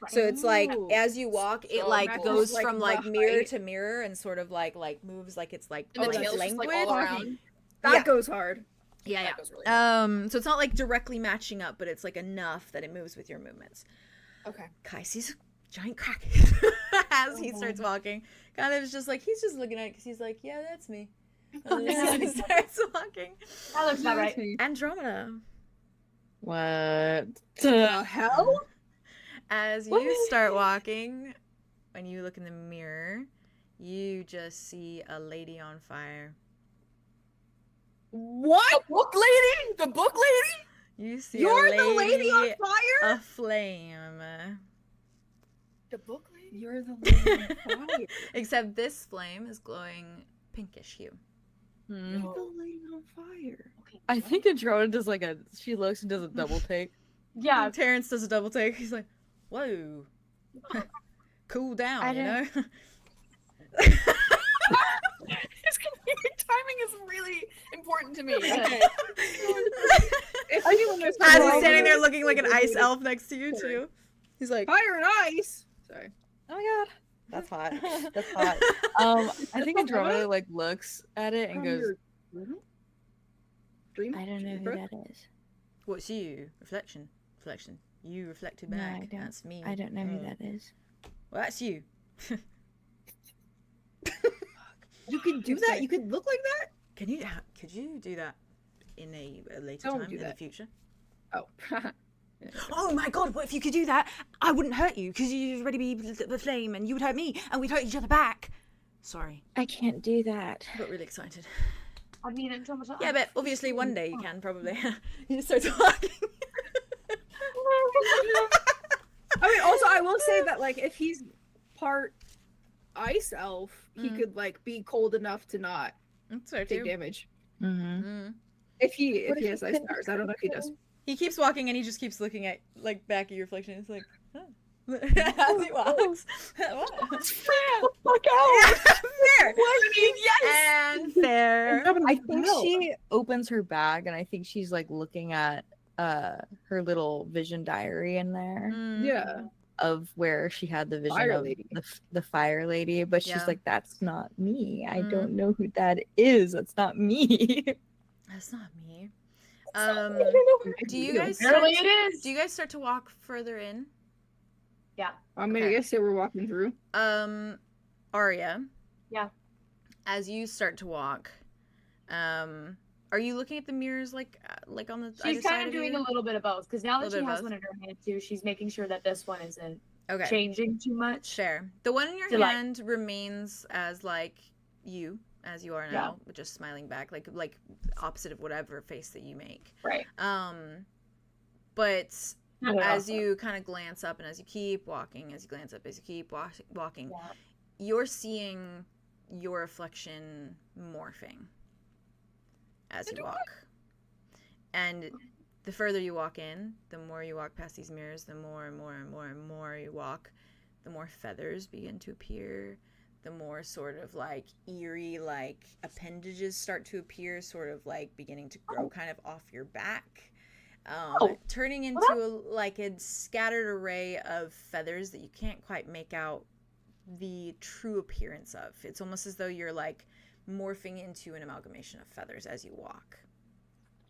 Right. So it's like Ooh. as you walk, it So like matches, goes like, from like the mirror height. to mirror and sort of like moves like it's like And the like tail's just, like, languid. all around. That Yeah. goes hard. Yeah, That yeah. goes really hard. So it's not like directly matching up, but it's like enough that it moves with your movements. Okay. Kai sees a giant crack as he starts walking. Kind of just like he's just looking at it because he's like, yeah, that's me. And then he starts walking. That looks about right. Andromeda, What? The hell? as you start walking, when you look in the mirror, you just see a lady on fire. What? The book lady? The book lady? You see You're a the lady on fire? aflame. The book lady? You're the lady on fire. Except this flame is glowing pinkish hue. You're the lady on fire. I think Andromeda does like she looks and does a double take. Yeah. Terrence does a double take. He's like, whoa. Cool down, you know? His comedic timing is really important to me. Okay. If anyone knows As how he's to standing there roll, looking like an ice elf next to you, too. He's like, fire and ice. Sorry. Oh my god. That's hot. That's hot. I think Andromeda like looks at it and From goes, your dream? I don't know who Brooke? that is. what's you? Reflection. Reflection. You reflected No, back. I don't. That's me. I don't know who Mm. that is. Well, that's you. You could do that? You could look like that? Could you do that in a later Don't time do in the that. future? Oh. Oh my god, what if you could do that? I wouldn't hurt you because you'd already be the flame and you would hurt me and we'd hurt each other back. Sorry, I can't do that. I got really excited. I mean, Andromeda. Yeah, but obviously one day you can probably. You just start talking. I mean, also, I will say that, like, if he's part ice elf, he Mm. could, like, be cold enough to not That's fair take too. damage. Mm-hmm. If he What if has he ice couldn't powers. I don't know if he does. He keeps walking and he just keeps looking at like back at your reflection. It's like, huh. As he walks. What? "Fuck out!" Fair. And fair. I think she opens her bag and I think she's like looking at her little vision diary in there Mm. Yeah. of where she had the vision Fire of lady. the fire lady, but she's Yeah. like, that's not me. I Mm. don't know who that is. That's not me. That's not me. I don't Do know. you guys start, Apparently it is. do you guys start to walk further in? I mean, Okay. I guess they were walking through. Arya. Yeah. As you start to walk, are you looking at the mirrors like on the either She's side kind of doing you? a little bit of both because now that Little she bit of has both. one in her hand too, she's making sure that this one isn't Okay. changing too much. Share. The one in your To, like- hand remains as like you as you are now, but just smiling back, like opposite of whatever face that you make. Right. But I don't know. as you kind of glance up and as you keep walking, as you glance up, as you keep walking, Yeah. you're seeing your reflection morphing as you walk. And the further you walk in, the more you walk past these mirrors, the more and more and more and more you walk, the more feathers begin to appear, the more sort of like eerie like appendages start to appear, sort of like beginning to grow kind of off your back. Turning into like a scattered array of feathers that you can't quite make out the true appearance of. It's almost as though you're like morphing into an amalgamation of feathers as you walk.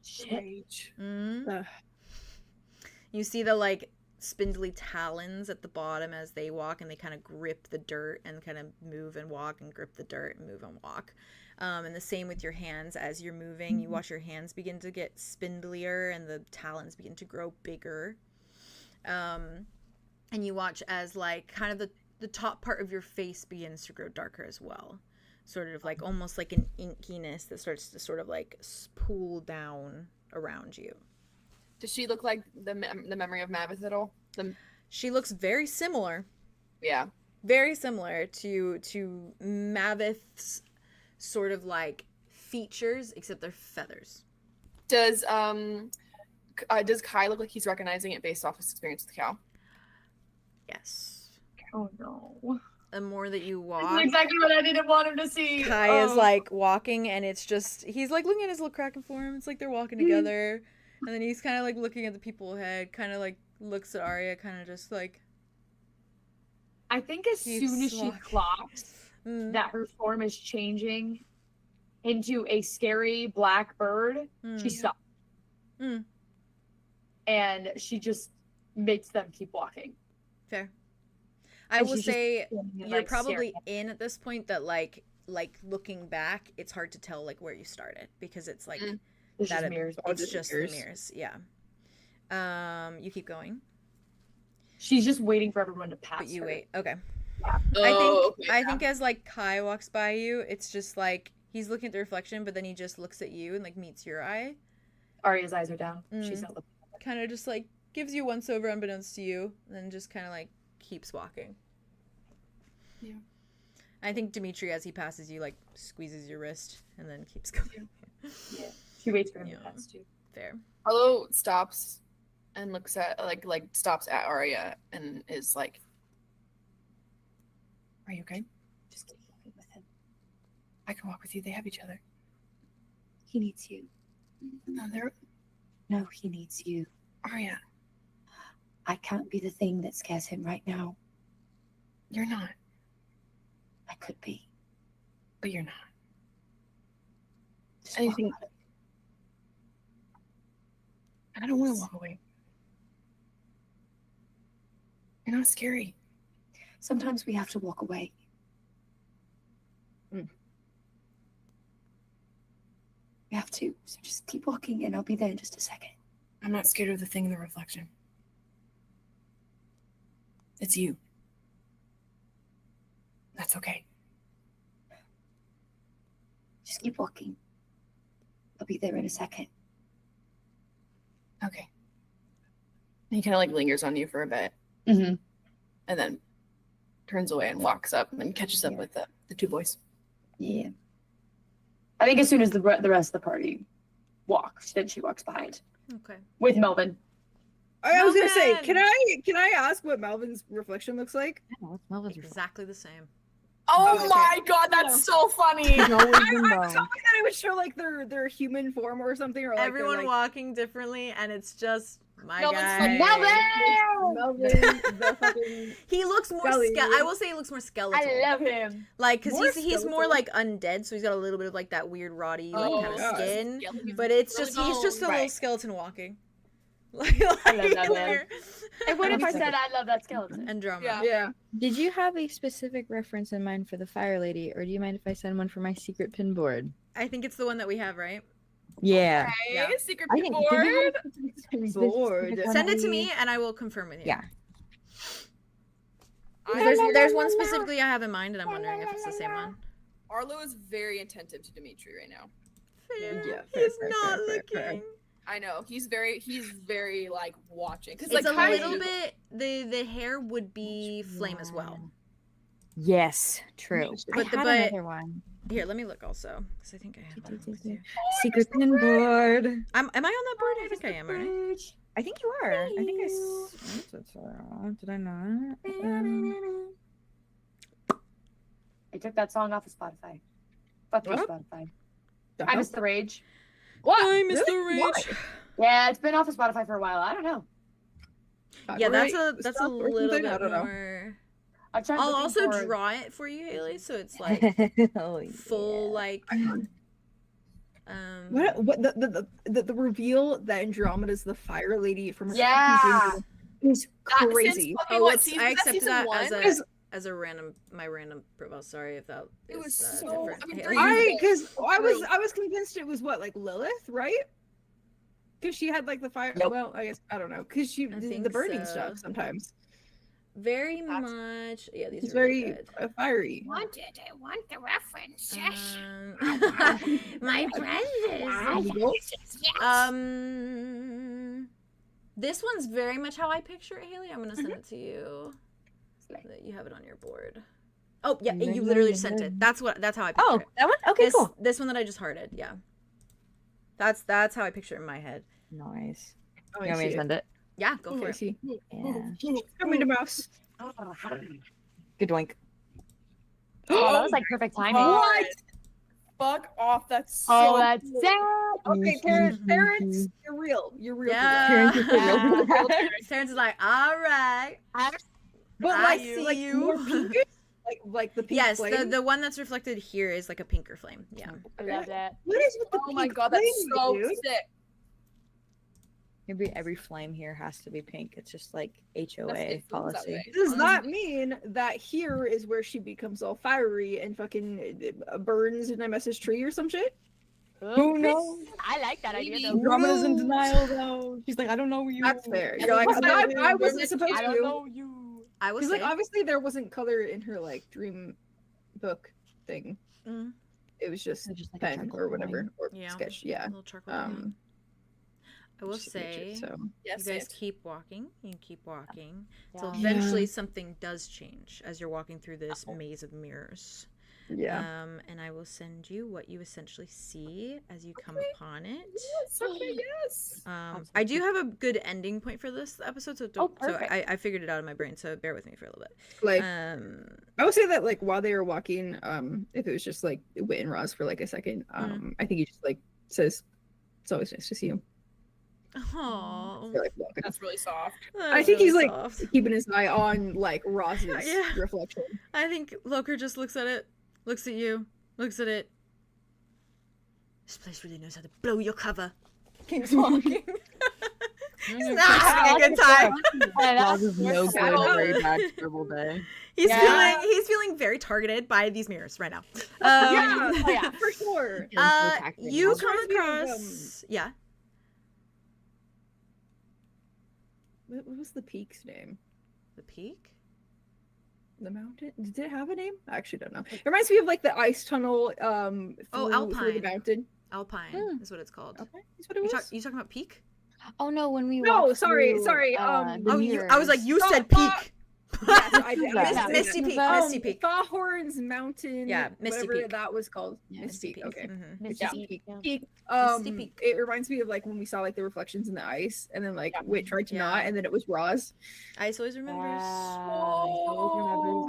Shit. You see the like spindly talons at the bottom as they walk, and they kind of grip the dirt and kind of move and walk and grip the dirt and move and walk. And the same with your hands. As you're moving, you watch your hands begin to get spindlier and the talons begin to grow bigger. And you watch as like kind of the top part of your face begins to grow darker as well. Sort of like almost like an inkiness that starts to sort of like pool down around you. Does she look like the memory of Mavith at all? She looks very similar. Yeah. Very similar to Mavith's sort of like features, except they're feathers. Does Kai look like he's recognizing it based off his experience with Cal? Yes. Oh no. The more that you walk, That's exactly what I didn't want him to see. Kai is like walking, and it's just he's like looking at his little kraken form. It's like they're walking together, and then he's kind of like looking at the people ahead, kind of like looks at Arya, kind of just like. I think as soon as she clocks that her form is changing into a scary black bird, she stops. And she just makes them keep walking. Fair. I will say you're probably in at this point that like looking back, it's hard to tell like where you started because it's like it's just mirrors. It's just the mirrors. Yeah. You keep going. She's just waiting for everyone to pass. But you her. wait. Okay. Yeah. I think as like Kai walks by you, it's just like he's looking at the reflection, but then he just looks at you and like meets your eye. Arya's eyes are down. She's not looking. Kind of just like gives you once over unbeknownst to you, and then just kind of like keeps walking. Yeah. I think Dimitri, as he passes you, like squeezes your wrist and then keeps going. Yeah. She waits for him to pass too. Fair. Arlo stops and looks at like stops at Arya and is like, "Are you okay? Just keep walking with him. I can walk with you. They have each other." He needs you. No, he needs you. Arya, I can't be the thing that scares him right now. you're not. I could be. But you're not. Just Anything. walk. I don't want to walk away. You're not scary. Sometimes we have to walk away. We have to. So just keep walking and I'll be there in just a second. I'm not scared of the thing in the reflection. It's you. That's okay. Just keep walking. I'll be there in a second. Okay. He kind of like lingers on you for a bit. Mm-hmm. And then turns away and walks up and catches up with the two boys. Yeah. I think as soon as the rest of the party walks, then she walks behind. Okay. With Melvin. I was gonna say, Melvin! can I ask what Melvin's reflection looks like? Exactly the same. Oh okay. my god, that's so funny. I was hoping that it would show like their human form or something, or like Everyone like, walking differently, and it's just my Melvin's guy. like, Melvin, the fucking He looks more Skelly. I will say he looks more skeletal. I love him. Like, because More he's more skeletal? like undead, so he's got a little bit of like that weird rotty like Oh, kind of God. skin. Skeleton. But it's Really just he's just a bone. little skeleton walking. Like I love that man. there. And what if I said I love that skeleton? Andromeda. Yeah. yeah. Did you have a specific reference in mind for the Fire Lady, or do you mind if I send one for my secret pin board? I think it's the one that we have, right? Yeah. Okay, Yeah. secret I pin think- did we board. have a specific Board. one Send that it to we- me, and I will confirm with you. Yeah. There's one specifically I have in mind, and I'm wondering if it's the same one. Arlo is very attentive to Dimitri right now. Yeah, He's fair, not fair, looking. fair. I know he's very like watching because It's like a Kai- little bit. The hair would be flame as well. Yes, true. But I the- had but- another one. Here, let me look also, because I think I have one with you. Secret pin board. Am I on that board? I think I am, right? I think you are. I think I sent it to her. Did I not? I took that song off of Spotify. Fuck you, What? Spotify. The I hell? miss the rage. What? Hi, Mr. Really? Rage. Yeah, it's been off of Spotify for a while. I don't know. Yeah, Right? that's a Stop or little something? bit I don't know. more. I tried I'll looking also for- draw it for you, Haley, so it's like Oh, full yeah. like. What the reveal that Andromeda's the Fire Lady from her Yeah. second season is That- crazy. since- Oh, what, it's, season- I that accepted season that one? as a Because as a my random profile. Sorry if that It was is, so. different. I mean, Haley? I was convinced it was what, like Lilith, right? Because she had like the fire. Nope. Well, I guess I don't know. Because she I the think burning so. stuff sometimes. Very much. Yeah, these It's are really very good. fiery. I want the reference. My friends. This one's very much how I picture it, Haley. I'm gonna send it to you. So that you have it on your board. Oh yeah, you literally just sent it. That's how I picture Oh, it. that one? Okay, cool. This one that I just hearted. Yeah. That's how I picture it in my head. Nice. Oh, You want me to send it? Yeah, go Oh, for I it. see. Yeah. Coming to mouse. Good doink. Oh, that was like perfect timing. What? Fuck off. That's so. Oh, that's sad. Okay, Terrence, you're real. You're real. Yeah. Yeah. Terrence is like, all right. But I like, see like you. more pinkish? like the pink Yes, flame? the one that's reflected here is like a pinker flame. Yeah. I love that. What is with the Oh my pink god, that's flame, so dude? sick. Maybe every flame here has to be pink. It's just like That's- HOA it feels that policy. way. Does that mean that here is where she becomes all fiery and fucking burns in a message tree or some shit? Who knows? I like that idea though. Andromeda's in denial though. She's like, I don't know you. That's fair. You're like, I wasn't supposed I don't to. know you. I was Because like obviously there wasn't color in her like dream book thing. Mm. It was just Just like a pen charcoal or whatever or Yeah. sketch. a Yeah. little charcoal. yeah. I will just a picture, say, so. Yes, you guys yes. keep walking. You keep walking. So Yeah. eventually something does change as you're walking through this maze of mirrors. Yeah. And I will send you what you essentially see as you come upon it. Yes, okay, yes. I do have a good ending point for this episode, so don't. So perfect. I figured it out in my brain. So bear with me for a little bit. Like I would say that like while they were walking, if it was just like Wit and Roz for like a second, I think he just like says, "It's always nice to see you." Oh, They're, like, walking. That's really soft. I think he's like keeping his eye on like Roz's Yeah. reflection. I think Loker just looks at it, looks at you, looks at it. This place really knows how to blow your cover. Keeps walking. He's not having a good time. Roz is no good. Very bad, terrible day. He's feeling very targeted by these mirrors right now. Yeah, for sure. You Also come reminds me of, across, yeah. What was the peak's name? The peak? The mountain? Did it have a name? I actually don't know. It reminds me of like the ice tunnel through the Alpine. mountain. Alpine is what it's called. Okay, is what it was. You talking about peak? Oh no, when we No, walked sorry. through, The I was like, you Stop, said stop. peak. Yes, I did. Misty Peak. Misty Peak. Thawhorn's Mountain. Yeah, Misty whatever Peak. that was called. Yeah, Misty Peak. Okay. Mhm. Misty Peak, yeah. Peak. Misty Peak. It reminds me of like when we saw like the reflections in the ice, and then like Wit tried to not, and then it was Roz, Ice always remembers.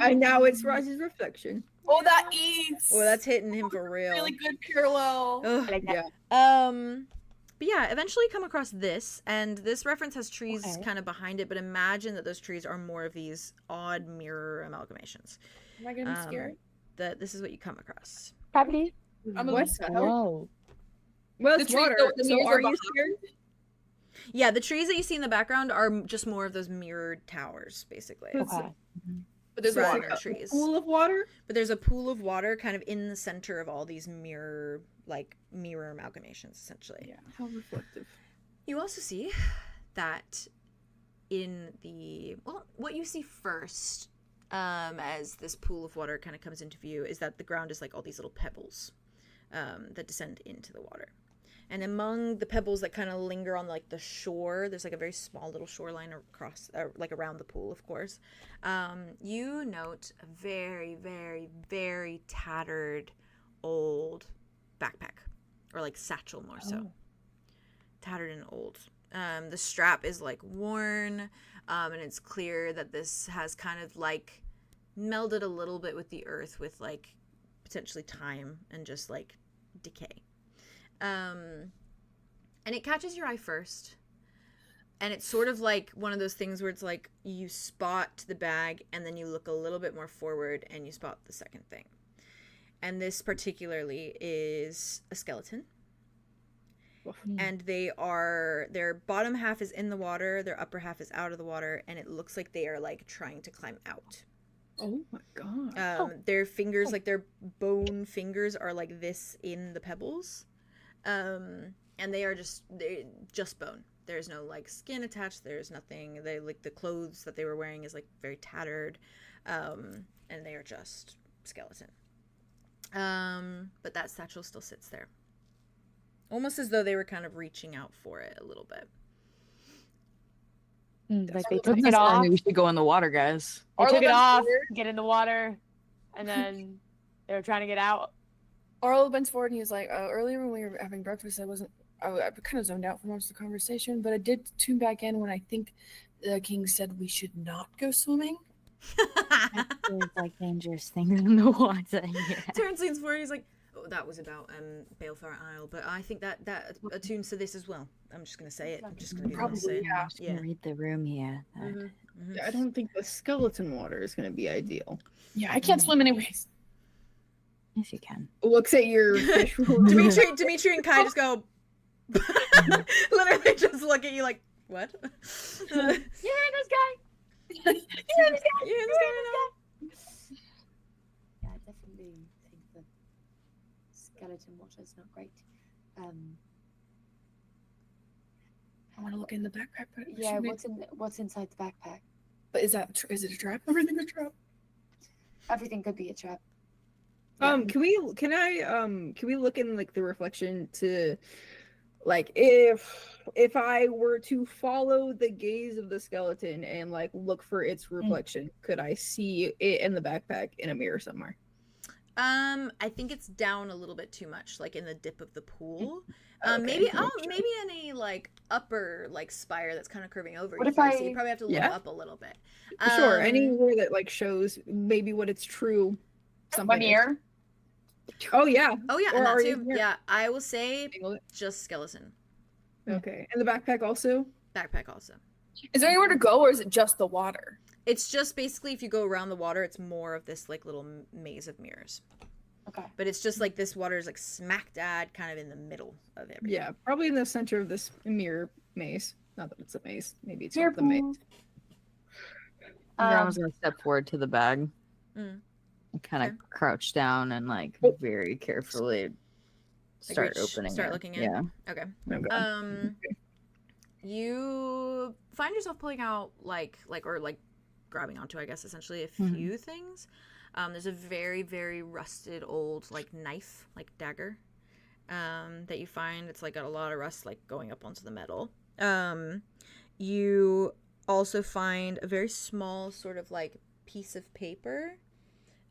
and now it's Roz's reflection. Oh, that eats. Oh, that's hitting him for real. really good parallel. Ugh. I like that. Yeah. But yeah, eventually you come across this, and this reference has trees kind of behind it, but imagine that those trees are more of these odd mirror amalgamations. Am I gonna be scared? This is what you come across. Probably. I'm a What? little Whoa. Well, The it's tree- water. the So mirrors are are you behind. scared? Yeah, the trees that you see in the background are just more of those mirrored towers, basically. Okay. But there's Rather water. than trees. Pool of water. But there's a pool of water kind of in the center of all these mirror amalgamations, essentially. Yeah. How reflective. You also see that in what you see first as this pool of water kind of comes into view is that the ground is like all these little pebbles that descend into the water. And among the pebbles that kind of linger on like the shore, there's like a very small little shoreline across, like around the pool, of course. You note a very, very, very tattered old backpack, or like satchel more so. Tattered and old. The strap is like worn, and it's clear that this has kind of like melded a little bit with the earth, with like potentially time and just like decay. And it catches your eye first, and it's sort of like one of those things where it's like you spot the bag and then you look a little bit more forward and you spot the second thing. And this particularly is a skeleton. And their bottom half is in the water, their upper half is out of the water, and it looks like they are like trying to climb out. Oh my god. Their fingers, like their bone fingers, are like this in the pebbles, and they're just bone. There's no like skin attached. There's nothing. They like the clothes that they were wearing is like very tattered, and they are just skeleton. But that satchel still sits there, almost as though they were kind of reaching out for it a little bit. Like they took it off. We should go in the water, guys. They took it off, get in the water, and then they were trying to get out. Arlo bends forward and he was like, earlier when we were having breakfast, I kind of zoned out for most of the conversation, but I did tune back in when I think the king said we should not go swimming. There's like dangerous things in the water. Yeah. Terrence leans forward. He's like, "Oh, that was about Balefire Isle, but I think that attunes to this as well." I'm just gonna say it. I'm just gonna be able to say it. Yeah. I'm just gonna read the room here. I don't think the skeleton water is going to be ideal. Yeah, I can't swim anyways. Yes, you can. Looks at your fish. Dimitri and Kai just go. Literally just look at you like, what? You're in this guy. You're in this guy. You're in this guy. Yeah, I definitely think the skeleton water is not great. I want to look in the backpack. But Yeah, what's inside the backpack? But is it a trap? Everything's a trap. Everything could be a trap. Can we look in like the reflection to, like, if I were to follow the gaze of the skeleton and like look for its reflection, could I see it in the backpack in a mirror somewhere? I think it's down a little bit too much, like in the dip of the pool. Okay, maybe in a like upper like spire that's kind of curving over. What you if so you probably have to look up a little bit. Sure, anywhere that like shows maybe what its true something. One ear. Oh yeah. Oh yeah, Or and that are too. you here? Yeah, I will say just skeleton. Okay, and the backpack also. Backpack also. Is there anywhere to go, or is it just the water? It's just basically if you go around the water, it's more of this like little maze of mirrors. Okay. But it's just like this water is like smack dab kind of in the middle of everything. Yeah, probably in the center of this mirror maze. Not that it's a maze. Maybe it's not the maze. Grandma's gonna step forward to the bag. Mm. And kind of crouch down and like very carefully start opening. Start looking in. Yeah. Okay. Okay. You find yourself pulling out like grabbing onto, I guess, essentially a few things. There's a very, very rusted old like knife, like dagger, that you find. It's like got a lot of rust like going up onto the metal. You also find a very small sort of like piece of paper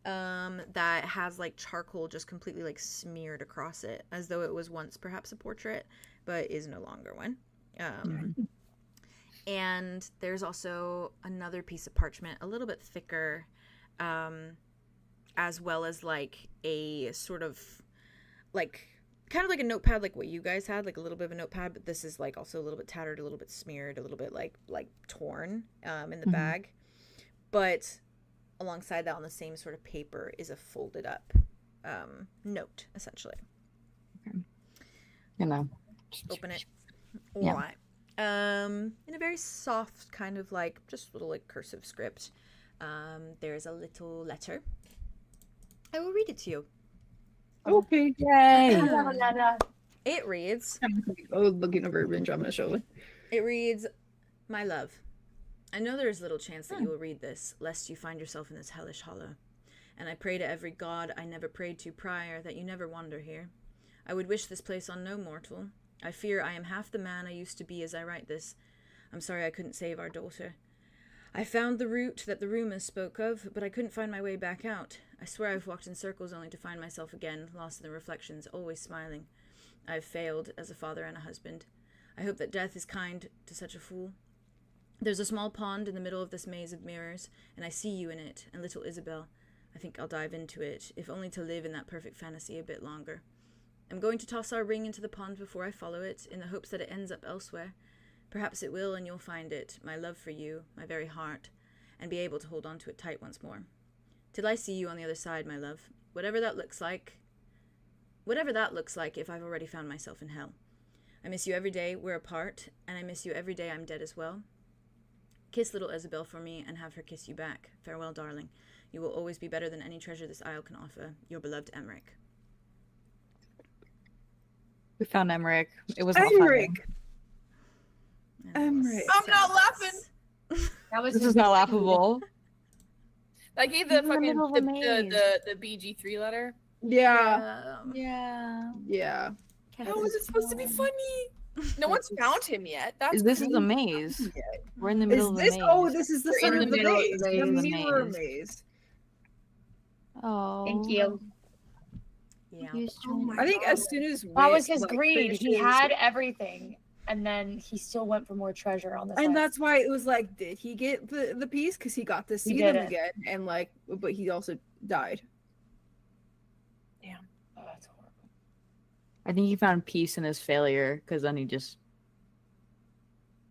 that has like charcoal just completely like smeared across it, as though it was once perhaps a portrait, but is no longer one. And there's also another piece of parchment, a little bit thicker, as well as like a sort of like kind of like a notepad, like what you guys had, like a little bit of a notepad, but this is like also a little bit tattered, a little bit smeared, a little bit like torn in the bag. But alongside that, on the same sort of paper, is a folded up note, essentially. Okay. You know. Open it. Yeah. All right. In a very soft kind of like just little like cursive script, there's a little letter. I will read it to you. Okay. Yay! It reads. Looking over Benjamin's shoulder. It reads, "My love, I know there is little chance that you will read this, lest you find yourself in this hellish hollow. And I pray to every god I never prayed to prior that you never wander here. I would wish this place on no mortal. I fear I am half the man I used to be as I write this. I'm sorry I couldn't save our daughter. I found the route that the rumors spoke of, but I couldn't find my way back out. I swear I've walked in circles only to find myself again, lost in the reflections, always smiling. I've failed as a father and a husband. I hope that death is kind to such a fool. There's a small pond in the middle of this maze of mirrors, and I see you in it, and little Isabel. I think I'll dive into it, if only to live in that perfect fantasy a bit longer. I'm going to toss our ring into the pond before I follow it, in the hopes that it ends up elsewhere. Perhaps it will, and you'll find it, my love for you, my very heart, and be able to hold on to it tight once more. Till I see you on the other side, my love, whatever that looks like if I've already found myself in hell. I miss you every day we're apart, and I miss you every day I'm dead as well. Kiss little Isabel for me, and have her kiss you back. Farewell, darling. You will always be better than any treasure this isle can offer. Your beloved 𝐸𝐹. We found 𝐸𝐹. It was 𝐸𝐸. And 𝐸𝐸. I'm not laughing. That was This his is not laughable. I gave the In the fucking middle of a maze. the BG3 letter. Yeah. Yeah. Yeah. How is it supposed to be funny? No one's found him yet. That's This is a crazy. maze. We're in the middle of a maze. Oh, this is the We're center in of the the middle of maze. the The maze. mirror maze. Oh. Thank you. Yeah. I think as soon as That was his like, greed. He finishes- had everything, and then he still went for more treasure on the side. and that's why it was like, did he get the piece? Because he got to see them didn't. again, and like, but he also died. Oh, that's horrible. I think he found peace in his failure because then he just.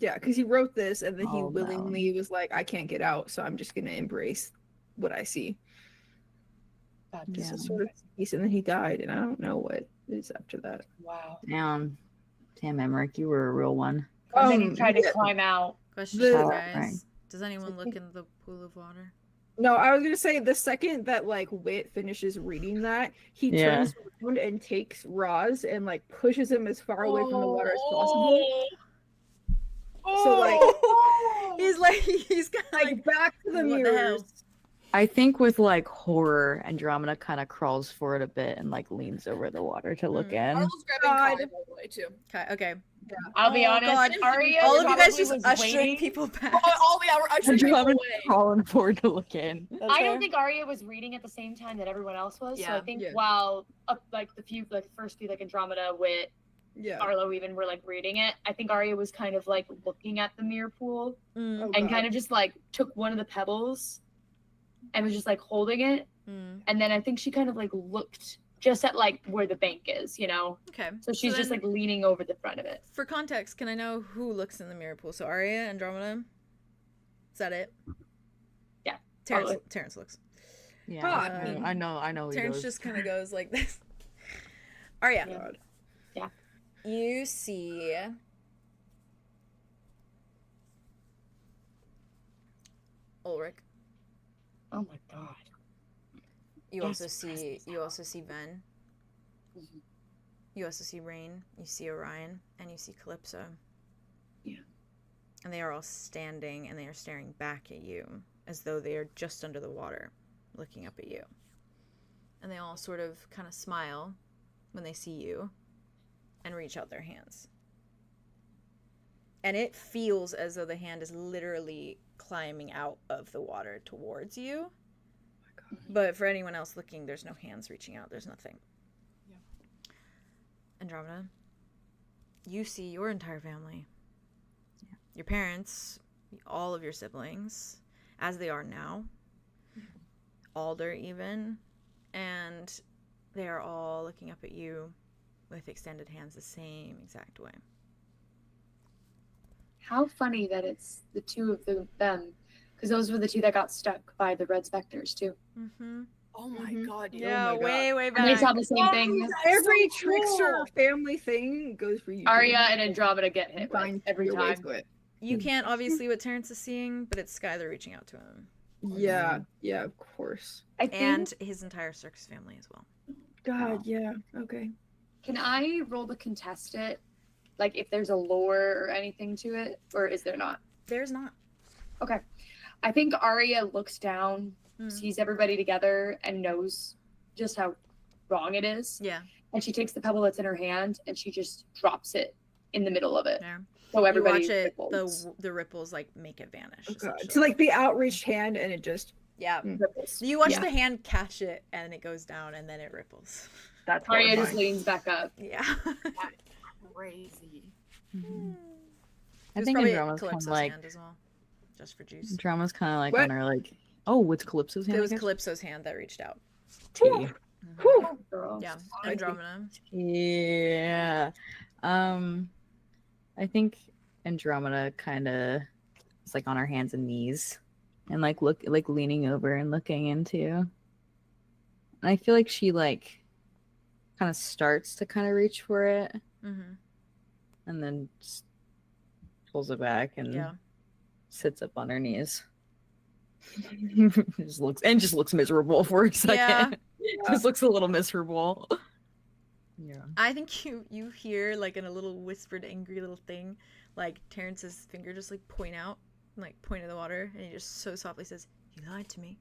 Yeah, because he wrote this, and then he Oh, no. willingly was like, I can't get out, so I'm just gonna embrace what I see. God, Just Yeah. a sort of peace, and then he died, and I don't know what is after that. wow. Damn. Damn, 𝐸𝐹, you were a real one. And then he Um, tried to yeah. climb out. Question, The- guys. Right. Does anyone look in the pool of water? No, I was gonna say the second that like Wit finishes reading that, he Yeah. turns around and takes Roz and like pushes him as far away from the water as possible. So like He's like, he's kind of like like, back to the what the hell? mirrors. I think with like horror, Andromeda kind of crawls forward a bit and like leans over the water to look in. Arnold's grabbing God. Kai, by the way, too. okay. I'll be Oh, honest. God. Arya All of you guys probably just was ushering waiting. people back. Oh, yeah, we're ushering people Andromeda's away. crawling forward to look in. I don't think Arya was reading at the same time that everyone else was. So I Yeah. think Yeah. while like the first few like Andromeda, Wit, Yeah. Arlo even were like reading it, I think Arya was kind of like looking at the mirror pool Mm, Oh, and God. kind of just like took one of the pebbles and was just like holding it. mm. And then I think she kind of like looked just at like where the bank is, you know? Okay. So she's just then, like leaning over the front of it. for context, can I know who looks in the mirror pool? So Arya, Andromeda? Is that it? Yeah, Terrence, probably. Terrence looks. Yeah, God. I know. He Terrence goes. just kind of goes like this. Arya. God. You see Ulrich. Oh my god. You Yes, also see Ven. Mhm. You also see Rain. You see Orion, and you see Calypso. Yeah. And they are all standing, and they are staring back at you, as though they are just under the water, looking up at you. And they all sort of kind of smile when they see you, and reach out their hands. And it feels as though the hand is literally climbing out of the water towards you. But for anyone else looking, there's no hands reaching out. There's nothing. Yeah. Andromeda, you see your entire family. Yeah. Your parents, all of your siblings, as they are now. Alder even. And they are all looking up at you with extended hands the same exact way. How funny that it's the two of them, because those were the two that got stuck by the red specters too. Mm-hmm. Oh my Mhm. god, Yeah, my God. way And they back. saw the same thing. Every so trickster cool. family thing goes for you. Arya and Andromeda get hit with Find every your way time. to it. You can't obviously what Terrence is seeing, but it's Skylar reaching out to him. Yeah, yeah, of course. I think. And his entire circus family as well. God, yeah, okay. Can I roll to contest it? Like if there's a lore or anything to it, or is there not? There's not. Okay. I think Arya looks down, Mm. sees everybody together, and knows just how wrong it is. Yeah. And she takes the pebble that's in her hand and she just drops it in the middle of it. Yeah. So everybody you watch it, ripples. the ripples like make it vanish. Oh, God. essentially. To like the outreached hand and it just yeah. ripples. You watch Yeah. the hand catch it and it goes down and then it ripples. that's Arya just horrifying. leans back up. Yeah. crazy. I It was think probably Andromeda's kind of Calypso's like hand as well, just for juice. Andromeda's kind of like What? on her like. Oh, it's Calypso's hand. It was I guess? Calypso's hand that reached out. Tea. Whew. Girl. Yeah, I Andromeda. Yeah. I think Andromeda kind of is like on her hands and knees and like leaning over and looking into. And I feel like she like kind of starts to kind of reach for it Mm-hmm. and then just pulls it back and Yeah. sits up on her knees. just looks miserable for a second. Just looks a little miserable. Yeah. I think you hear like in a little whispered, angry little thing, like Terrence's finger just like point out, like point at the water, and he just so softly says, "You lied to me."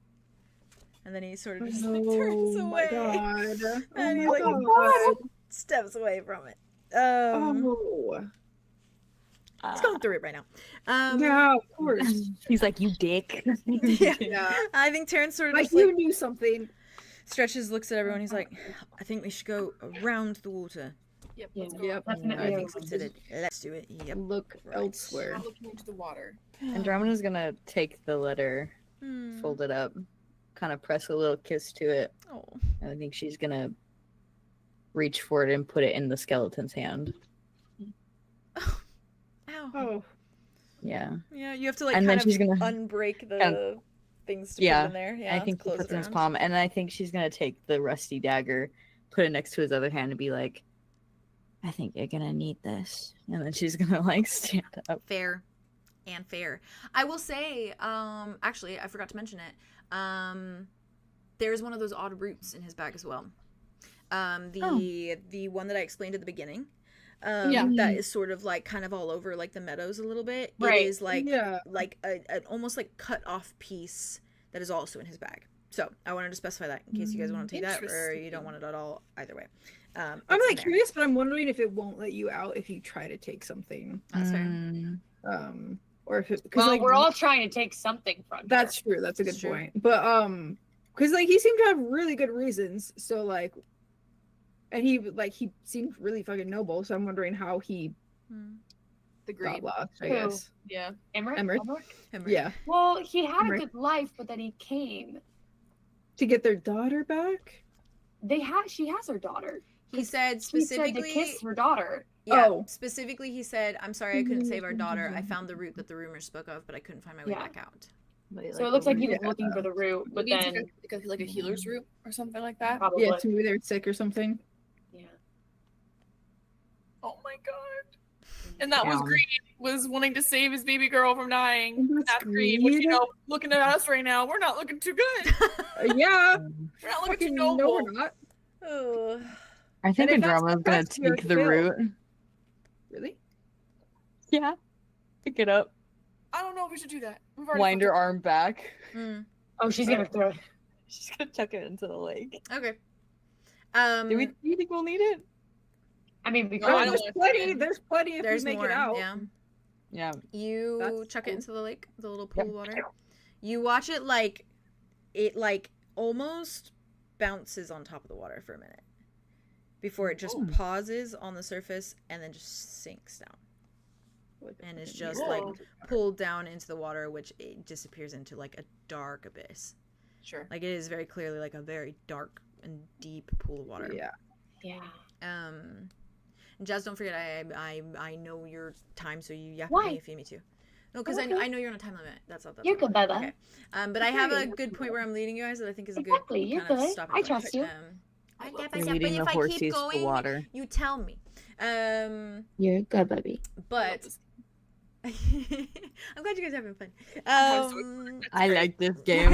And then he sort of just like turns away. And he like steps away from it. He's going through it right now. Yeah, of course. He's like, "You dick." Yeah. I think Terrence sort of like just, you knew something. Stretches, looks at everyone. He's like, "I think we should go around the water." Yep. Yeah. Let's go. Yep. Definitely. Everything's considered. Let's do it. Yep. Look Right. elsewhere. Not looking into the water. Andromeda's gonna take the letter, fold it up, kind of press a little kiss to it. Oh. And I think she's gonna reach for it and put it in the skeleton's hand. Ow. Oh. Yeah, you have to like And then kind she's of gonna unbreak the things to put in there. Yeah, I think he close puts it it in his around. palm, and I think she's gonna take the rusty dagger, put it next to his other hand, and be like, "I think you're gonna need this." And then she's gonna like stand up. Fair. I will say, actually, I forgot to mention it. There's one of those odd roots in his bag as well. The one that I explained at the beginning. That is sort of like kind of all over like the meadows a little bit. Right. It is like an almost like cut off piece that is also in his bag. So I wanted to specify that in case you guys want to take that or you don't want it at all. Either way. I'm like curious, but I'm wondering if it won't let you out if you try to take something. That's fair. Or if it, Well, like, we're all trying to take something from her. that's true. That's a good It's true. point. But because like he seemed to have really good reasons. So like, and he seemed really fucking noble. So I'm wondering how he The got greed. lost. I Who? guess. Yeah. Emmerich? Yeah. Well, he had a Emmerich. good life, but then he came. To get their daughter back. She has her daughter. He said He said specifically to kiss her daughter. Yeah, Oh. specifically he said, "I'm sorry I couldn't save our daughter. I found the route that the rumors spoke of, but I couldn't find my way Yeah. back out." So it looks like he was Yeah. looking for the root, but Maybe then it's like a healer's root or something like that. probably. Yeah. So maybe they're sick or something. Yeah. Oh my god. And that was Yeah. greed. Was wanting to save his baby girl from dying. That's That's greed. Which, greed. looking at us right now, we're not looking too good. Yeah. We're not looking too Fucking no, noble. we're not. Oh. I think And if that's Andromeda's the gonna best, we are take the failed. root. Really? Yeah. Pick it up. I don't know if we should do that. We've already Wind her fucked up. arm back. Oh, she's gonna throw it. She's gonna chuck it into the lake. Okay. Do you think we'll need it? I mean, we No, I could. don't There's want plenty. to. There's plenty if There's we make more. it out. Yeah. Yeah. You That's chuck it cool. into the lake, the little pool of water. You watch it like almost bounces on top of the water for a minute before it just pauses on the surface and then just sinks down. And it's just like pulled down into the water, which it disappears into like a dark abyss. Sure. Like it is very clearly like a very dark and deep pool of water. Yeah. Yeah. And Jazz, don't forget, I know your time, so you yap Why? at me if you need me to. No, because Okay. I know you're on a time limit. That's all. You're good, Bella. Okay. But I have a good point where I'm leading you guys that I think is a good Exactly, you're kind of good. stopping I point. trust you. You're leading the horses to water. You tell me. You're good, baby. But I'm glad you guys are having fun. I like this game.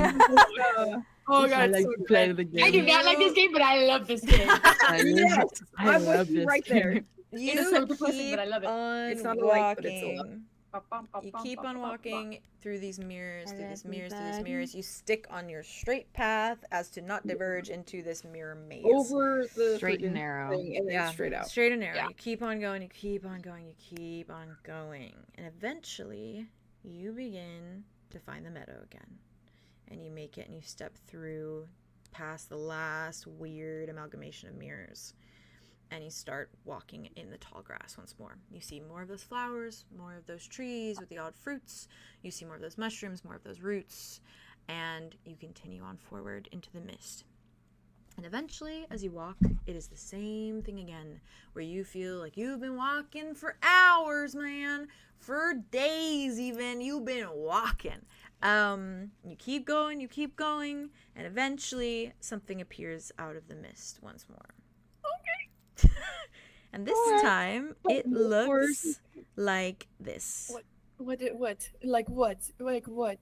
Oh I god, like so to play good. the game. I do not like this game, but I love this game. I I'm love with you this right there. game. You It's so depressing, but I love it. on It's not a like, but it's a walking. You keep on walking through these mirrors, through these mirrors, through these mirrors. You stick on your straight path as to not diverge into this mirror maze. Over the Straight and friggin' narrow. thing and then straight out. Straight and narrow. Yeah. You keep on going, you keep on going, you keep on going. And eventually, you begin to find the meadow again. And you make it and you step through past the last weird amalgamation of mirrors. And you start walking in the tall grass once more. You see more of those flowers, more of those trees with the odd fruits. You see more of those mushrooms, more of those roots. And you continue on forward into the mist. And eventually, as you walk, it is the same thing again, where you feel like you've been walking for hours, man. For days even, you've been walking. You keep going, and eventually something appears out of the mist once more. Okay. And this time, it looks like this. What? Like what?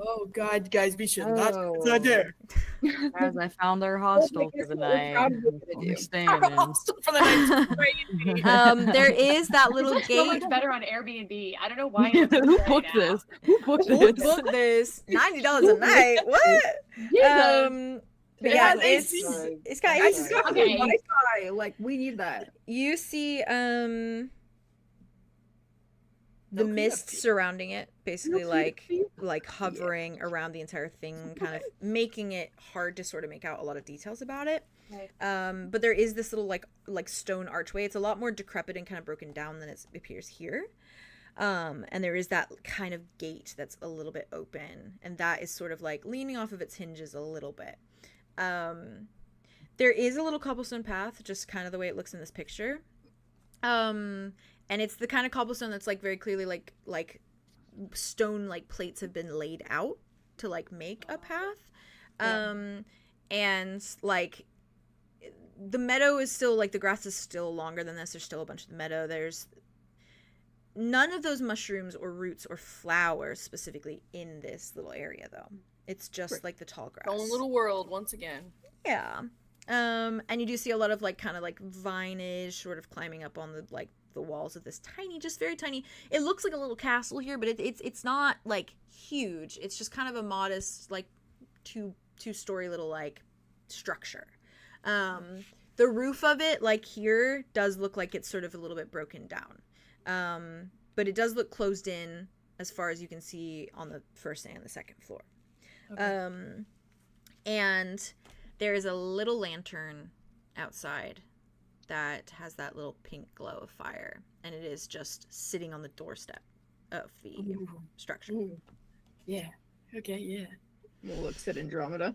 Oh God, guys, we should not. Oh. It's not there. Guys, I found our hostel for the night. We're staying in. Hostel for the night. There is that little It's so gate. much better on Airbnb. I don't know why. Who booked this? Who booked Who this? booked this? $90 a night. What? But yeah, it's got I just got Okay. Wi-Fi. Like, we need that. you see the mist surrounding it, basically like hovering around the entire thing, kind of making it hard to sort of make out a lot of details about it. Right. But there is this little like stone archway. It's a lot more decrepit and kind of broken down than it appears here. And there is that kind of gate that's a little bit open, and that is sort of like leaning off of its hinges a little bit. There is a little cobblestone path, just kind of the way it looks in this picture. And it's the kind of cobblestone that's like very clearly like stone like plates have been laid out to like make a path. And like the meadow is still like the grass is still longer than this. There's still a bunch of the meadow. There's none of those mushrooms or roots or flowers specifically in this little area though. It's just like the tall grass. Own little world once again. Yeah. And you do see a lot of like kind of like vinage sort of climbing up on the like the walls of this tiny, just very tiny. It looks like a little castle here, but it's not like huge. It's just kind of a modest like two-story little like structure. The roof of it, like here, does look like it's sort of a little bit broken down. But it does look closed in as far as you can see on the first and the second floor. Okay. And there is a little lantern outside that has that little pink glow of fire, and it is just sitting on the doorstep of the structure. Ooh. Yeah. Okay, yeah. We'll look at Andromeda.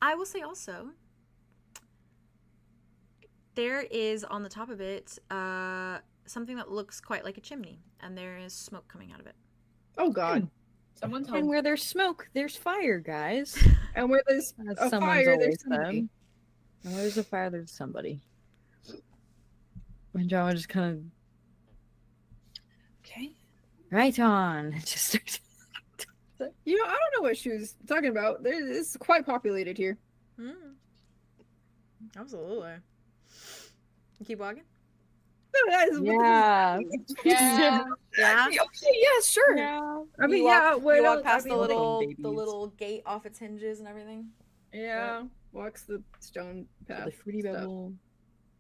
I will say also, there is on the top of it something that looks quite like a chimney, and there is smoke coming out of it. Oh God. Someone's And home. where there's smoke, there's fire, guys. And where there's As a someone's fire, always there's somebody. said. And where there's a fire, there's somebody. When John just kind of Okay. right on. It just starts. You know, I don't know what she was talking about. It's quite populated here. Absolutely. You keep walking? Yeah. Yeah. Yeah. Okay, yeah, sure. I mean, You walk, what you walk else? past I the mean, little gate off its hinges and everything. yeah, walks the stone path. The fruity stuff. bubble.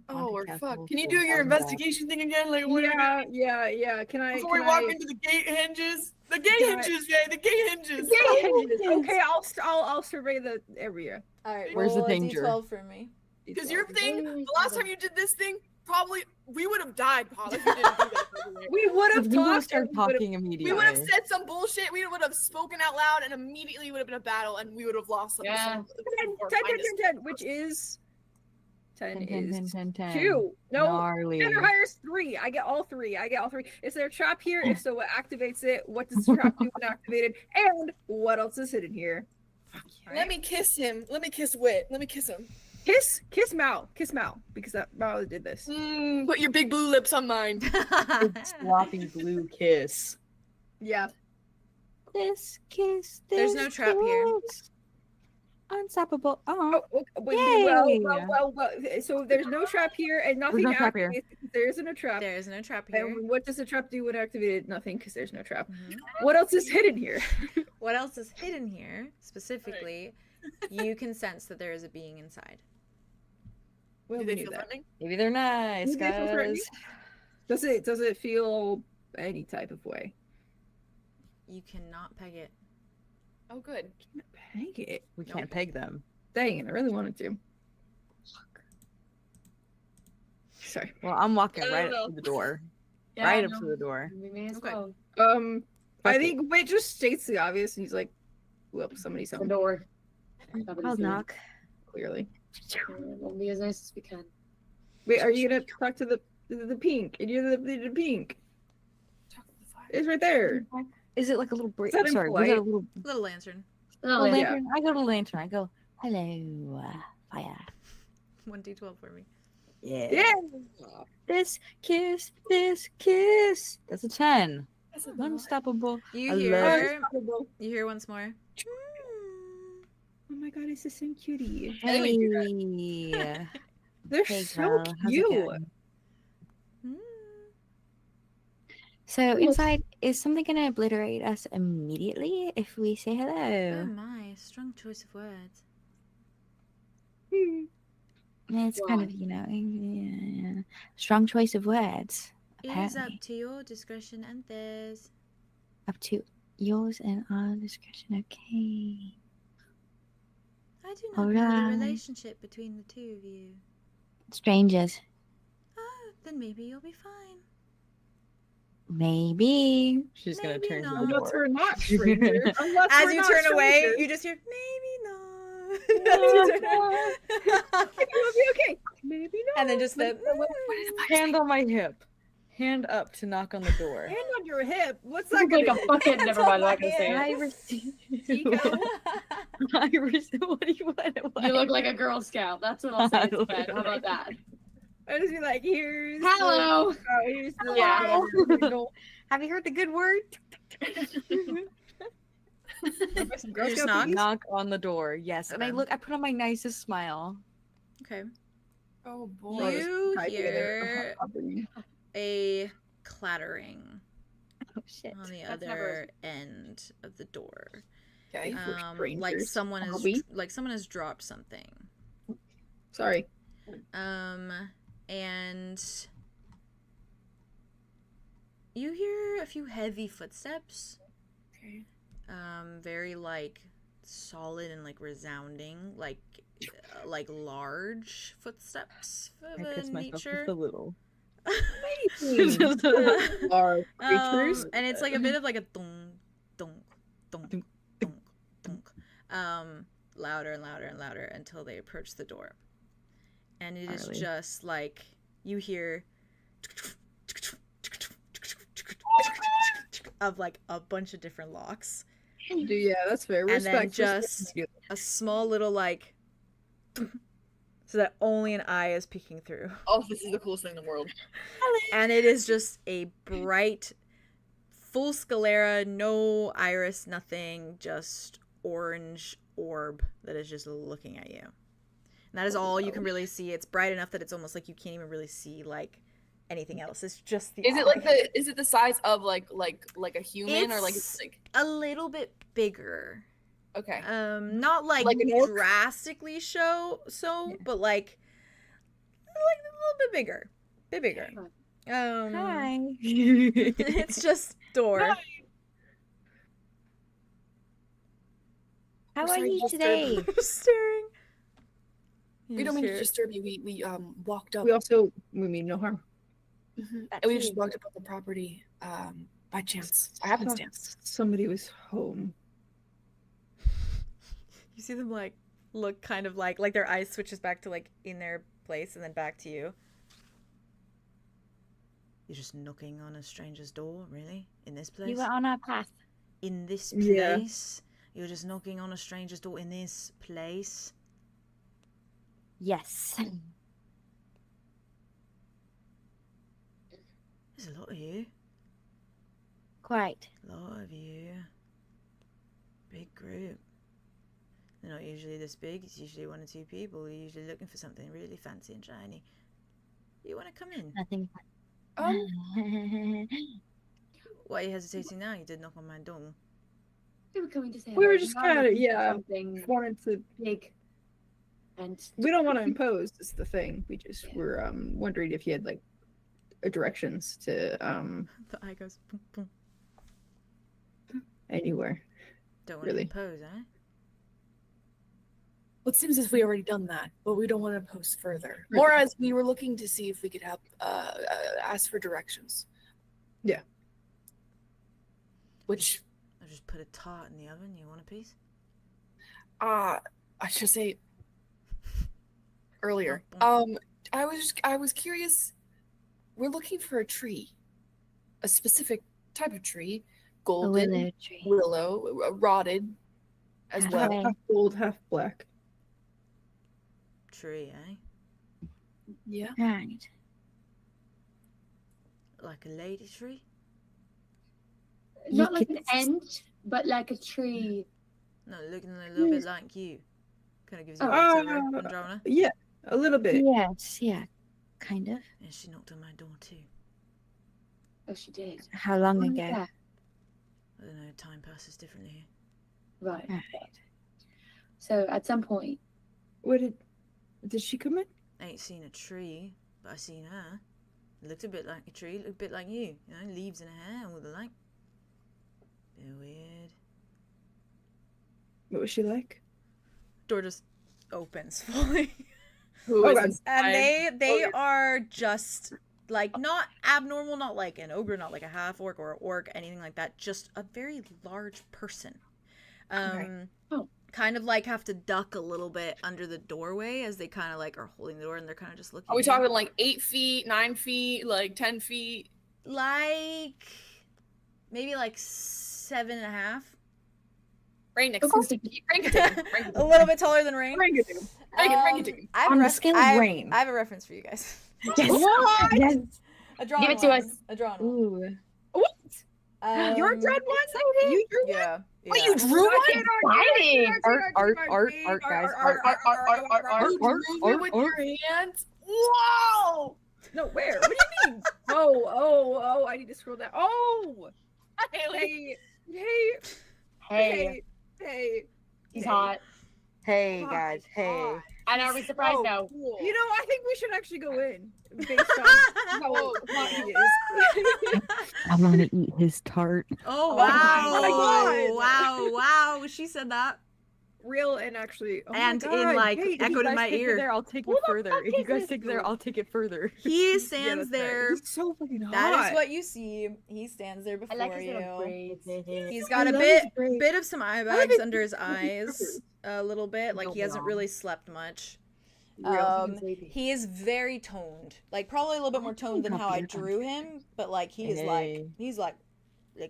Oh, or Castle, fuck. Can you full do your of investigation thing again? Like, what Yeah. Can I? before we can walk I- into the gate hinges? The gate Can I- hinges, Jay. The gate hinges. Gate hinges. Okay, I'll survey the area. All right. Where's the roll a danger? D12 for me. Because your thing, the last time you did this thing, probably we would have died, Paul, if you didn't do that. We would have We will talked. start and we would've- talking immediately. We would have said some bullshit. We would have spoken out loud, and immediately would have been a battle, and we would have lost. Yeah. 10, which is 10 is 10. 2. No, Gnarly. 10 or higher is 3. I get all 3. Is there a trap here? If so, what activates it? What does the trap do when activated? And what else is hidden here? Let me kiss him. Let me kiss Wit. Let me kiss him. Kiss Mal, because that Mal did this. Put your big blue lips on mine. Big sloppy blue kiss. Yeah. This kiss. There's no trap here. Unstoppable. Oh, okay. Yay! Well. So there's no trap here, and nothing no trap here. activates because there isn't a trap. There is no trap here. And what does the trap do when activated? Nothing, because there's no trap. Mhm. What else is hidden here? What else is hidden here, specifically? You can sense that there is a being inside. Well, Do we they knew feel that. threatening? Maybe they're nice, Maybe they feel threatening. guys. Does it feel any type of way? You cannot peg it. Oh, good. Peg it. We can't peg them. Dang it! I really wanted to. Sorry. Well, I'm walking I right don't up to the door. Yeah, right up no, to the door. We may as Okay. well. I think Wit just states the obvious, and he's like, "Well, somebody's The home." door. I'll knock. Clearly. We'll be as nice as we can. Wait, are you gonna talk to the pink? And you're the pink. Talk to the fire. It's right there. Is it like a little break? Is that Sorry, was impolite? it a little Little lantern. Oh, yeah. lantern? I go to the lantern. I go, hello, fire. 1d12 for me. Yeah. Yeah. This kiss. That's a 10. Unstoppable. You I hear love you hear once more. Oh my god, it's the same cutie. Hey. They're Hey, so girl. How's it cute. going? Mm. So inside, is something gonna obliterate us immediately if we say Oh hello? my, strong choice of words. It's kind of, you know, yeah, strong choice of words. It is Apparently, up to your discretion and theirs. up to yours and our discretion. Okay. I do not know the Alright. relationship between the two of you. Strangers, Oh, then maybe you'll be fine. maybe. She's gonna Maybe turn to not. the Unless door. we're not strangers. Unless As we're you not turn away, strangers. you just hear maybe not. It will be okay. Maybe not. And then just the Hand on my hip. Hand up to knock on the door. Hand on your hip. What's This that is like gonna a fucking. Never mind. I'm not gonna say I it. receive. Chico? I receive. What do you want? You look like a Girl Scout. That's what I'll say I instead. How about that? I just be like, here's Hello. The, here's the Yeah. Have you heard the good word? Some Girl You just Scout knock? cookies? Knock on the door. Yes, and I Okay. look. I put on my nicest smile. Okay. Oh boy. You Tied hear together. a clattering Oh shit. on the That's other never- end of the door. Okay. We're Like strangers, someone are has we? dropped something. Sorry. And you hear a few heavy footsteps. Okay. Very like solid and like resounding, like large footsteps I of a piss myself just nature. a little. Our creatures. And it's like a bit of like a thunk, thunk, thunk, thunk, thunk. Louder and louder and louder until they approach the door. And it is Gnarly. just like you hear of like a bunch of different locks. Yeah, that's fair. And then Respect. just a small little like so that only an eye is peeking through. Oh, this is the coolest thing in the world. And it is just a bright, full sclera, no iris, nothing, just orange orb that is just looking at you. And that is all you can really see. It's bright enough that it's almost like you can't even really see like anything else. It's just the Is it eye. like is it the size of like a human or like It's like a little bit bigger. okay. Not like Like an orc? drastically but like a little bit bigger. Bit bigger. Hi. It's just door. How are Sorry, you just today? Staring. We don't mean to disturb you. We walked up We mean no harm. and we just walked up on the property by chance. By happenstance. Somebody was home. You see them like look kind of like their eyes switches back to like in their place and then back to you. You're just knocking on a stranger's door, really? In this place? You were on our path. In this Yeah. place? You're just knocking on a stranger's door in this place? Yes. There's a lot of you. Quite. A lot of you. Big group. They're not usually this big. It's usually one or two people. You're usually looking for something really fancy and shiny. You want to come in? Nothing. Why are you hesitating now? You did knock on my door. We were coming to say. We were hello. just Not kinda, looking for yeah. Something Wanted to. big. And We don't want to impose. Is the thing. We just were wondering if you had like directions to The eye goes boom, boom. anywhere. Don't want Really? to impose, eh? Well, it seems as if we already done that, but we don't want to post further. More as we were looking to see if we could help ask for directions. Yeah. Which I've just put a tart in the oven. You want a piece? I should say earlier. Oh, I was curious. We're looking for a tree, a specific type of tree, A golden willow tree. willow, rotted as well. Okay. Half gold, half black. Tree, eh? Yeah. Right. Like a lady tree? Not like an ant, but like a tree. No, looking a little bit like you. Kind of gives you a Andromeda. Yeah, a little bit. Yes, yeah, kind of. And she knocked on my door too. Oh, she did. How long When was ago? that? I don't know, time passes differently here. Right. Right. So at some point, What did she come in? I ain't seen a tree, but I seen her. It looked a bit like a tree, looked a bit like you. You know, leaves in her hair and all the like. Bit weird. What was she like? Door just opens fully. Who Oh, is God. And they are just like not abnormal, not like an ogre, not like a half orc or an orc, anything like that. Just a very large person. Kind of like have to duck a little bit under the doorway as they kind of like are holding the door and they're kind of just looking. Are we talking like 8 feet, 9 feet, like 10 feet? Like maybe like 7.5. Rain next to A little bit taller than Rain. Bring it. On the scale of Rain. I have a reference for you guys. Yes. What? Yes. A drawn Give it to one. us. A drawn one. Ooh. What? You're drawn one? You drew one? Yeah. Wait, you drew one? exciting! Art, guys. Art. With your hands? Whoa! No, where? What do you mean? Oh, I need to scroll down. Oh! Haley. Hey. He's hot. Hey, guys. Hey. And are we surprised now? Cool. You know, I think we should actually go in based on how hot he is. I want to eat his tart. Oh my wow! God. Wow! She said that, Real and actually, oh and my in God. like Wait, echoed in my ear. There, I'll take Who it the further. fuck If you is guys this take there, dude? I'll take it further. He stands that's right. there. He's so fucking hot. That is what you see. He stands there I like before his little you. braids. He's got I a love his braids. bit of some eye love bags his under his braids. eyes, a little bit. Like he hasn't really slept much. Real. He is very toned, like probably a little bit more toned than how I drew him, but like he is like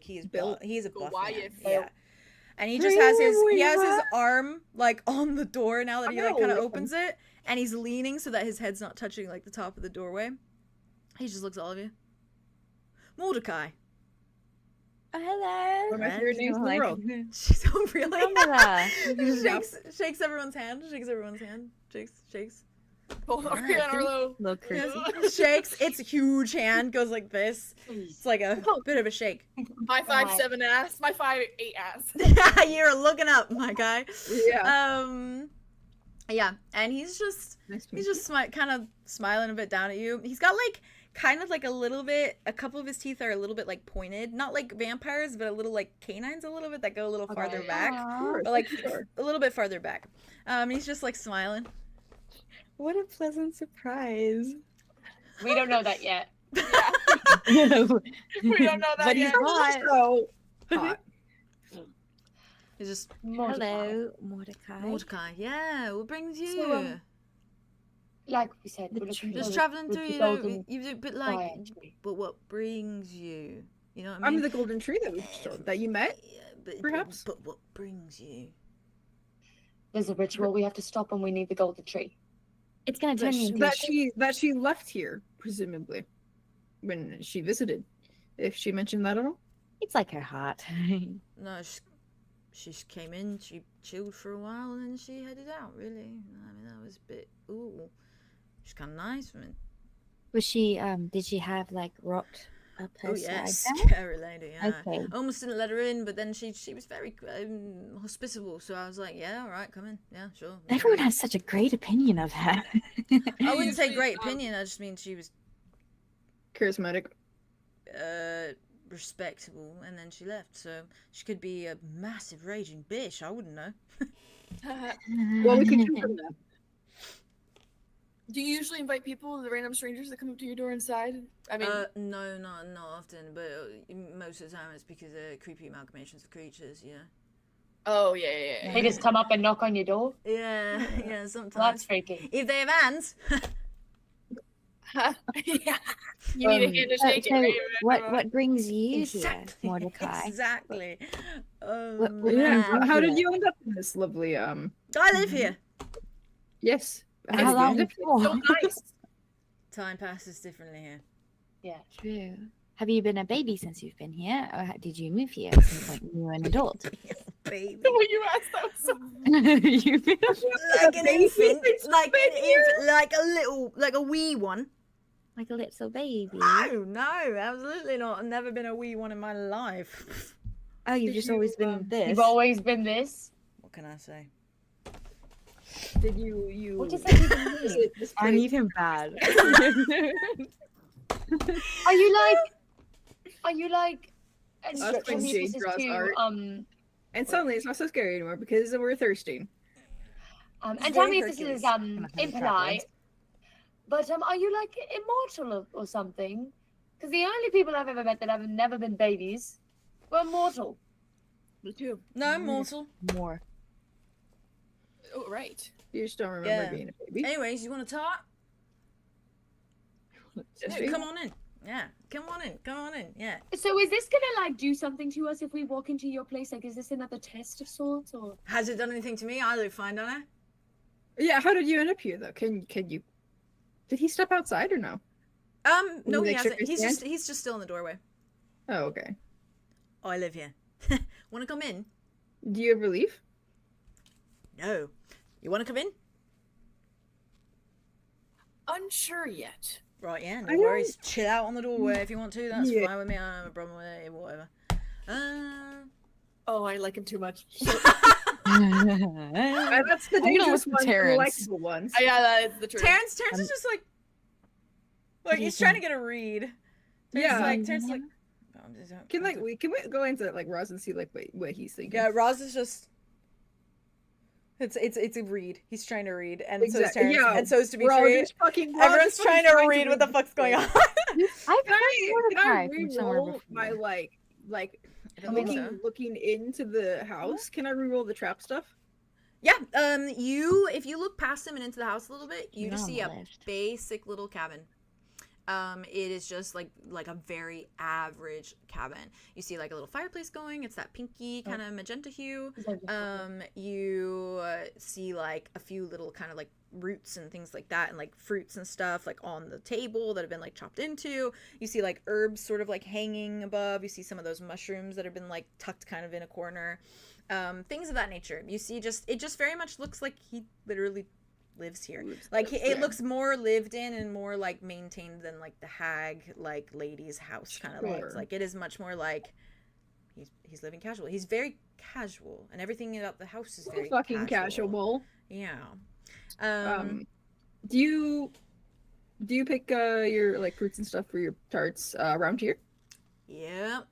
he's built. He's a buff man. Yeah. And he just has his arm like on the door now that he like kind of opens it, and he's leaning so that his head's not touching like the top of the doorway. He just looks at all of you. Mordecai. Oh, hello. One of my favorite names in the world. She's so really Pamela. shakes everyone's hand. Shakes. Hold on, Arlo. Look, Yes, shakes. It's a huge hand. Goes like this. It's like a bit of a shake. My 5'7" ass. My 5'8" ass. You're looking up, my guy. Yeah. Yeah, and he's just Nice to he's meet just kind of smiling a bit down at you. He's got like kind of like a couple of his teeth are a little bit like pointed, not like vampires, but a little like canines, a little bit that go a little farther back, but like a little bit farther back. He's just like smiling. What a pleasant surprise. We don't know that yet. We don't know that But he's yet. hot. So hot. He's just hello, Mordecai. Mordecai. Yeah, what brings you? So, like we said, we're looking Just for traveling the through, you golden know, you but like, tree. but what brings you? You know what I mean? I'm the golden tree that you met. Yeah, but, perhaps? But what brings you? There's a ritual we have to stop and we need the golden tree. It's gonna turn me into a That she left here, presumably, when she visited. If she mentioned that at all. It's like her heart. No, she came in, she chilled for a while, and then she headed out. Really, I mean, that was a bit. Ooh, she's kind of nice, man. Was she? Did she have like rocked up her Oh yes, side? scary lady. Yeah. Okay. I almost didn't let her in, but then she was very hospitable. So I was like, yeah, all right, come in. Yeah, sure. Everyone has such a great opinion of her. I wouldn't say great opinion. I just mean she was Charismatic. respectable, and then she left. So she could be a massive raging bitch. I wouldn't know. Well, we can confirm that. Do you usually invite people, the random strangers that come up to your door inside? I mean, no, not often, but most of the time it's because they're creepy amalgamations of creatures. Yeah. oh yeah. They just come up and knock on your door. Yeah, yeah. Sometimes. Well, that's freaky. If they have hands. Yeah. You need a hand to shake so it. what brings you Exactly. here, Mordecai? Exactly. Yeah. How did you end up in this lovely I live here. Yes. How long did before? So nice. Time passes differently here. Yeah. True. Have you been a baby since you've been here, or did you move here at some point when you were an adult? Baby. When you asked that, was so You've been Like an infant, like a wee one. like a little baby. No, absolutely not. I've never been a wee one in my life. Oh, you've just always been this. You've always been this. What can I say? Did you? What does that even mean? I need him bad. Are you like? And That's when Jade draws art. And suddenly it's not so scary anymore because we're thirsty. And It's tell very me if this is Hercules. impolite. But are you like immortal or something? Because the only people I've ever met that have never been babies were immortal. Me too. No, I'm mortal. More. Oh, right. You just don't remember Yeah. being a baby. Anyways, you want to talk? Just Yeah, come on in. Yeah, come on in. Come on in. Yeah. So is this gonna like do something to us if we walk into your place? Like, is this another test of sorts, or? Has it done anything to me? I look fine, don't I? Yeah, how did you end up here though? Can you? Did he step outside or no? No, Did he they hasn't. shook his hand? He's just still in the doorway. Oh, okay. Oh, I live here. Want to come in? Do you ever leave? No. You want to come in? Unsure yet. Right, yeah, no I don't- worries. Chill out on the doorway if you want to. That's Yeah. fine with me. I don't have a problem with it. Whatever. Oh, I like him too much. That's the I'm gonna dangerous listen to ones, the Terrence. likable ones. Yeah, that is the truth. Terrence is just like he's trying to get a read. Yeah. Terrence like. Can we go into like Roz and see like what he's thinking? Yeah, Roz is just. It's a read. He's trying to read, and so is Terrence, Yeah, and so is We're all Dimitri. just fucking. Everyone's trying to read what the fuck's going on. I've Can I Mordecai from somewhere re-roll before. my like I don't think so. looking into the house? Can I re-roll the trap stuff? Yeah. If you look past him and into the house a little bit, you just see a lift. basic little cabin. It is just like a very average cabin. You see like a little fireplace going. It's that pinky kind of magenta hue. You see like a few little kind of like roots and things like that, and like fruits and stuff like on the table that have been like chopped into. You see like herbs sort of like hanging above. You see some of those mushrooms that have been like tucked kind of in a corner. Things of that nature. You see it just very much looks like he literally lives here. Like it looks more lived in and more like maintained than like the hag like lady's house kind of looks. Like it is much more like he's living casual. He's very casual, and everything about the house is very fucking casual. Yeah. Do you pick your like fruits and stuff for your tarts around here? Yeah.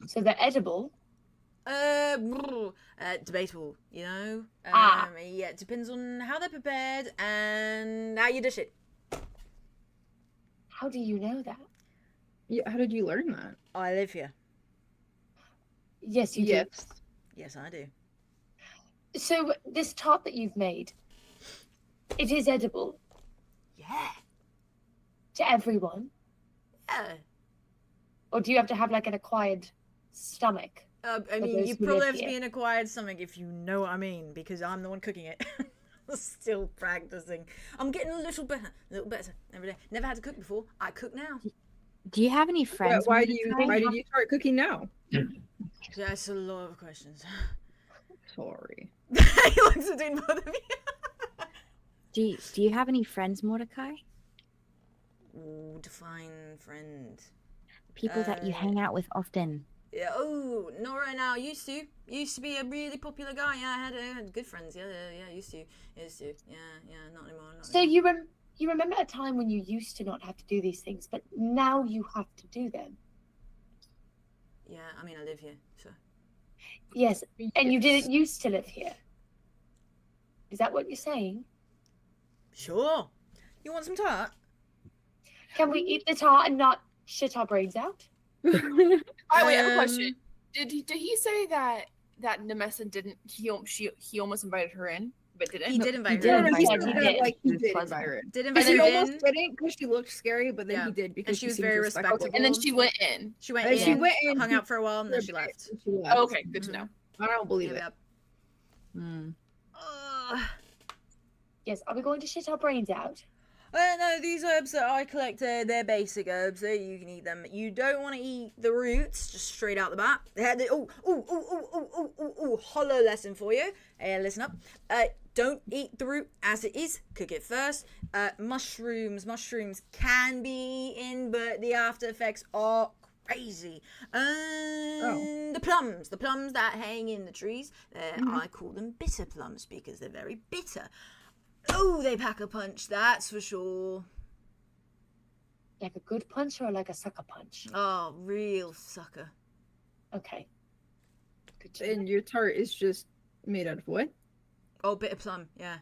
So they're edible. Debatable, you know. Ah. Yeah, it depends on how they're prepared and how you dish it. How do you know that? Yeah, how did you learn that? I live here. Yes, you do. Yes, I do. So this tart that you've made, it is edible Yeah. to everyone, Yeah. or do you have to have like an acquired stomach? I For mean, those you who probably live have to here. be an acquired stomach if you know what I mean, because I'm the one cooking it. Still practicing. I'm getting a little better every day. Never had to cook before. I cook now. Do you have any friends? Why did you start cooking now? That's a lot of questions. Sorry. He looks between both of you. Do you have any friends, Mordecai? Ooh, define friend. People that you hang out with often. Yeah, oh, not right now. Used to be a really popular guy. Yeah, I had good friends. Yeah, used to. Yeah, not anymore. So you remember a time when you used to not have to do these things, but now you have to do them. Yeah, I mean, I live here, so. Yes, and you didn't used to live here. Is that what you're saying? Sure. You want some tart? Can we eat the tart and not shit our brains out? Wait, I have a question. Did he say that Nemessa didn't? He almost invited her in, but didn't. He did invite did her. invite He her. said He that, did. like he He did was invite her. Did And invite she her almost in. didn't because she looked scary, but then Yeah. he did because And she was seemed very respectable. respectable. And then she went in. She went And in, she went in, hung out for a while, and then she for a bit, left. and she left. Oh, okay, good to know. I don't believe it. Yep. Hmm. Ugh. Yes, are we going to shit our brains out? No, these herbs that I collected, they're basic herbs, so you can eat them. You don't want to eat the roots, just straight out the bat. Hollow lesson for you. Listen up. Don't eat the root as it is. Cook it first. Mushrooms can be in, but the after effects are crazy. The plums that hang in the trees, I call them bitter plums because they're very bitter. Oh, they pack a punch, that's for sure. Like a good punch or like a sucker punch? Oh, real sucker. Okay. Good. And your tart is just made out of what? Oh, bitter plum, yeah.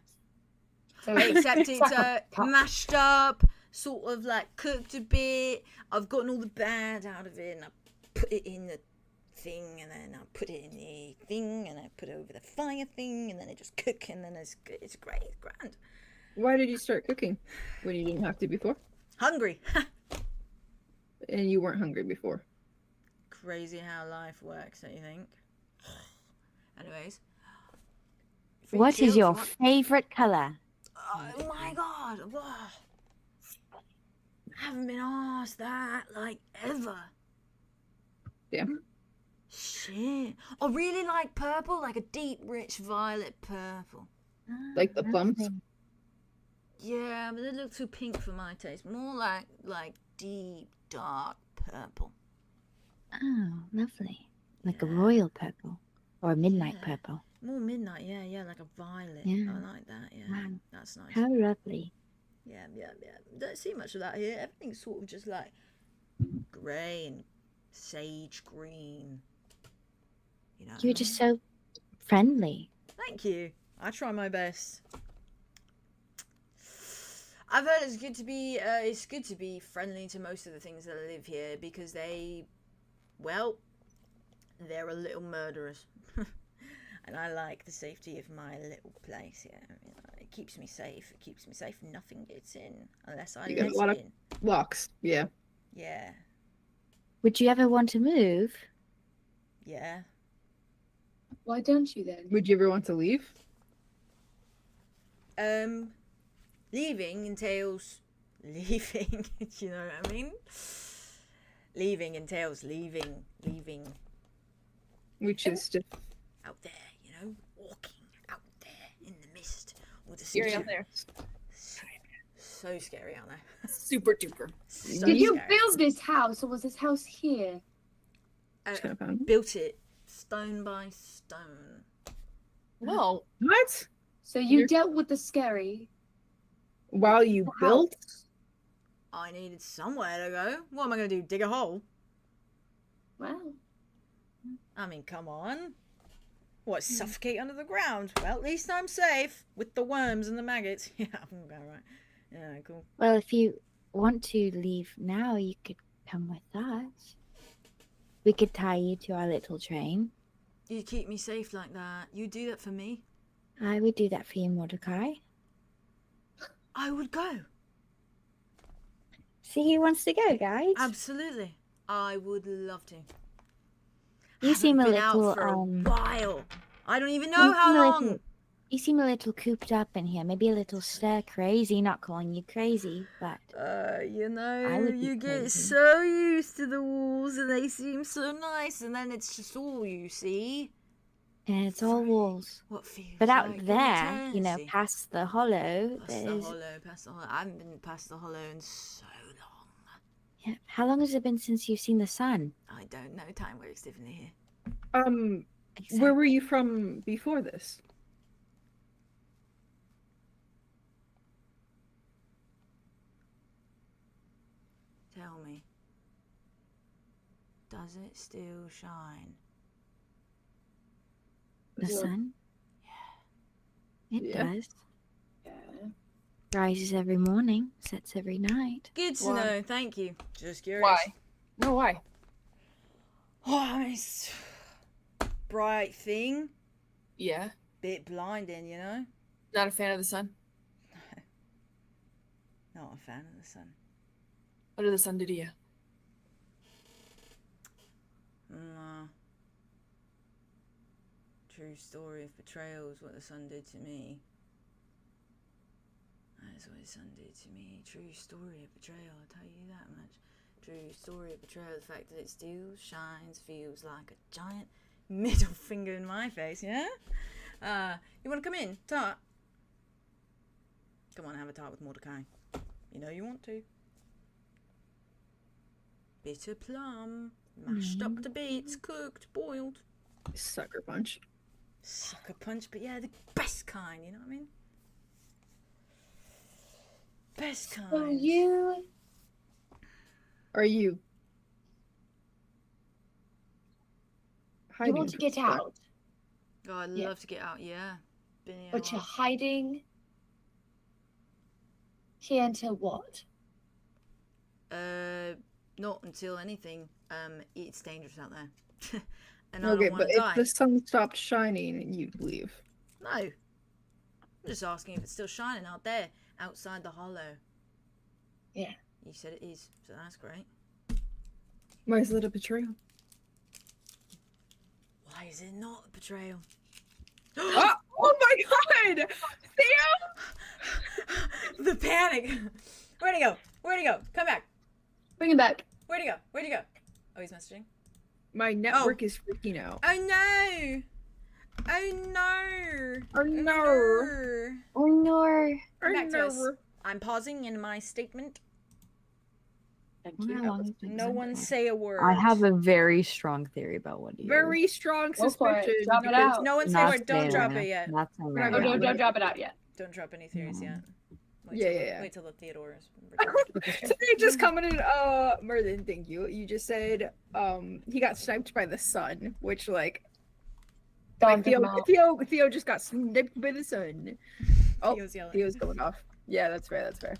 So Except it's mashed up, sort of like cooked a bit. I've gotten all the bad out of it and I put it in the thing and then I put it in the thing and I put it over the fire thing and then it just cook and then it's great, it's grand. Why did you start cooking when you didn't have to before? Hungry. And you weren't hungry before. Crazy how life works, don't you think? Anyways. What is your favorite color? Oh my god. Oh. I haven't been asked that like ever. Damn. Shit. I really like purple, like a deep, rich violet purple. Like the plums? Yeah, but they look too pink for my taste. More like deep, dark purple. Oh, lovely. Like a royal purple or a midnight purple. More midnight, yeah, like a violet. Yeah. I like that, yeah. Wow. That's nice. How lovely. Yeah. Don't see much of that here. Everything's sort of just like grey and sage green. You know. You're just so friendly. Thank you. I try my best. I've heard it's good to be friendly to most of the things that live here because they're a little murderers. And I like the safety of my little place, yeah. It keeps me safe. Nothing gets in unless I You let got a lot it of in. locks, yeah. Yeah. Would you ever want to move? Yeah. Why don't you then? Would you ever want to leave? Leaving entails leaving. Do you know what I mean? Leaving entails leaving. Which is just Out there, you know, walking out there in the mist with the Scary out there. So scary out there. Super duper. So Did you scary. build this house or was this house here? Built it stone by stone. Well, what? So you dealt with the scary While you house. built? I needed somewhere to go. What am I going to do? Dig a hole? Wow. I mean, come on. What, suffocate under the ground? Well, at least I'm safe with the worms and the maggots. Yeah, I'm okay, right. Yeah, cool. Well, if you want to leave now, you could come with us. We could tie you to our little train. You keep me safe like that. You do that for me. I would do that for you, Mordecai. I would go. See who wants to go, guys? Absolutely. I would love to. You seem a Been little, out for a while. I don't even know how long. You seem a little cooped up in here. Maybe a little stir crazy. Not calling you crazy, but You I know, would be you get crazy. so used to the walls and they seem so nice and then it's just all you see. and it's all walls. What feels But out like there, you know, eternity. past the hollow, Past the there's. hollow. I haven't been past the hollow in so long. Yeah. How long has it been since you've seen the sun? I don't know. Time works differently here. Where were you from before this? Tell me. Does it still shine? The sun? Yeah. It Yeah. does. Rises every morning, sets every night. Good to Why? know. Thank you. Just curious. why? No, why? Oh, it's bright thing. Yeah. Bit blinding, you know. Not a fan of the sun. Not a fan of the sun. What did the sun do to you? True story of betrayal is what the sun did to me. That's what his son did to me. True story of betrayal, I'll tell you that much. True story of betrayal. The fact that it still shines feels like a giant middle finger in my face, yeah? You want to come in? Talk? Come on, have a talk with Mordecai. You know you want to. Bitter plum. Mashed up to bits. Cooked. Boiled. Sucker punch. Sucker punch, but yeah, the best kind, you know what I mean? Best kind. So you Are you? want to get out, Oh, I'd love to get out, yeah. Been here a but you're while. hiding here until what? Not until anything. It's dangerous out there. And I Okay, don't but want to if die. the sun stopped shining, you'd leave. No. I'm just asking if it's still shining out there, outside the hollow. Yeah. You said it is, so that's great. Why is it a betrayal? Why is it not a betrayal? Oh my god! Theo! The panic! Where'd he go? Where'd he go? Come back! Bring him back. Where'd he go? Where'd he go? Oh, he's messaging. My network is freaking out. Oh no! Oh no! Oh no! Oh no. Come back to us. I'm pausing in my statement. Thank Wonder how you. long it's been No since one I- say a word. I have a very strong theory about what he is. Very strong Go for it. suspicion. Drop it because- out. No one say a Not word. Don't saying drop that. it yet. Not saying Oh, that. Oh, Yeah. don't drop it out yet. Don't drop any theories No. yet. Wait Yeah, till, yeah, yeah. Wait till the Theodore's. Somebody just commented, Merlin, thank you. You just said, he got sniped by the sun, which like Don't Theo just got sniped by the sun. Oh, Theo's yelling. Theo's going off. Yeah, that's fair, that's fair.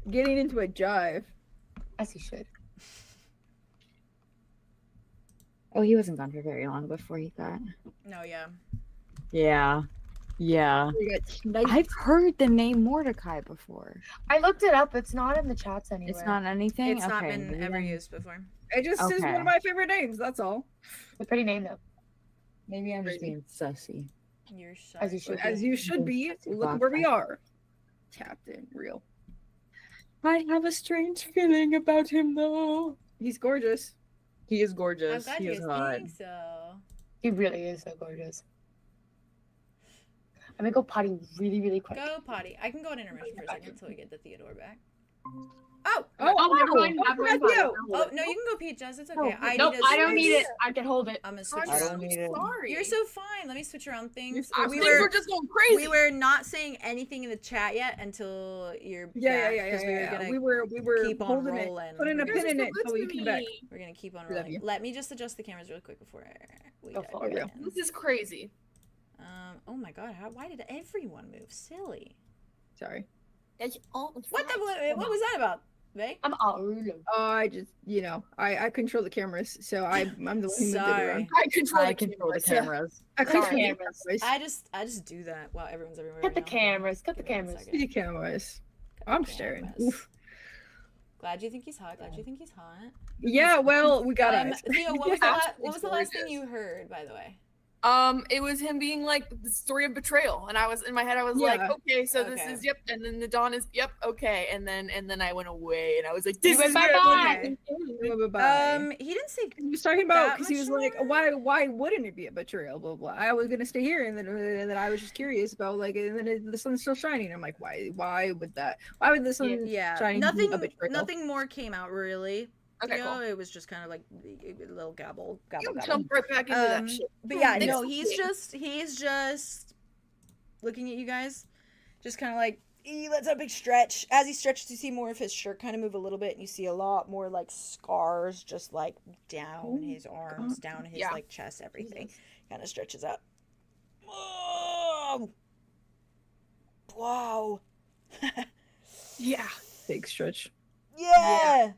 Getting into a jive. As he should. Oh, he wasn't gone for very long before he got. No, yeah. Yeah. Yeah. We got sniped. I've heard the name Mordecai before. I looked it up. It's not in the chats anywhere. It's not anything. It's not Okay, been maybe ever I'm- used before. It just is one Okay. of my favorite names, that's all. It's a pretty name though. Maybe I'm just Crazy. being sussy. You're shy. As you should. As you should be. Look where we are. Captain, real. I have a strange feeling about him, though. He's gorgeous. He is I'm gorgeous. glad He you is guys hot. think so. He really is so gorgeous. I'm gonna go potty really, really quick. Go potty. I can go on intermission for a second until we get the Theodore back. Oh! Oh, never mind. Never mind. you. Oh, no, you can go pee, Jess. It's okay. No, I nope, need I don't switch. need it. I can hold it. I'm gonna switch I don't around. need it. Sorry. You're so fine. Let me switch around things. You're so We fine. Things were were just going crazy. we were not saying anything in the chat yet until you're Yeah, back, yeah. 'cause we were gonna We were keep on holding rolling. it, putting a We're pin in You're it so until good you to come back. me. We're gonna keep on We love rolling. you. Let me just adjust the cameras really quick before we Go dive for it. Yeah. in. This is crazy. Oh my god, why did everyone move? Silly. Sorry. What was that about? Vay? I'm all I just, I control the cameras, so I'm the one who moved it Sorry. around. I control I the control the cameras. cameras. I control Sorry. the cameras. I just do that while everyone's everywhere. Cut the now. cameras. Cut the Give me one cameras. second. The cameras. Cut the I'm staring. cameras. Oof. Glad you think he's hot. Glad you think he's hot. Yeah, well, we got it. Theo, what was the last thing gorgeous. you heard, by the way? It was him being like the story of betrayal, and I was in my head. I was like, Yeah. okay, so this Okay. is yep, and then the dawn is yep, okay, and then I went away, and I was like, this went is where bye-bye. Bye-bye. He didn't say. He was talking about that because he was much like, more? why wouldn't it be a betrayal? Blah blah. I was gonna stay here, and then I was just curious about like, and then the sun's still shining. I'm like, why would that? Why would the sun Yeah, shine? nothing more came out really. Okay, Theo. cool. It was just kind of like a little gabble. You'll jump right back into that shit. But yeah, Thanks no, for he's just looking at you guys, just kind of like he lets out a big stretch. As he stretches, you see more of his shirt kind of move a little bit, and you see a lot more like scars, just like down his arms, down his Yeah. like chest, everything kind of stretches out. Oh, wow. Yeah, Big stretch. Yeah.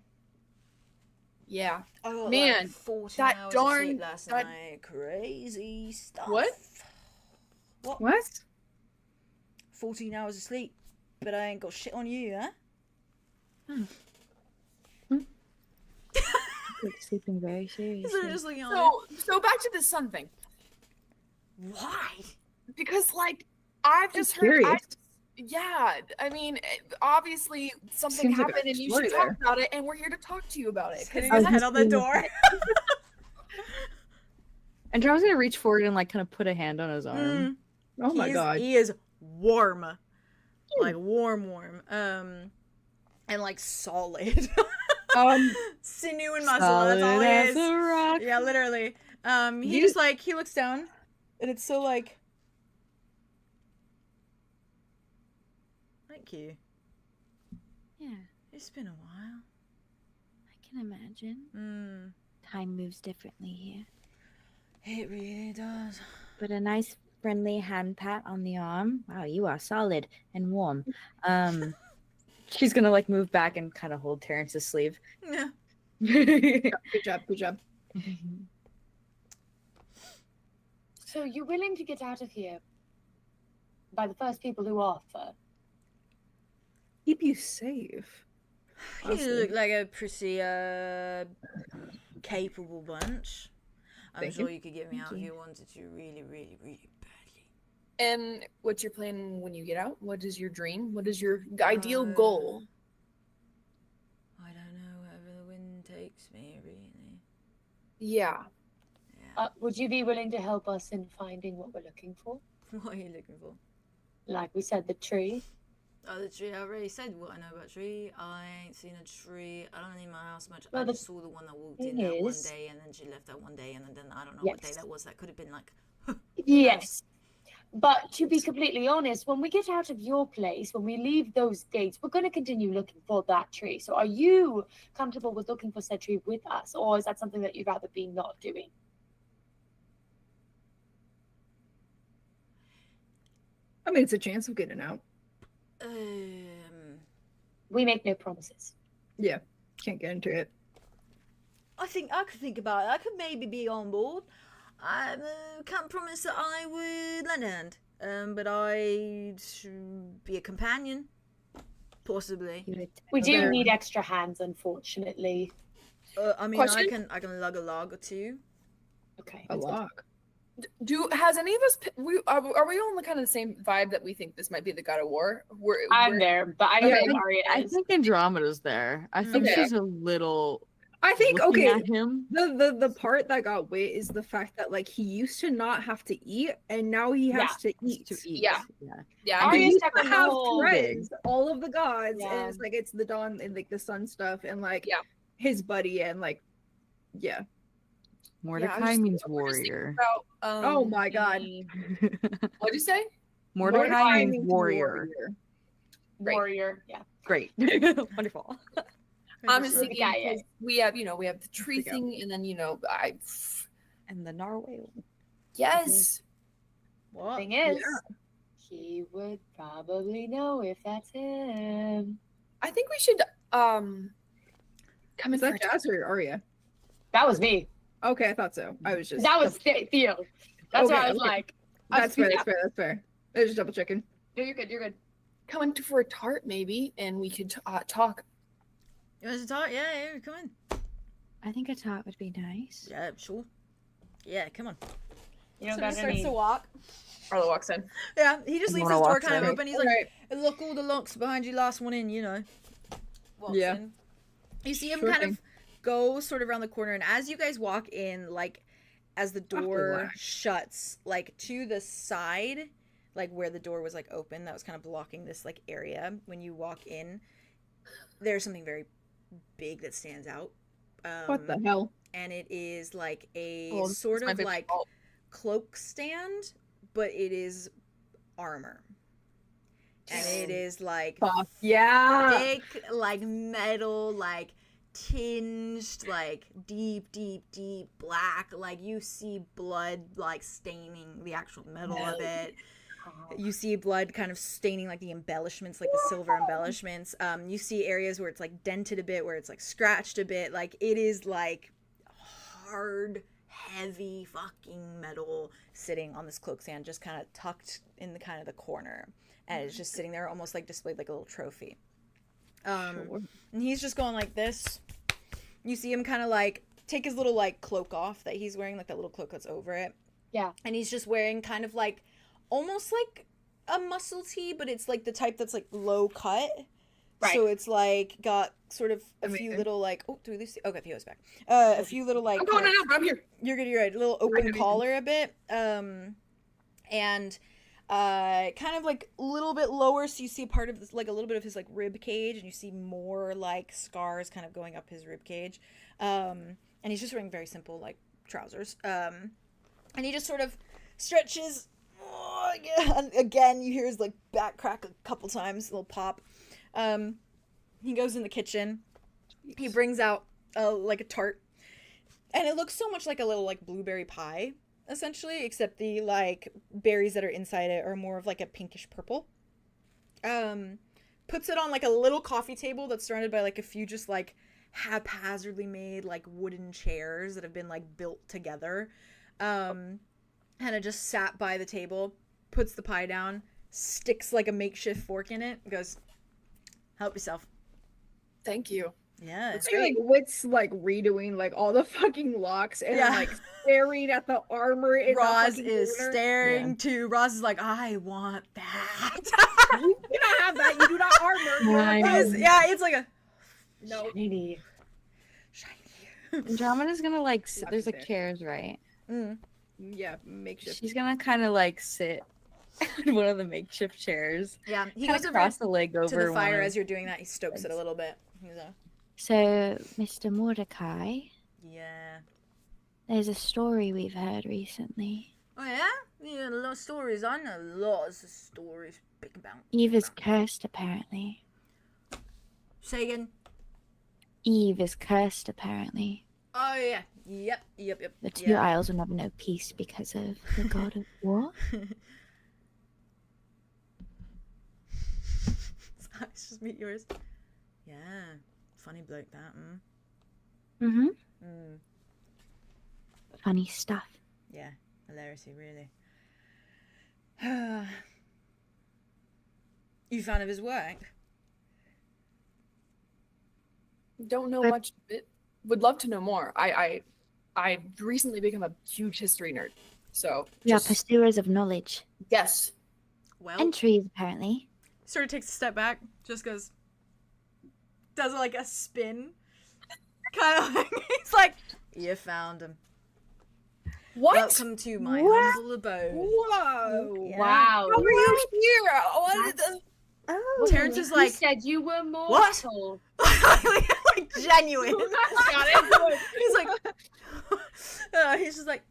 yeah. Oh, Man, like 14 that hours of darn- sleep last that- night. Crazy stuff. What? What? 14 hours of sleep, but I ain't got shit on you, huh? Like sleeping very seriously. So they're just looking on So back to the sun thing, Why? because like I've just heard. Curious. Yeah, I mean, obviously something Seems like a happened and you story should talk there. about it, and we're here to talk to you about it. Hitting his head on the door. And Drum's gonna reach forward and like kind of put a hand on his arm. Oh my god. He is warm. Like warm. And like solid. Sinew and muscle, that's all he is. A rock. Yeah, literally. He just like, he looks down, and it's so like, thank you. Yeah, It's been a while. I can imagine. Time moves differently here. It really does. But a nice friendly hand pat on the arm. Wow, you are solid and warm. She's gonna like move back and kind of hold Terrence's sleeve. Yeah. Good job. So you're willing to get out of here by the first people who offer? Keep you safe. You look like a pretty capable bunch. I'm sure you could get me out if you wanted to really, really, really badly. And what's your plan when you get out? What is your dream? What is your ideal goal? I don't know, wherever the wind takes me, really. Yeah. Would you be willing to help us in finding what we're looking for? What are you looking for? Like we said, the tree. Oh, the tree. I already said what I know about tree. I ain't seen a tree. I don't leave my house much. Well, I just saw the one that walked in that one day, and then she left that one day, and then I don't know what day that was. That could have been like. Yes. But to be completely honest, when we get out of your place, when we leave those gates, we're going to continue looking for that tree. So are you comfortable with looking for said tree with us, or is that something that you'd rather be not doing? I mean, it's a chance of getting out. We make no promises. Yeah, can't get into it. I think I could think about it. I could maybe be on board. I can't promise that I would lend a hand, but I'd be a companion, possibly. We do need extra hands, unfortunately. I mean, Question? I can lug a log or two. Okay. A log. Has any of us are we on the kind of the same vibe that we think this might be the God of War? I'm there, but I don't know Arya I is. think Andromeda's there. I think she's a little. I think looking okay. at him. The part that got wit is the fact that like he used to not have to eat, and now he has to eat. Yeah. He Arya's used to stepping have whole friends, all of the gods, Yeah. and it's like it's the dawn and like the sun stuff, and like his buddy, and like Mordecai means warrior. About, oh my god. What'd you say? Mordecai means warrior. Warrior. Yeah. Great. Wonderful. I'm just thinking Yeah. we have the tree thing, and then And the narwhal. yes. What? Thing is, he would probably know if that's him. I think we should come in Is for that Jazz or Arya? That was me. Okay, I thought so. I was just That was Theo. That's Okay, why I was okay. like, That's fair. That's fair. I was just double checking. No, you're good. You're good. come in for a tart maybe, and we could talk. You want to talk? Yeah, come in. I think a tot would be nice. Yeah, sure. Yeah, come on. You don't So got he starts any. to walk. Arlo walks in. Yeah, he just leaves Everyone his door walks kind of in. open. He's like, look, all the locks behind you, last one in, you know. Walks Yeah. in. You see him Sure kind thing. of go sort of around the corner, and as you guys walk in, like, as the door relax. shuts, like, to the side, like, where the door was, like, open, that was kind of blocking this, like, area, when you walk in, there's something very big that stands out. What the hell? And it is, like, a Oh, sort it's my of, favorite like, fault. cloak stand, but it is armor. And it is, like, Fuck yeah. thick, like, metal, like, tinged, like, deep black. Like, you see blood, like, staining the actual metal of it. You see blood kind of staining, like, the embellishments, like the silver embellishments. You see areas where it's, like, dented a bit, where it's, like, scratched a bit. Like, it is, like, hard, heavy fucking metal sitting on this cloak stand, just kind of tucked in the kind of the corner. And it's just sitting there almost, like, displayed like a little trophy. And he's just going like this. You see him kind of, like, take his little, like, cloak off that he's wearing, like that little cloak that's over it. Yeah. And he's just wearing kind of, like, almost like a muscle tee, but it's like the type that's like low cut. Right. So it's like got sort of a few little like do we lose? Okay, Theo's back. A few little like I'm going out, but I'm here. You're good. You're right. A little open collar a bit. And kind of like a little bit lower, so you see part of this, like a little bit of his like rib cage, and you see more like scars kind of going up his rib cage. And he's just wearing very simple like trousers. And he just sort of stretches. And again, you hear his like back crack a couple times, a little pop. He goes in the kitchen. He brings out like a tart, and it looks so much like a little like blueberry pie, essentially, except the like berries that are inside it are more of like a pinkish purple. Puts it on like a little coffee table that's surrounded by like a few just like haphazardly made like wooden chairs that have been like built together. Hannah just sat by the table, puts the pie down, sticks like a makeshift fork in it, goes, "Help yourself." Thank you. Yeah. That's I feel like Wit's like redoing like all the fucking locks and like staring at the armor. In Roz the is corner. staring too. Roz is like, "I want that." You cannot have that. You do not armor. It's like a no. Shiny. shiny. Andromeda's gonna like sit. Lots There's of like it. chairs, right? Yeah, makeshift. She's gonna kind of like sit in one of the makeshift chairs. Yeah, he Kinda goes over cross the leg over to the one fire of- as you're doing that. He stokes it a little bit. He's like, So, Mr. Mordecai, yeah. there's a story we've heard recently. Oh yeah? Yeah, a lot of stories. I know lots of stories. Big about. Eve is cursed, apparently. Say again. Eve is cursed, apparently. Oh yeah. Yep. The two isles will never know peace because of the god of war. Let's just meet yours. Yeah. Funny bloke that. Mm-hmm. Mm. Funny stuff. Yeah. Hilarity, really. You fan of his work? Don't know much. Would love to know more. I recently become a huge history nerd, so We are just- pursuers of knowledge. yes. Well, And trees, apparently. sort of takes a step back, just goes, does like a spin, kind of like, he's like, "You found him. What? Welcome to my What? humble abode." Whoa. Yeah. Wow. How are you here? What? Oh. Terrence is You like, said you were What? mortal. like genuine. Got it. He's like, he's just like,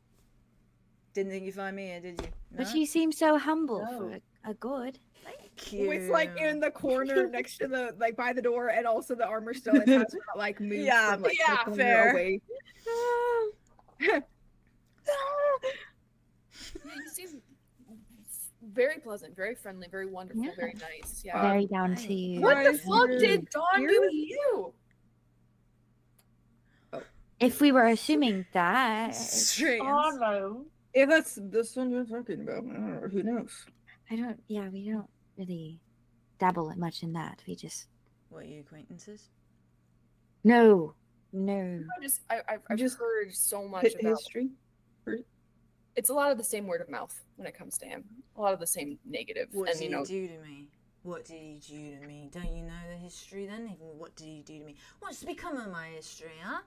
"Didn't think you'd find me here, did you?" But No? you seem so humble No. for a god. Cute. It's like in the corner next to the like by the door, and also the armor still has not like moved Yeah, from like yeah, the corner fair. away. He seems very pleasant, very friendly, very wonderful, Yeah. very nice. Yeah. Very down to you. What the Guys, fuck you're did Dawn do here? to you? If we were assuming that, Strange. Oh no. If that's the one you're talking about, I don't know, who knows? we don't really dabble much in that. We just What, are you acquaintances? no. I've Just just heard so much about. History. It's a lot of the same word of mouth when it comes to him. A lot of the same negative, What and did you know, he do to me? What did he do to me? Don't you know the history then? Even what did he do to me? What's to become of my history, huh?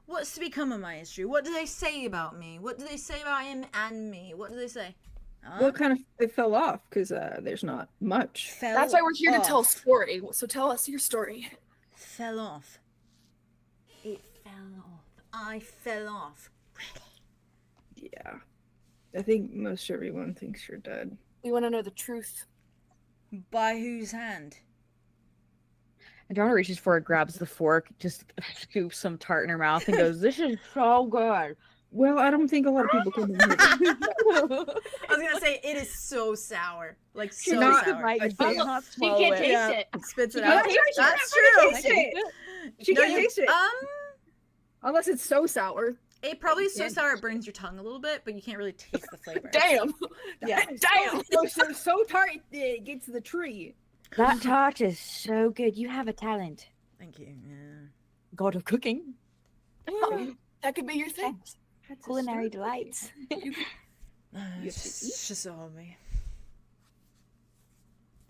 What's to become of my history? What do they say about me? What do they say about him and me? What do they say? Huh? Well, kind of it fell off because there's not much. Fell that's why we're here to tell a off. story. So tell us your story. Fell off. It fell off. I fell off. Yeah, I think most everyone thinks you're dead. We want to know the truth. By whose hand? Andromeda reaches for it, grabs the fork, just scoops some tart in her mouth, and goes, "This is so good." Well, I don't think a lot of people can. Admit it. I was gonna say it is so sour, like so not- sour. I I cannot can't- She swallow can't it. taste Yeah. it. Spits it She can't out. taste it. That's She true. can't taste it. She No, can't you- taste it unless it's so sour. It probably is so can't sour it burns your tongue a little bit, but you can't really taste the flavor. Damn. Yeah. Damn. So tart it gets the tree. That tart is so good. You have a talent. Thank you. Yeah. God of cooking. That could be your thing. Culinary delights. It's just a hobby.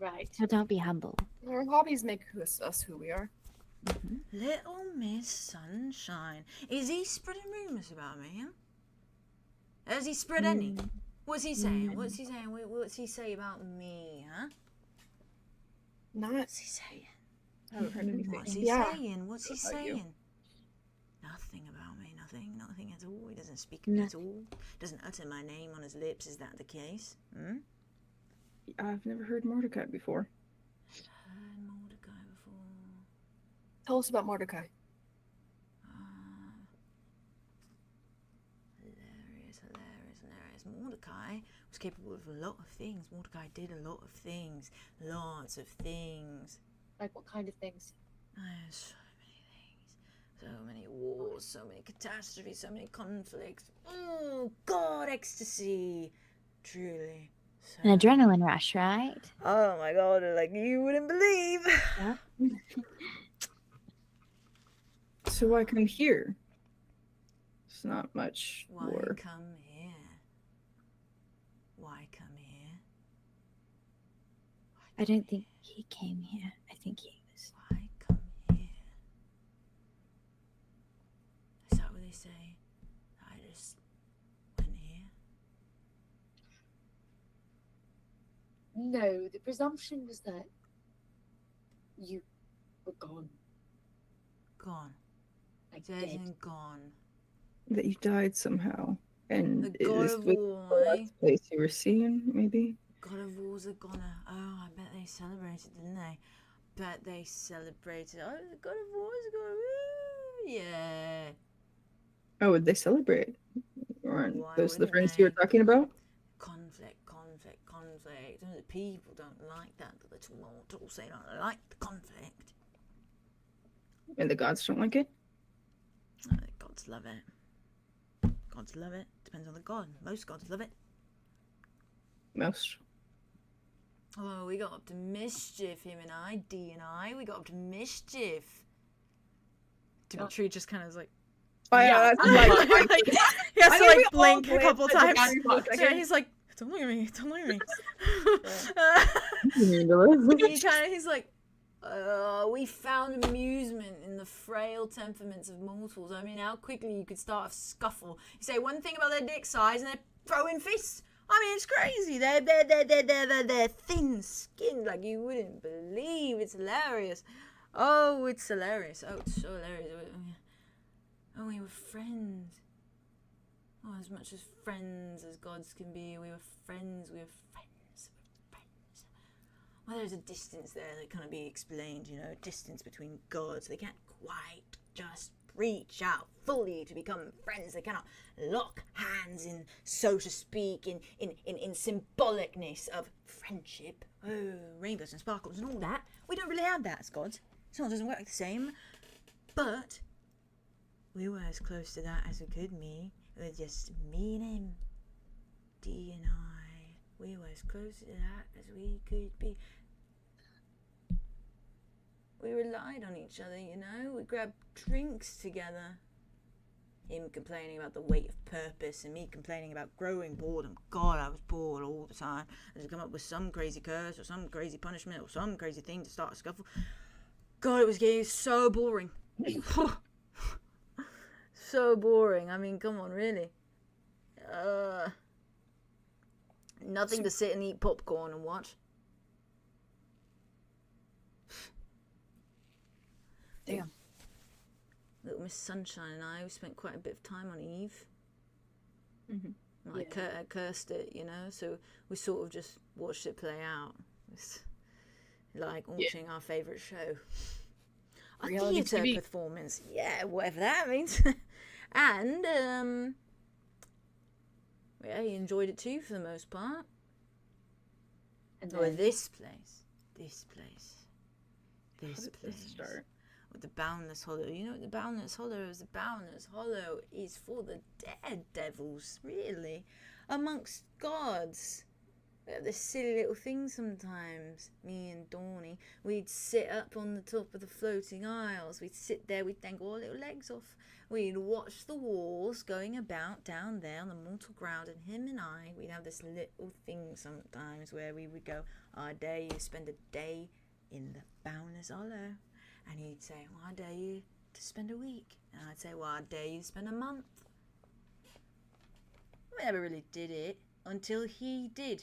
Right. So don't be humble. Our hobbies make us who we are. Little Miss Sunshine. Is he spreading rumours about me, huh? Has he spread any? What's he saying? What's he saying? What's he say about me, huh? What's he saying? I haven't heard anything. What's he saying? What's he saying? Nothing about me. Nothing at all. He doesn't speak at all. Doesn't utter my name on his lips. Is that the case? I've never heard Mordecai before. Heard Mordecai before. Tell us about Mordecai. Hilarious. Mordecai was capable of a lot of things. Mordecai did a lot of things. Lots of things. Like what kind of things? So many things. So many wars, so many catastrophes, so many conflicts. Oh, God, ecstasy. Truly. So... An adrenaline rush, right? Oh my God, like you wouldn't believe. Yeah. So why come here? It's not much Why war. come here? Why come here? I don't think he came here. I think he was. Why come here? Is that what they say? I just went here. No, the presumption was that you were gone. Gone. Like Dead dead. and gone. That you died somehow. And The it God was of the War, eh? last place you were seeing, maybe? God of War's a goner. Oh, I bet they celebrated, didn't they? Bet they celebrated. Oh, the God of War's a goner. Woo! Yeah. Oh, would they celebrate? Or Why those the wouldn't friends you were they? talking about? Conflict. The people don't like that. The little mortals, they don't like the conflict. And the gods don't like it? Gods love it. Gods love it. Depends on the god. Most gods love it. Most. Oh, we got up to mischief, him and I, D and I. We got up to mischief. Dimitri just kind of is like... Oh, yeah, that's like, he has I to think we like all blink a blinked couple at the times. time for a Yeah, second. he's like, don't look at me, don't look at me. He's like, we found amusement in the frail temperaments of mortals. I mean, how quickly you could start a scuffle. You say one thing about their dick size and they're throwing fists. I mean, it's crazy. They're thin-skinned like you wouldn't believe. It's hilarious. Oh, it's hilarious. Oh, it's so hilarious. Oh, we were friends. Oh, as much as friends as gods can be, we were friends. Well, there's a distance there that can't be explained, you know, distance between gods. They can't quite just reach out fully to become friends. They cannot lock hands in, so to speak, in symbolicness of friendship. Oh, rainbows and sparkles and all that. We don't really have that as gods. It doesn't work the same. But we were as close to that as we could be. It was just me and him. D and I. We were as close to that as we could be. We relied on each other, you know. We grabbed drinks together. Him complaining about the weight of purpose and me complaining about growing boredom. God, I was bored all the time. I had to come up with some crazy curse or some crazy punishment or some crazy thing to start a scuffle. God, it was getting so boring. So boring. I mean, come on, really. Nothing to sit and eat popcorn and watch. Damn. Little Miss Sunshine and I, we spent quite a bit of time on Eve. Mm-hmm. I cursed it, you know, so we sort of just watched it play out. It's like watching our favourite show. A Reality theatre TV. performance. Yeah, whatever that means. And, yeah, he enjoyed it too for the most part. And Or then this place. How did this start? With the Boundless Hollow. You know what the Boundless Hollow is? The Boundless Hollow is for the dead devils, really. Amongst gods. We have this silly little thing sometimes, me and Dawny. We'd sit up on the top of the floating isles. We'd sit there, we'd dangle our little legs off. We'd watch the walls going about down there on the mortal ground, and him and I, we'd have this little thing sometimes where we would go, I dare you to spend a day in the Boundless Hollow. And he'd say, well, I dare you to spend a week. And I'd say, well, I dare you to spend a month. We never really did it until he did.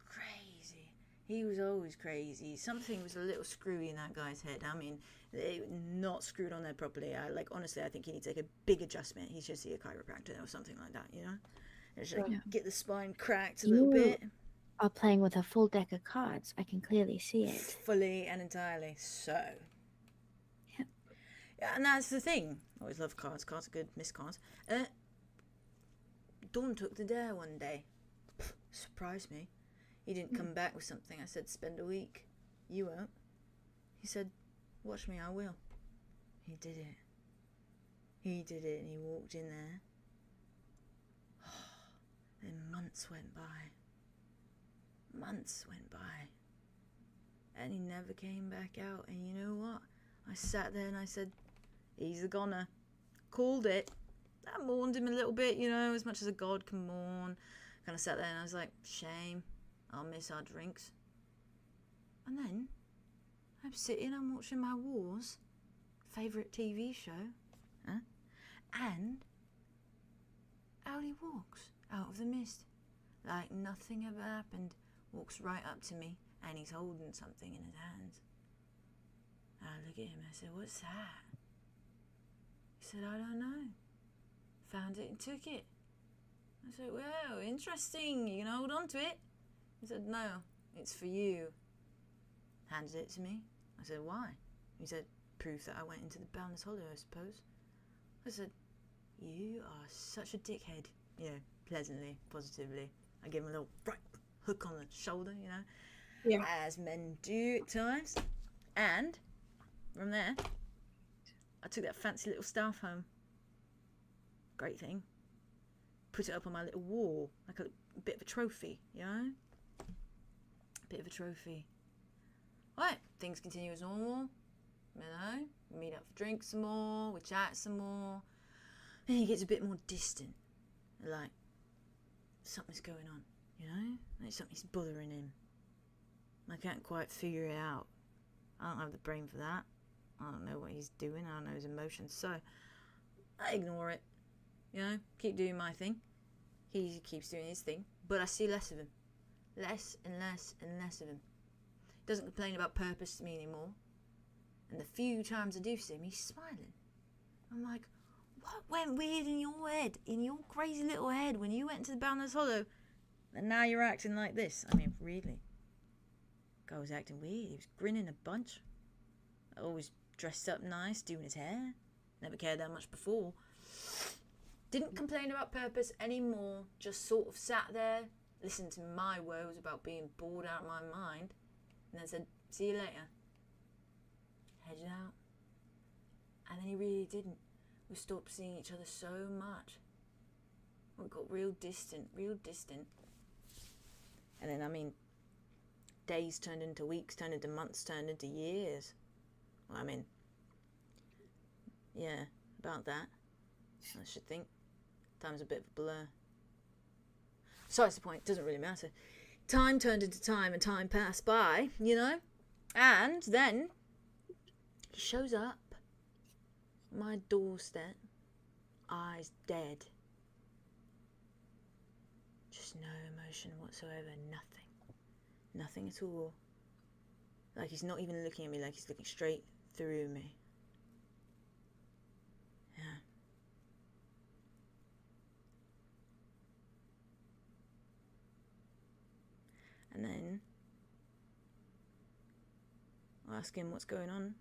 Crazy. He was always crazy. Something was a little screwy in that guy's head. I mean, they were not screwed on there properly. Honestly, I think he needs like a big adjustment. He should see a chiropractor or something like that, you know? Just get the spine cracked a little bit. Are playing with a full deck of cards. I can clearly see it. Fully and entirely so. Yeah, and that's the thing. I always love cards. Cards are good. Miss cards. Dawn took the dare one day. Surprised me. He didn't come back with something. I said, spend a week. You won't. He said, watch me, I will. He did it. He did it, and he walked in there. Then months went by. Months went by. And he never came back out. And you know what? I sat there and I said, he's a goner. Called it. I mourned him a little bit, you know, as much as a god can mourn. Kind of sat there and I was like, shame. I'll miss our drinks. And then I'm sitting, I'm watching my Wars favourite TV show. And out he walks, out of the mist. Like nothing ever happened. Walks right up to me and he's holding something in his hands. And I look at him and I said, what's that? He said, I don't know. Found it and took it. I said, well, interesting. You can hold on to it. He said, no, it's for you. Handed it to me. I said, why? He said, proof that I went into the Boundless Hollow, I suppose. I said, you are such a dickhead. You know, pleasantly, positively. I gave him a little right hook on the shoulder, you know, as men do at times. And from there, I took that fancy little staff home. Great thing. Put it up on my little wall, like a bit of a trophy, you know? Bit of a trophy. Right, things continue as normal. You know, we meet up for drinks some more, we chat some more. Then he gets a bit more distant. Like, something's going on, you know? Like something's bothering him. I can't quite figure it out. I don't have the brain for that. I don't know what he's doing. I don't know his emotions. So, I ignore it. You know, keep doing my thing. He keeps doing his thing. But I see less of him. Less and less and less of him. He doesn't complain about purpose to me anymore. And the few times I do see him, he's smiling. I'm like, what went weird in your head? In your crazy little head when you went to the Boundless Hollow? And now you're acting like this? I mean, really? Guy was acting weird. He was grinning a bunch. Always dressed up nice, doing his hair. Never cared that much before. Didn't complain about purpose anymore. Just sort of sat there, listened to my woes about being bored out of my mind. And then said, see you later. Headed out. And then he really didn't. We stopped seeing each other so much. We got real distant. And then, I mean, days turned into weeks, turned into months, turned into years. Well, I mean, yeah, about that. I should think. Time's a bit of a blur. So that's the point. Doesn't really matter. Time turned into time and time passed by, you know? And then he shows up. My doorstep. Eyes dead. Just no emotion whatsoever. Nothing. Nothing at all. Like he's not even looking at me, like he's looking straight through me. Yeah. And then I ask him what's going on.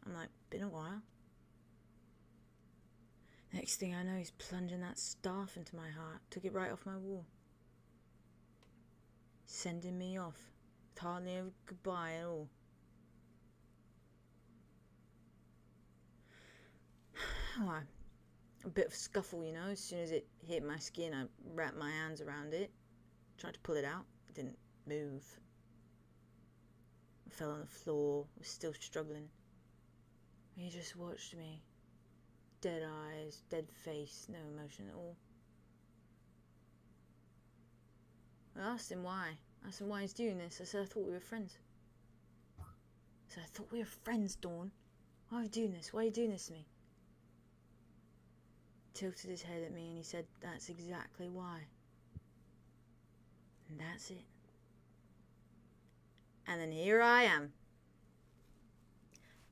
I'm like, been a while. Next thing I know, he's plunging that staff into my heart. Took it right off my wall. Sending me off. With hardly a goodbye at all. Oh, a bit of scuffle, you know. As soon as it hit my skin, I wrapped my hands around it. Tried to pull it out. It didn't move. I fell on the floor. Was still struggling. He just watched me. Dead eyes, dead face, no emotion at all. I asked him why. I asked him why he's doing this. I said, I thought we were friends. I said, I thought we were friends, Dawn. Why are you doing this? Why are you doing this to me? Tilted his head at me and he said, that's exactly why. And that's it. And then here I am.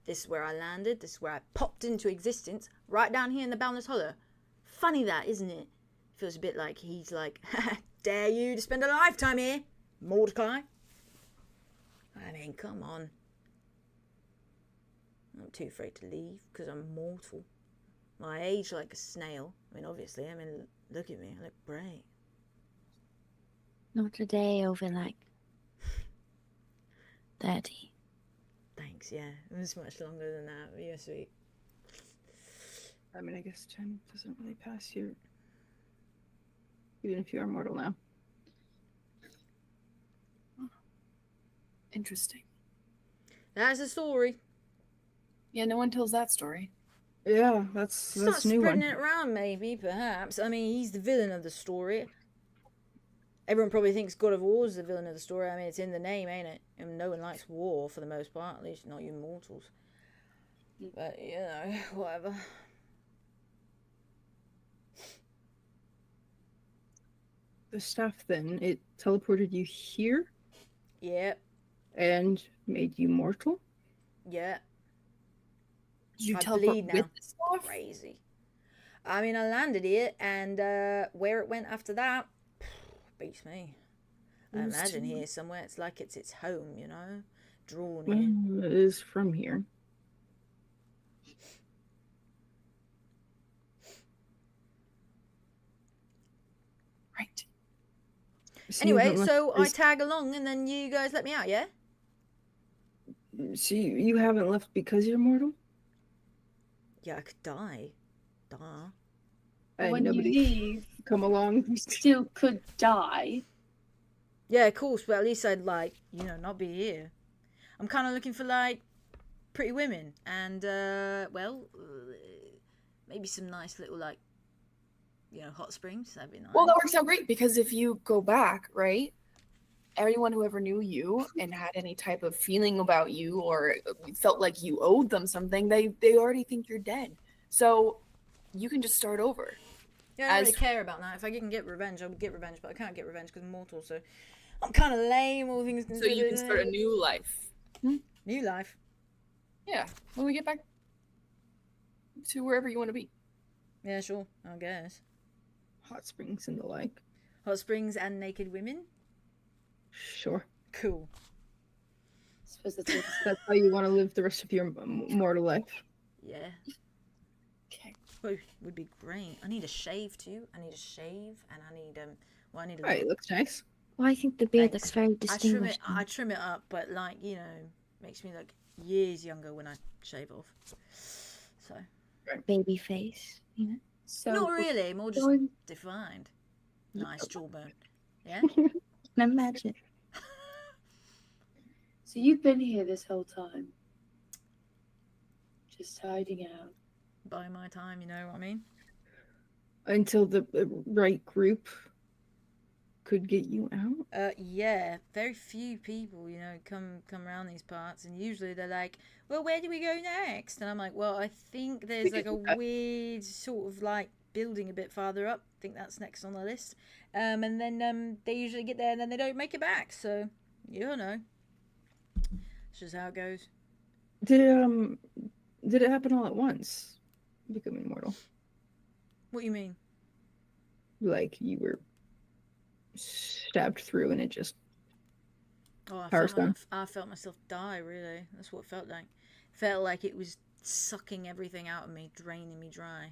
This is where I landed. This is where I popped into existence. Right down here in the Boundless Hollow. Funny that, isn't it? Feels a bit like he's like, dare you to spend a lifetime here, Mordecai? I mean, come on. I'm not too afraid to leave because I'm mortal. I age like a snail. I mean, obviously, look at me. I look great. Not today, over like 30. Thanks, yeah. It was much longer than that, but you're sweet. I mean, I guess 10 doesn't really pass you. Even if you are mortal now. Interesting. That's a story. Yeah, no one tells that story. Yeah, that's Start a new one. spreading it around, maybe, perhaps. I mean, he's the villain of the story. Everyone probably thinks God of War is the villain of the story. I mean, it's in the name, ain't it? And no one likes war for the most part, at least not you mortals. But, you know, whatever. The staff then, it teleported you here? Yep. And made you mortal? Yeah. Did you I teleport bleed now. with the stuff? Crazy. I mean, I landed here, and where it went after that, beats me. I imagine here somewhere. It's like it's its home, you know? Drawn here. Well, it is from here. Right. Anyway, so I tag along, and then you guys let me out, yeah? So you haven't left because you're mortal? Yeah, I could die. Duh. And When you nobody leave, come along. you still could die. Yeah, of course, but at least I'd, like, you know, not be here. I'm kind of looking for, like, pretty women. And, well, maybe some nice little, like, you know, hot springs. That'd be nice. Well, that works out great because if you go back, right, everyone who ever knew you and had any type of feeling about you or felt like you owed them something, they already think you're dead. So you can just start over. Yeah, I don't really care about that. If I can get revenge, I'll get revenge, but I can't get revenge because I'm mortal, so I'm kind of lame, all things considered. So you can start a new life. New life? Yeah, when we get back to wherever you want to be. Yeah, sure, I guess. Hot springs and the like. Hot springs and naked women? Sure. Cool. I suppose that's how you want to live the rest of your mortal life. Yeah. Okay. Would be great. I need a shave too. I need a shave, and I need well, I need a. Alright, it looks nice. Well, I think the beard Thanks. looks very distinguished. I trim it up, but like, you know, makes me look years younger when I shave off. So. Baby face, you know. So not really, more just defined. Nice jawbone. Yeah. Imagine. So you've been here this whole time, just hiding out. By my time, you know what I mean? Until the right group could get you out? Yeah. Very few people, you know, come around these parts, and usually they're like, well, where do we go next? And I'm like, well, I think there's like a weird sort of like building a bit farther up. I think that's next on the list. And then they usually get there and then they don't make it back. So, you don't know. It's just how it goes. Did it happen all at once? Becoming mortal? What do you mean? Like you were stabbed through and it just I felt myself die, really. That's what it felt like. It felt like it was sucking everything out of me, draining me dry.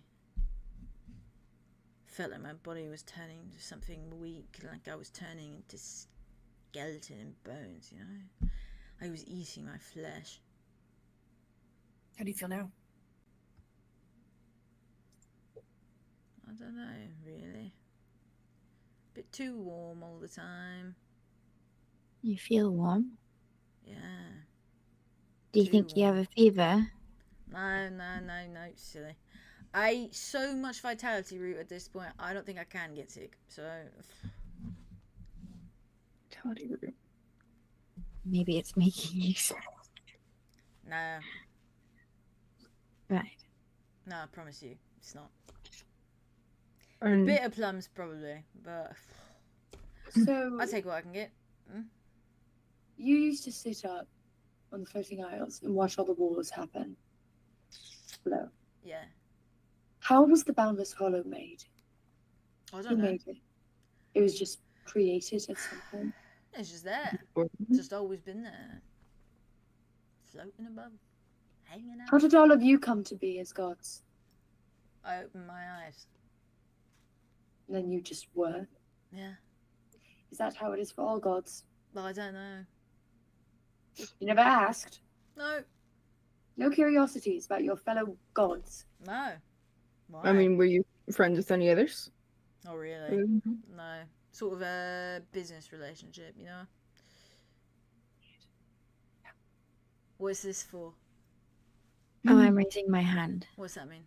Felt like my body was turning into something weak, like I was turning into skeleton and bones, you know? I was eating my flesh. How do you feel now? I don't know, really. Bit too warm all the time. You feel warm? Yeah. Do you Too think you have warm. a fever? No, silly. I ate so much vitality root at this point, I don't think I can get sick. So. Vitality root. Maybe it's making you sick. No. Right. No, I promise you, it's not. And Bitter plums, probably, but So I'll take what I can get. you used to sit up on the floating isles and watch all the wars happen. Below. Yeah. How was the Boundless Hollow made? I Who don't know. made it? It was just created at some point. It's just there. It's just always been there. Floating above. Hanging How out. did all of you come to be as gods? I opened my eyes. And then you just were? Yeah. Is that how it is for all gods? Well, I don't know. You never asked? No. No curiosities about your fellow gods? No. Why? I mean, were you friends with any others? Not really. No. Sort of a business relationship, you know? What's this for? Oh, I'm raising my hand What's that mean?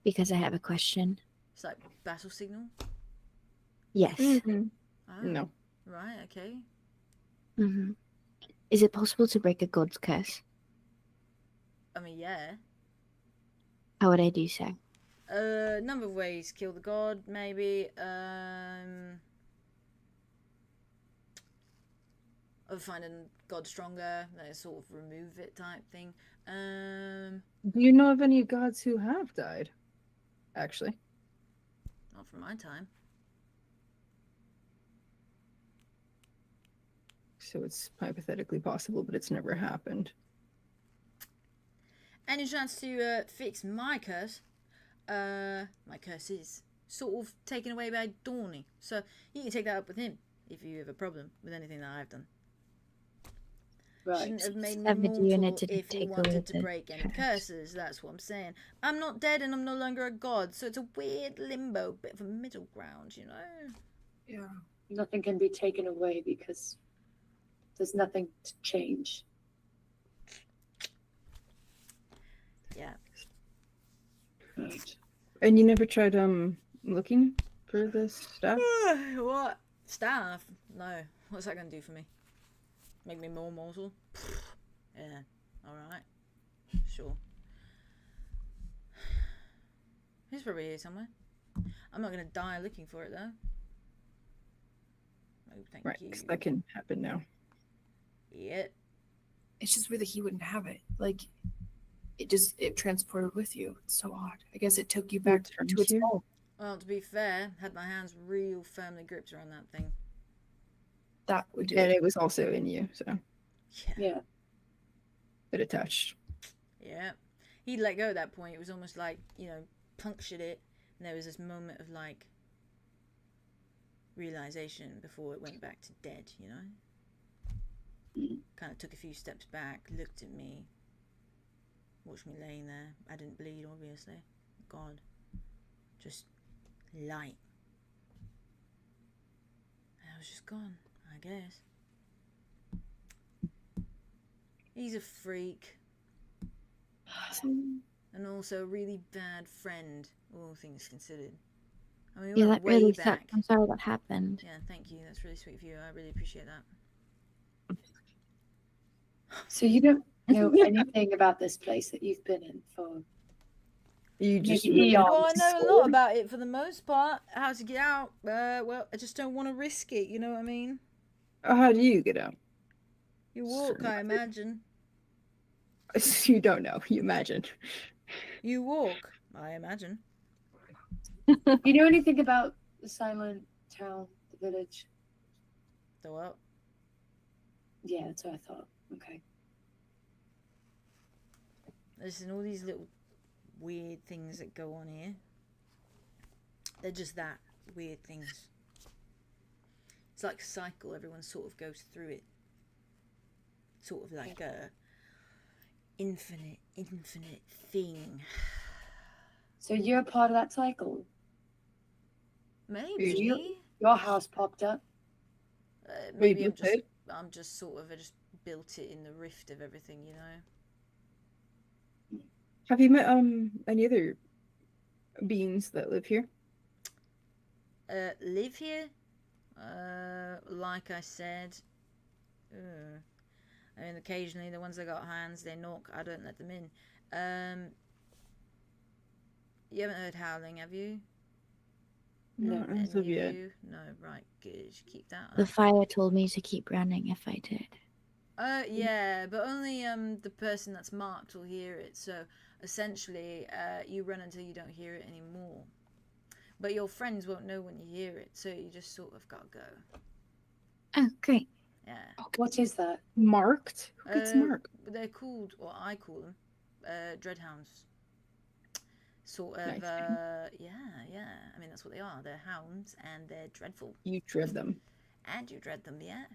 because I have a question. It's like battle signal? Yes. Mhm. Oh, No. Right, okay. Mm-hmm. Is it possible to break a god's curse? I mean, yeah. How would I do so? Number of ways. Kill the god, maybe. Or find a god stronger, like sort of remove it type thing. Do you know of any gods who have died? Actually. Not from my time. So it's hypothetically possible, but it's never happened. Any chance to fix my curse? My curse is sort of taken away by Dawny, so you can take that up with him if you have a problem with anything that I've done. Right. Shouldn't have made me Savage unit mortal didn't if he take away wanted to the break any curse. curses. That's what I'm saying. I'm not dead and I'm no longer a god, so it's a weird limbo, bit of a middle ground, you know? Yeah. Nothing can be taken away because there's nothing to change. Yeah. Right. And you never tried looking for this stuff? What? Staff? No. What's that going to do for me? Make me more mortal? Yeah. Alright. Sure. He's probably here somewhere. I'm not going to die looking for it, though. Oh, thank Right, you. 'cause that can happen now. Yeah. It's just weird that he wouldn't have it. Like, it transported with you. It's so odd. I guess it took you back to its here? home. Well, to be fair, had my hands real firmly gripped around that thing. That would do And it. it was also in you, so Yeah. Yeah. it attached. Yeah. He'd let go at that point. It was almost like, you know, punctured it. And there was this moment of, like, realization before it went back to dead, you know? Kind of took a few steps back, looked at me, watched me laying there. I didn't bleed, obviously. God. Just light. And I was just gone, I guess. He's a freak. And also a really bad friend, all things considered. I mean, we Yeah, went that way really back. sucked. I'm sorry that happened. Yeah, thank you. That's really sweet of you. I really appreciate that. So you don't know anything about this place that you've been in for You just maybe eons. Well, I know a lot about it for the most part. How to get out. Well, I just don't want to risk it. You know what I mean? How do you get out? You walk, I imagine. You don't know. You imagine. You walk, I imagine. You know anything about the silent town, the village? So what? Yeah, that's what I thought. Okay. Listen, all these little weird things that go on here. They're just that. Weird things. It's like a cycle. Everyone sort of goes through it. Sort of like a infinite thing. So you're a part of that cycle? Maybe. Your house popped up. Maybe I'm just sort of just built it in the rift of everything, you know. Have you met any other beings that live here? Live here? Like I said, I mean, occasionally the ones that got hands, they knock. I don't let them in. You haven't heard howling, have you? No, as of yet. No, right, good. Keep that up. The fire told me to keep running if I did. Yeah, but only the person that's marked will hear it. So essentially, you run until you don't hear it anymore. But your friends won't know when you hear it, so you just sort of gotta go. Oh, great. Yeah. What is that? Marked? Who gets marked? They're called, or I call them, dreadhounds. Sort of, Nice. yeah. I mean, that's what they are. They're hounds, and they're dreadful. You dread them. And you dread them, yeah.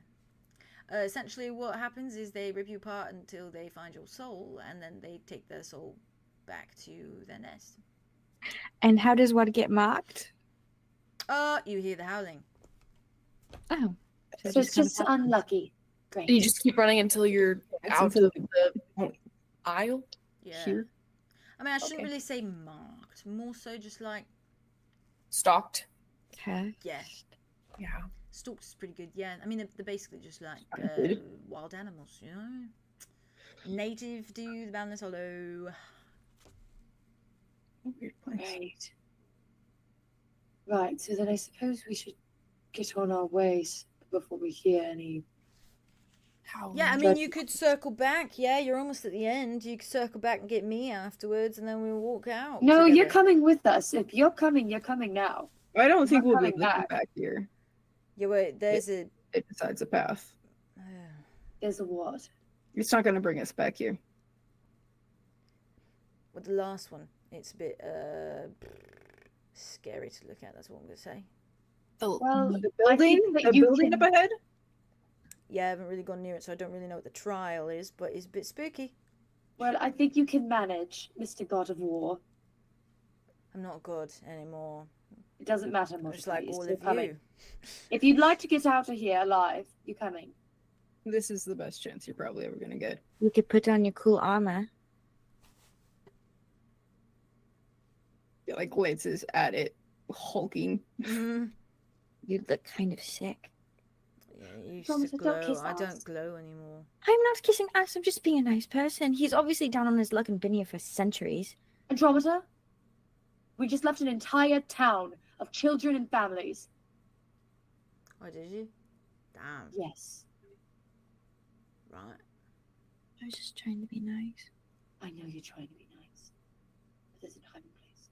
Essentially, what happens is they rip you apart until they find your soul, and then they take their soul back to their nest. And how does one get marked? You hear the howling. Oh. So it's just unlucky. Great. You just keep running until you're out of the aisle? Yeah. Here? I mean, I shouldn't really say marked. More so just like... Stalked? Okay. Yeah. Yeah. Stalked is pretty good, yeah. I mean, they're basically just like wild animals, you know? Native to the Boundless Hollow. Weird place. Right. Right, so then I suppose we should get on our ways before we hear any... Yeah, I mean, you could circle back. Yeah, you're almost at the end. You could circle back and get me afterwards, and then we'll walk out. No, together. you're coming with us. If you're coming now. I don't think we'll be coming looking back here. Yeah, wait, there's It decides a path. There's a what? It's not going to bring us back here. Well, the last one, it's a bit scary to look at. That's what I'm going to say. Well, The building? The building up ahead? Yeah, I haven't really gone near it, so I don't really know what the trial is, but it's a bit spooky. Well, I think you can manage, Mr. God of War. I'm not good anymore. It doesn't matter much. Just like please. all You're of coming. you. If you'd like to get out of here alive, you're coming. This is the best chance you're probably ever going to get. You could put on your cool armor. It, like, glances at it, hulking. Mm. You look kind of sick. Yeah, you used Promise to I don't glow. kiss I ass. don't glow anymore. I'm not kissing ass, I'm just being a nice person. He's obviously down on his luck and been here for centuries. Andromeda, we just left an entire town of children and families. Oh, did you? Damn. Yes. Right. I was just trying to be nice. I know you're trying to be nice. But there's a time and place.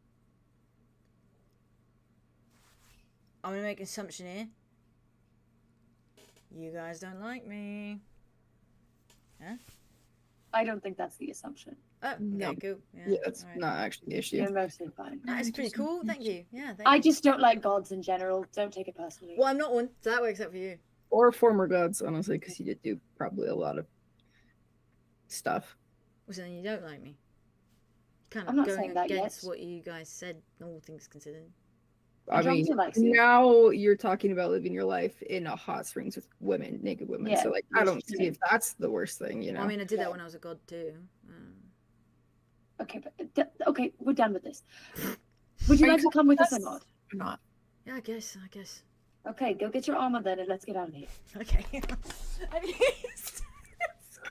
I'm going to make an assumption here. You guys don't like me. Huh? I don't think that's the assumption. Oh, No. okay, cool. Yeah, that's all right. not actually the issue. You're mostly fine. That's pretty cool. Thank you. Yeah, thank I you. just don't like gods in general. Don't take it personally. Well, I'm not one, so that works out for you. Or former gods, honestly, because he did do probably a lot of stuff. Well, so then you don't like me. Kind of I'm not going saying that against yet. what you guys said, all things considered. I mean, Andromeda likes you. now you're talking about living your life in a hot springs with women, naked women. Yeah, so, like, I yes, don't see if that's the worst thing, you know? I mean, I did that when I was a god too. Okay, but okay, we're done with this. Would you Are like you to come with us or coming not? Or not? Yeah, I guess. Okay, go get your armor then, and let's get out of here. Okay.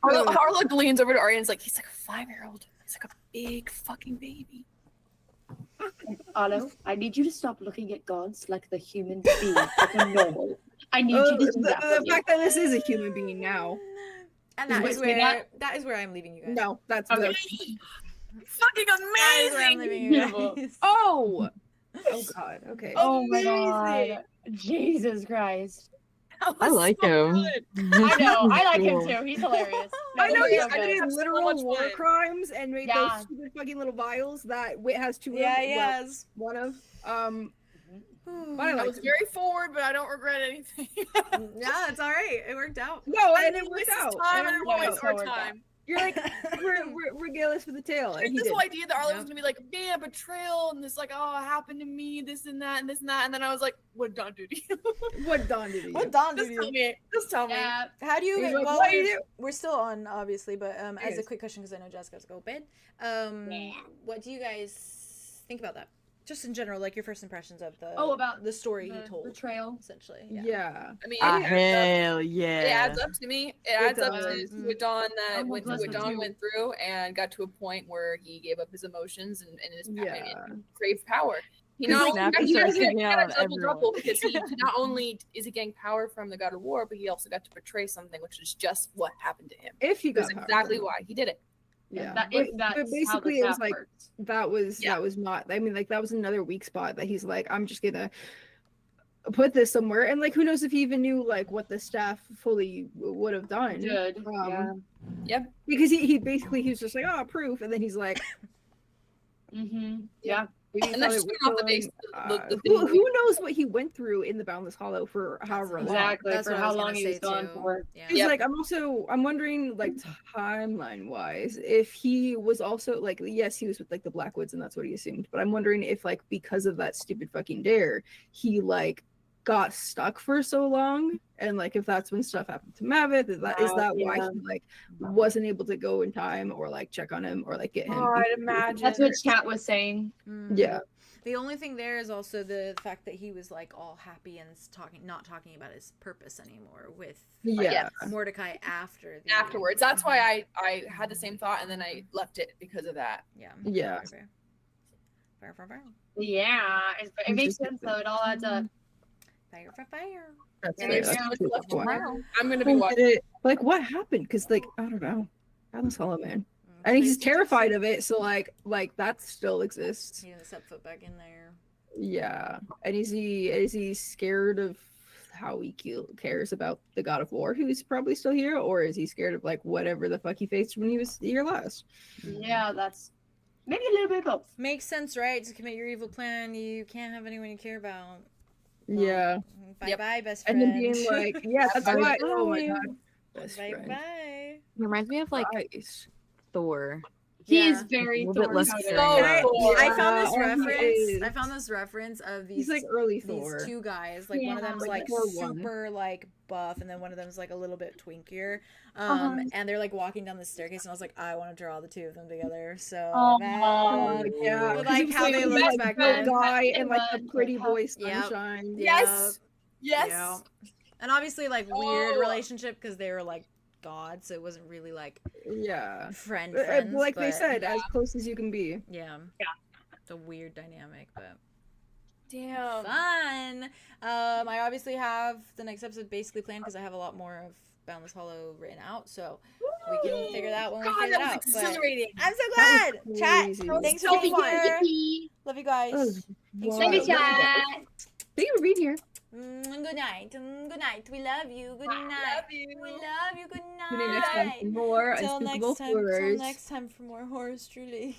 Harlow leans over to Arya and is like, he's like a 5-year-old. He's like a big fucking baby. Arlo, I need you to stop looking at gods like the human being, like a normal. I need you to do that. The fact that this is a human being now. And that is where I'm leaving you guys. No, that's Okay. Fucking That is where I'm leaving you guys. Oh! Oh, God. Okay. Oh my god. Jesus Christ. I like him. I know, I like him too. He's hilarious. I know he's he's so good. committed literal much war fun. crimes and made Yeah. those stupid fucking little vials that Wit has two of. Yeah, well, yes. one of. But I I like was very forward, but I don't regret anything. Yeah, it's all right. It worked out. No, and I it worked this is out. time and and it it worked always out. our worked out. time. You're like, we're regalous for the tale. And he this did. whole idea that Arlo was gonna be like, man, betrayal, and this like, oh, it happened to me, this and that, and this and that, and then I was like, what Don do to you? What Don did he What Don did Just you? tell me. Just tell me. Yeah. How do you? He's like, Well, what do you do? we're still on, obviously, but as a Yes. quick question, because I know Jessica's go to bed. What do you guys think about that? Just in general, like your first impressions of the about the story he told, betrayal. essentially. Yeah. I mean, Hell it yeah. adds up to me. It adds up does. to what Don I'm what blessed with Don you. went through and got to a point where he gave up his emotions and his Yeah. and craved power. He He's not like, only Snap he starts got hitting a on double double everyone. because he not only is he getting power from the God of War, but he also got to betray something, which is just what happened to him. If he That's got exactly power. why he did it. Yeah. That, But- if that's but basically, how it was the like works. that was not. I mean, like that was another weak spot that he's like, I'm just gonna put this somewhere, and like, who knows if he even knew like what the staff fully would have done. Good. Yeah. Because he basically he was just like, oh, proof, and then he's like, Yeah. we And that's thought just it going was off the base. killing, The who knows what he went through in the Boundless Hollow for however long. Exactly. That's For what I how was long gonna he was say, gone too. for. Yeah. He's Yep. like, I'm wondering, like, timeline wise, if he was also like, yes, he was with like the Blackwoods, and that's what he assumed. But I'm wondering if, like, because of that stupid fucking dare, he like got stuck for so long, and like if that's when stuff happened to Mavith, is that why he like wasn't able to go in time or like check on him or like get him? Oh, I'd imagine. That's what chat was saying. Yeah. The only thing there is also the fact that he was like all happy and not talking about his purpose anymore with Yeah. Mordecai Afterwards. That's why I had the same thought and then I left it because of that. Yeah. Yeah. Fire for fire. Yeah. It makes sense though. It all adds up. Fire for fire. That's And fair. it's That's just true. left Why? tomorrow. I'm gonna be Who watching. did it? Like, what happened? Because like I don't know. Boundless Hollow, man. I think he's terrified of it, so like that still exists. He didn't step foot back in there. Yeah. And is he scared of how he cares about the God of War, who's probably still here, or is he scared of like whatever the fuck he faced when he was here last? Yeah, that's maybe a little bit of both. Makes sense, right? To commit your evil plan, you can't have anyone you care about. Yeah. Bye Yep. bye, best And friend. then being like, yeah, that's right. Oh my god. Best bye friend. bye. It reminds me of like Christ. Thor. He Yeah. is very A little bit less Thor-coded. caring about- I found this Yeah, he reference. is. I found this reference of these He's like early Thor. these two guys. Like one of Yeah. them's Like like Thor one. super like buff, and then one of them's like a little bit twinkier. Uh-huh. And they're like walking down the staircase, and I was like, I want to draw the two of them together. So Oh, bad. Oh, yeah. But, 'cause like, he was how they looked like, back the then. guy and like the Yep. pretty boy Yep. sunshine. Yes. Yes. Yeah. And obviously like weird relationship because they were like gods, so it wasn't really like Yeah. friends. Like they but, said, as close as you can be. Yeah. It's a weird dynamic, but Damn. fun. I obviously have the next episode basically planned because I have a lot more of Boundless Hollow written out, so we can figure that when we God, figure that it was out. But exhilarating. I'm so That glad. was Chat. crazy. Thanks for So being here. Love you guys. Oh, Thanks wow. Thank you, for chat. Thank you for being here. Good night. Good night. We love you. Good Love night. you. We love you. Good night. Tune in next time for more Till unspeakable next time. Till horrors. next time for more horrors, truly.